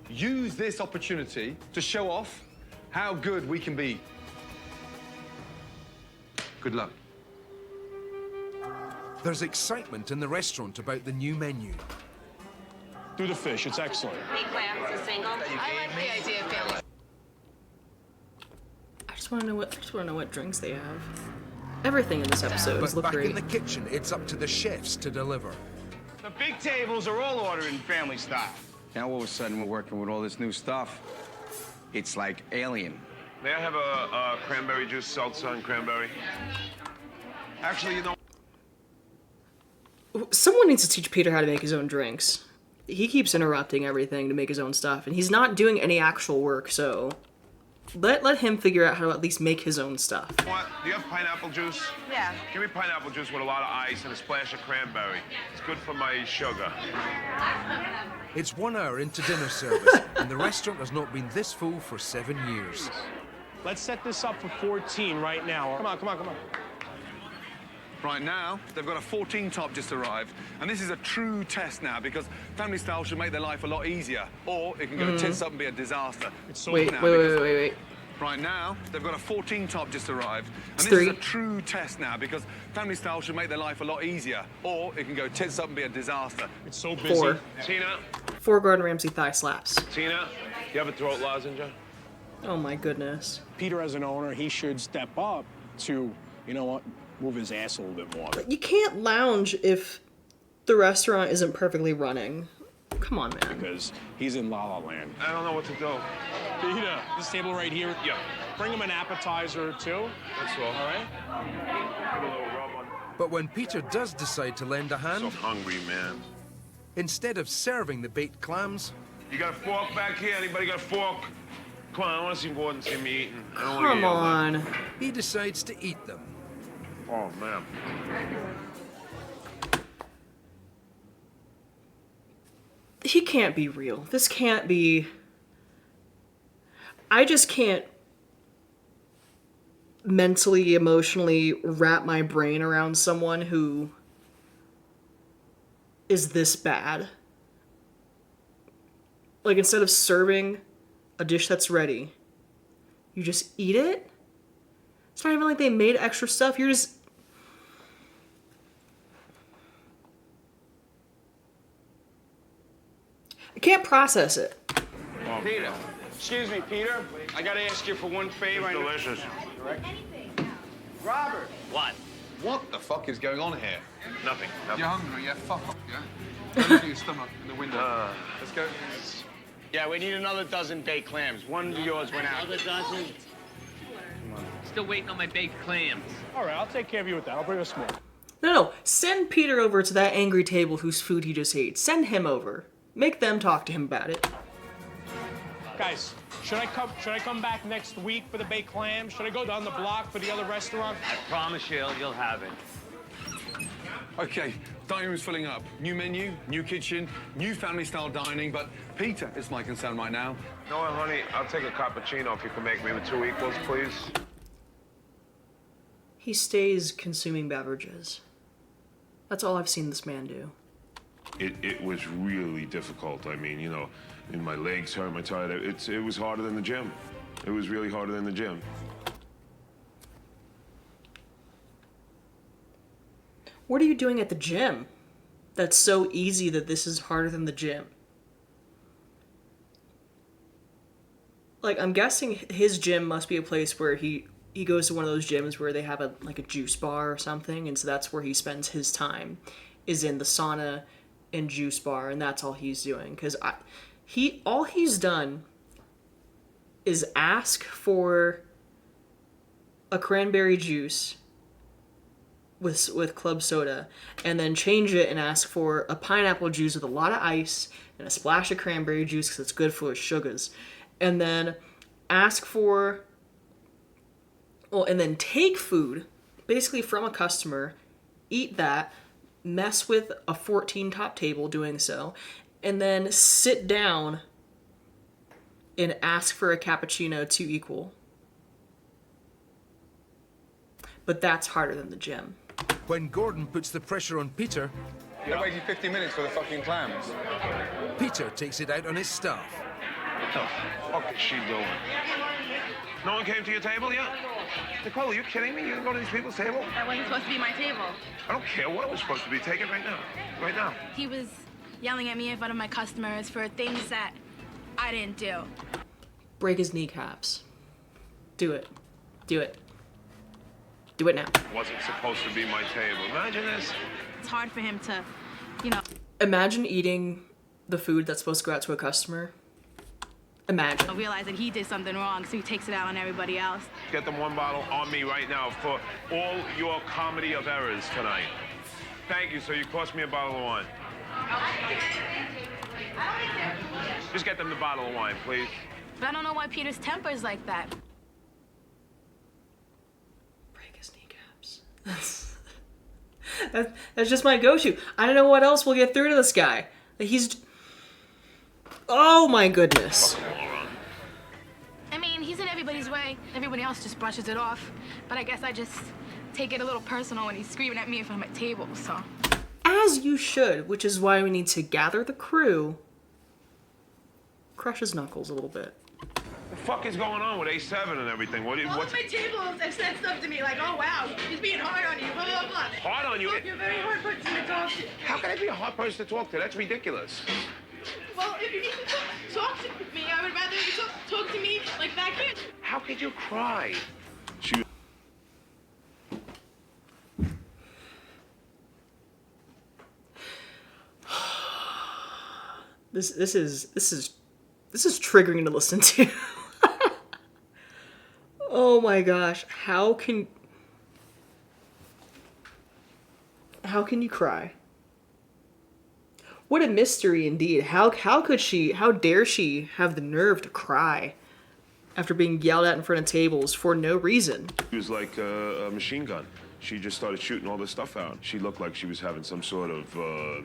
Use this opportunity to show off how good we can be. Good luck. There's excitement in the restaurant about the new menu. Do the fish, it's excellent. Big clams, a single. I like the idea of family. I just want to know what drinks they have. Everything in this episode But look back great. in the kitchen, it's up to the chefs to deliver. The big tables are all ordering family style. Now all of a sudden we're working with all this new stuff. It's like alien. May I have a cranberry juice, salsa, and cranberry? Actually, you know. Someone needs to teach Peter how to make his own drinks. He keeps interrupting everything to make his own stuff, and he's not doing any actual work, so let him figure out how to at least make his own stuff. What? Do you have pineapple juice? Yeah. Give me pineapple juice with a lot of ice and a splash of cranberry. It's good for my sugar. It's 1 hour into dinner service, and the restaurant has not been this full for 7 years. Let's set this up for 14 right now. Come on. Right now, they've got a 14 top just arrived, and this is a true test now because family style should make their life a lot easier, or it can go tits up and be a disaster. It's so Wait. Right now, they've got a 14 top just arrived, and It's this 3. is a true test now because family style should make their life a lot easier, or it can go tits up and be a disaster. It's so busy. 4. Tina? 4 Gordon Ramsay thigh slaps. Tina? You have a throat lozenge? Oh my goodness. Peter, as an owner, he should step up to, you know what, move his ass a little bit more. You can't lounge if the restaurant isn't perfectly running. Come on, man. Because he's in La La Land. I don't know what to do. Peter, this table right here. Yeah. Bring him an appetizer, too. That's all. All right? Give a little rub on. But when Peter does decide to lend a hand, So hungry, man. instead of serving the baked clams, You got a fork back here? Anybody got a fork? Come on, I want to see Gordon see me eating. I don't want to Come get yelled at. on. he decides to eat them. Oh, man. He can't be real. This can't be... I just can't mentally, emotionally wrap my brain around someone who is this bad. Like, instead of serving a dish that's ready, you just eat it? It's not even like they made extra stuff. You're just... I can't process it. Peter, excuse me, Peter. I gotta ask you for one favor. It's delicious. Robert. What? What the fuck is going on here? Nothing. You're hungry, yeah? Fuck off, yeah? Go look at your stomach in the window. Let's go. Yeah, we need another dozen baked clams. One of yours went out. Another dozen? Still waiting on my baked clams. All right, I'll take care of you with that. I'll bring a small. No. Send Peter over to that angry table whose food he just ate. Send him over. Make them talk to him about it. Guys, should I come back next week for the baked clams? Should I go down the block for the other restaurant? I promise you, you'll have it. Okay, dining room's filling up. New menu, new kitchen, new family-style dining, but Peter is my concern right now. No, honey, I'll take a cappuccino if you can make me with 2 equals, please. He stays consuming beverages. That's all I've seen this man do. It was really difficult. I mean, you know, and my legs hurt, my tired. It was harder than the gym. It was really harder than the gym. What are you doing at the gym? That's so easy that this is harder than the gym. Like, I'm guessing his gym must be a place where he goes to one of those gyms where they have a juice bar or something, and so that's where he spends his time, is in the sauna and juice bar, and that's all he's doing. Because all he's done is ask for a cranberry juice with club soda, and then change it and ask for a pineapple juice with a lot of ice and a splash of cranberry juice because it's good for his sugars, and then ask for, and then take food basically from a customer, eat that, mess with a 14 top table doing so, and then sit down and ask for a cappuccino 2 equal. But that's harder than the gym. When Gordon puts the pressure on Peter, They waited 50 minutes for the fucking clams. Peter takes it out on his staff. What the fuck is she doing? No one came to your table yet? Nicole, are you kidding me? You didn't go to these people's table? That wasn't supposed to be my table. I don't care what it was supposed to be. Take it right now. Right now. He was yelling at me in front of my customers for things that I didn't do. Break his kneecaps. Do it. Do it. Do it now. Wasn't supposed to be my table. Imagine this. It's hard for him to, you know. Imagine eating the food that's supposed to go out to a customer. Imagine. Realize that he did something wrong, so he takes it out on everybody else. Get them 1 bottle on me right now for all your comedy of errors tonight. Thank you. So you cost me a bottle of wine. Just get them the bottle of wine, please. But I don't know why Peter's temper is like that. Break his kneecaps. That's just my go-to. I don't know what else will get through to this guy. He's... Oh my goodness. I mean, he's in everybody's way. Everybody else just brushes it off. But I guess I just take it a little personal when he's screaming at me in front of my table, so. As you should, which is why we need to gather the crew. Crush his knuckles a little bit. The fuck is going on with A7 and everything? All What's of my tables have said stuff to me like, oh wow, he's being hard on you, blah, blah, blah. hard on you? You're a very hard person to talk to. How can I be a hard person to talk to? That's ridiculous. Well, if you need to talk to me, I would rather you talk to me like back here. How could you cry? She... This is triggering to listen to. Oh my gosh, how can you cry? What a mystery indeed. How dare she have the nerve to cry after being yelled at in front of tables for no reason? She was like a machine gun. She just started shooting all this stuff out. She looked like she was having some sort of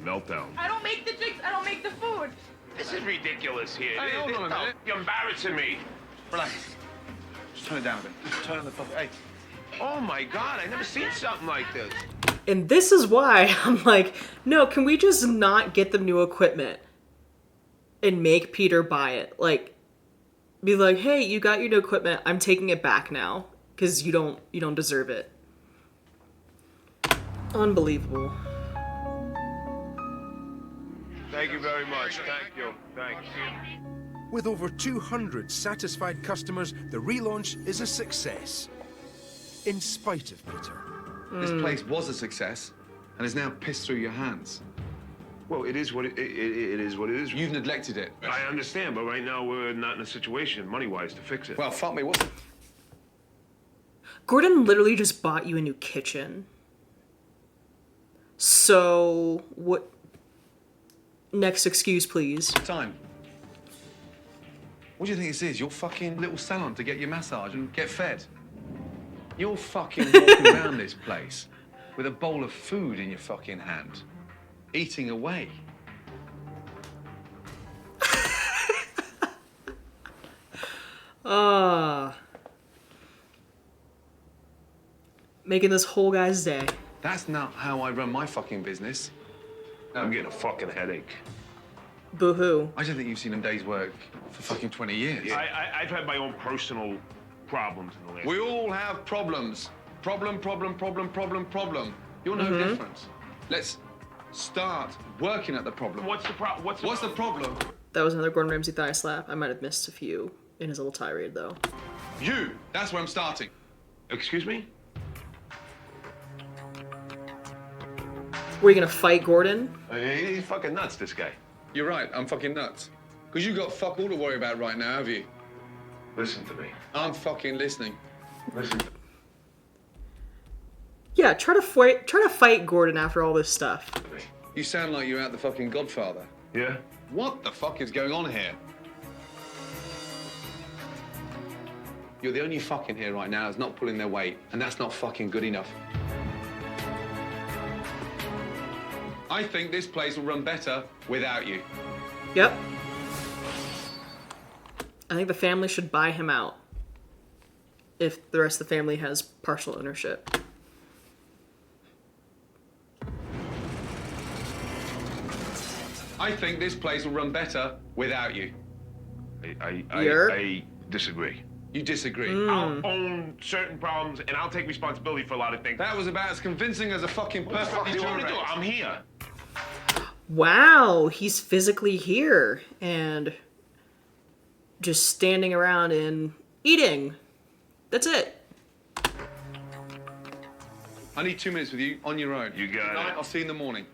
meltdown. I don't make the drinks, I don't make the food. This is ridiculous here. Hey, hold on a minute. You're embarrassing me. Relax. Just turn it down a bit. Just turn the fuck. Hey. Oh my God, I never seen something like this. And this is why I'm like, no, can we just not get them new equipment and make Peter buy it? Like, be like, hey, you got your new equipment. I'm taking it back now because you don't deserve it. Unbelievable. Thank you very much. Thank you. Thank you. With over 200 satisfied customers, the relaunch is a success. In spite of Peter. This place was a success and is now pissed through your hands. Well, it is what it is. What it is. You've neglected it. I understand, but right now we're not in a situation, money-wise, to fix it. Well, fuck me. What's... Gordon literally just bought you a new kitchen. So, what... Next excuse, please. Time. What do you think this is? Your fucking little salon to get your massage and get fed? You're fucking walking around this place with a bowl of food in your fucking hand, eating away. Making this whole guy's day. That's not how I run my fucking business. I'm getting a fucking headache. Boo-hoo. I don't think you've seen a day's work for fucking 20 years. Yeah, I've had my own personal problems in the last... We all have problems. Problem. You're no different. Let's start working at the problem. What's the problem? What's the problem? That was another Gordon Ramsay thigh slap. I might have missed a few in his little tirade, though. You! That's where I'm starting. Excuse me? Were you gonna fight Gordon? He's fucking nuts, this guy. You're right, I'm fucking nuts. Because you got fuck all to worry about right now, have you? Listen to me. I'm fucking listening. Listen. Yeah, try to fight Gordon after all this stuff. You sound like you're out the fucking Godfather. Yeah? What the fuck is going on here? You're the only fucking here right now that's not pulling their weight, and that's not fucking good enough. I think this place will run better without you. Yep. I think the family should buy him out if the rest of the family has partial ownership. I think this place will run better without you. I disagree. You disagree? I'll own certain problems, and I'll take responsibility for a lot of things. That was about as convincing as a fucking perfectly do? I'm here. Wow, he's physically here and just standing around and eating. That's it. I need 2 minutes with you on your own. You got it. I'll see you in the morning.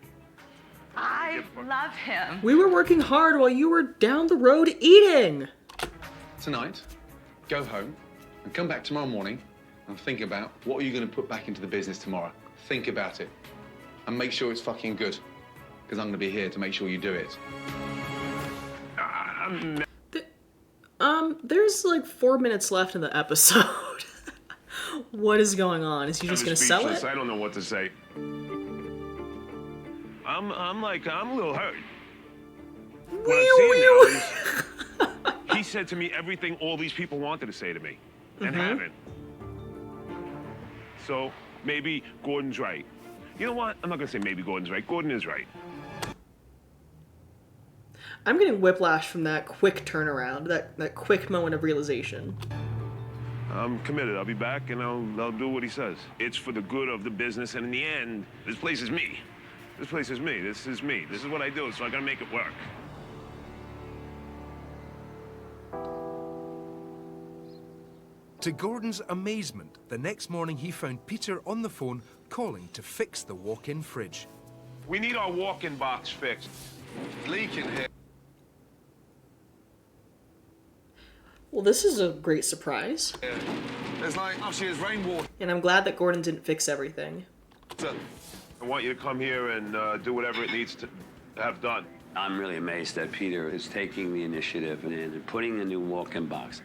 I love him. We were working hard while you were down the road eating. Tonight, go home and come back tomorrow morning and think about what are you going to put back into the business tomorrow. Think about it and make sure it's fucking good. Because I'm going to be here to make sure you do it. There's like 4 minutes left in the episode. What is going on? Is he just going to sell it? I don't know what to say. I'm a little hurt. What I'm seeing now is, he said to me everything all these people wanted to say to me, and haven't. So maybe Gordon's right. You know what? I'm not gonna say maybe Gordon's right. Gordon is right. I'm getting whiplash from that quick turnaround, that quick moment of realization. I'm committed. I'll be back, and I'll do what he says. It's for the good of the business, and in the end, this place is me. This place is me. This is me. This is what I do, so I gotta make it work. To Gordon's amazement, the next morning he found Peter on the phone calling to fix the walk-in fridge. We need our walk-in box fixed. It's leaking here. Well, this is a great surprise. Yeah. There's like, oh, she's rainwater. And I'm glad that Gordon didn't fix everything. I want you to come here and do whatever it needs to have done. I'm really amazed that Peter is taking the initiative and putting the new walk-in box.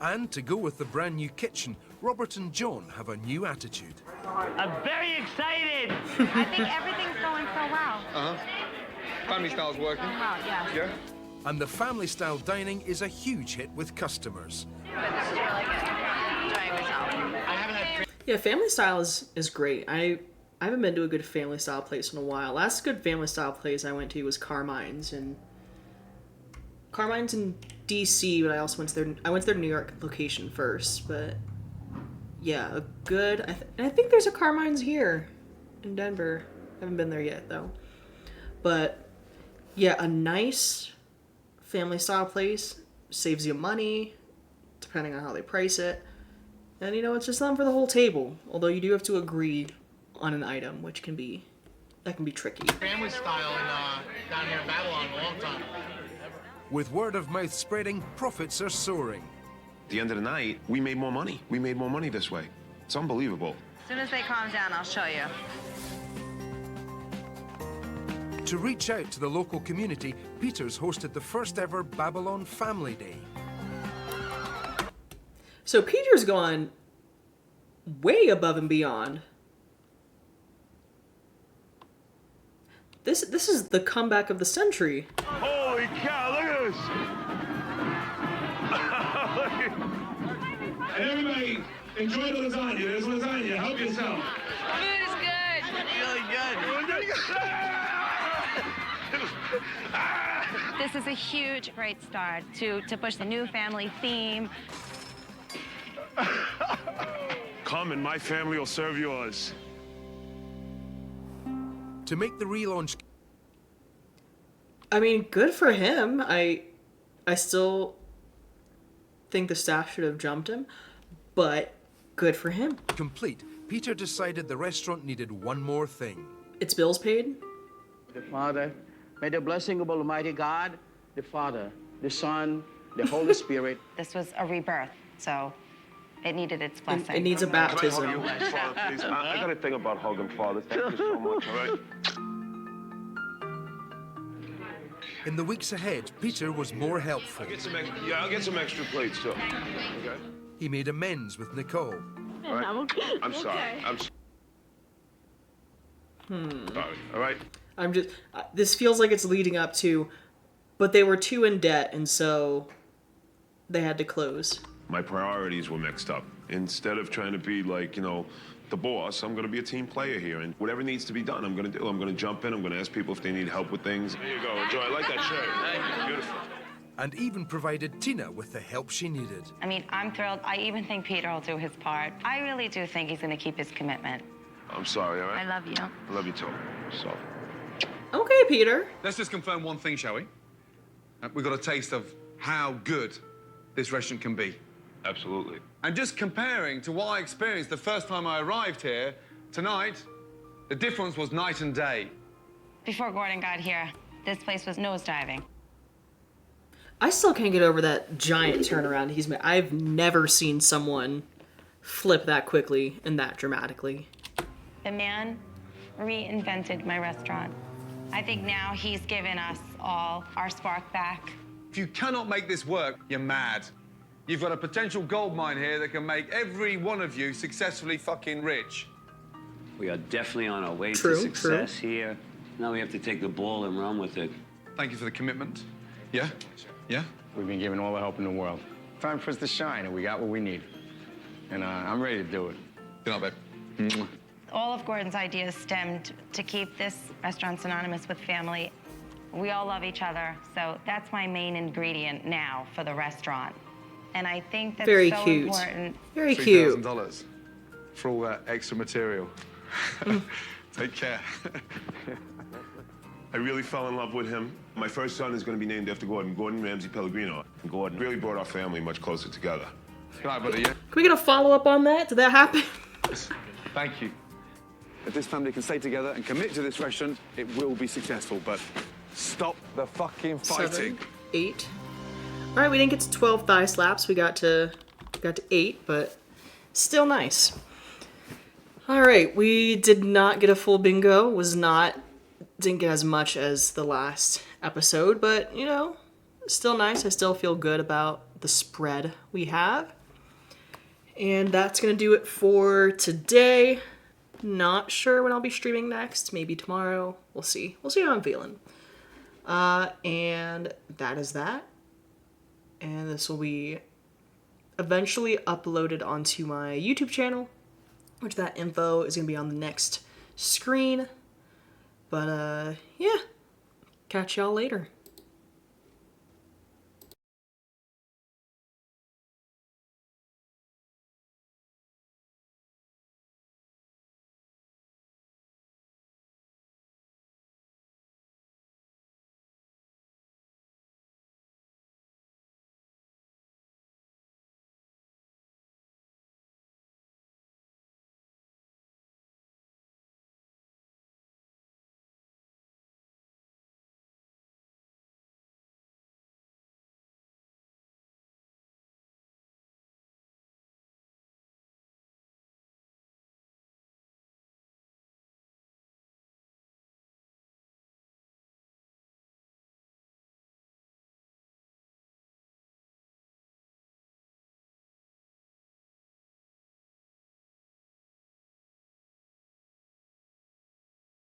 And to go with the brand new kitchen, Robert and John have a new attitude. I'm very excited! I think everything's going so well. Uh-huh. Family style's working. Well, yeah. Yeah? And the family-style dining is a huge hit with customers. Yeah, family style is great. I haven't been to a good family style place in a while. Last good family style place I went to was Carmine's in DC, but I also went to their New York location first. But yeah, a good. I think there's a Carmine's here in Denver. I haven't been there yet though. But yeah, a nice family style place saves you money, depending on how they price it. And it's just them for the whole table. Although you do have to agree on an item, which can be tricky. Family style down here in Babylon a long time. With word of mouth spreading, profits are soaring. At the end of the night, we made more money. We made more money this way. It's unbelievable. As soon as they calm down, I'll show you. To reach out to the local community, Peter's hosted the first ever Babylon Family Day. So Peter's gone way above and beyond. This is the comeback of the century. Holy cow, look at this! And everybody, enjoy the lasagna. There's lasagna. Help yourself. Food is good. Really good. This is a huge, great start to push the new family theme. Come and my family will serve yours. To make the relaunch... I mean, good for him. I still think the staff should have jumped him, but good for him. Complete, Peter decided the restaurant needed one more thing. It's bills paid? The Father, may the blessing of Almighty God, the Father, the Son, the Holy Spirit. This was a rebirth, so it needed its blessing. It needs a baptism. Can I hug you, Father, please? I gotta think about hugging Father. Thank you so much, all right? In the weeks ahead, Peter was more helpful. I'll get some extra plates, too. Okay? He made amends with Nicole. All right? I'm sorry. I'm sorry, all right? I'm just... this feels like it's leading up to... But they were too in debt, and so they had to close. My priorities were mixed up. Instead of trying to be like, the boss, I'm gonna be a team player here, and whatever needs to be done, I'm gonna do. I'm gonna jump in, I'm gonna ask people if they need help with things. There you go, enjoy. I like that shirt. Beautiful. And even provided Tina with the help she needed. I mean, I'm thrilled. I even think Peter will do his part. I really do think he's going to keep his commitment. I'm sorry, all right? I love you. I love you too. So. Okay, Peter. Let's just confirm one thing, shall we? We got a taste of how good this restaurant can be. Absolutely. And just comparing to what I experienced the first time I arrived here, tonight, the difference was night and day. Before Gordon got here, this place was nosediving. I still can't get over that giant turnaround he's made. I've never seen someone flip that quickly and that dramatically. The man reinvented my restaurant. I think now he's given us all our spark back. If you cannot make this work, you're mad. You've got a potential gold mine here that can make every one of you successfully fucking rich. We are definitely on our way to success here. Now we have to take the ball and run with it. Thank you for the commitment. Yeah? Yeah? We've been given all the help in the world. Time for us to shine, and we got what we need. And I'm ready to do it. Good night, babe. All of Gordon's ideas stemmed to keep this restaurant synonymous with family. We all love each other, so that's my main ingredient now for the restaurant. And I think that's Very so cute. important. Very cute. $3,000 for all that extra material. Take care. I really fell in love with him. My first son is going to be named after Gordon Ramsay Pellegrino. Gordon really brought our family much closer together. Good night, buddy. Can we get a follow-up on that? Did that happen? Thank you. If this family can stay together and commit to this restaurant, it will be successful, but stop the fucking fighting. 7, 8. All right, we didn't get to 12 thigh slaps. We got to 8, but still nice. All right, we did not get a full bingo. Didn't get as much as the last episode, but still nice. I still feel good about the spread we have. And that's gonna do it for today. Not sure when I'll be streaming next. Maybe tomorrow. We'll see. We'll see how I'm feeling. And that is that. And this will be eventually uploaded onto my YouTube channel, which that info is going to be on the next screen. But yeah, catch y'all later.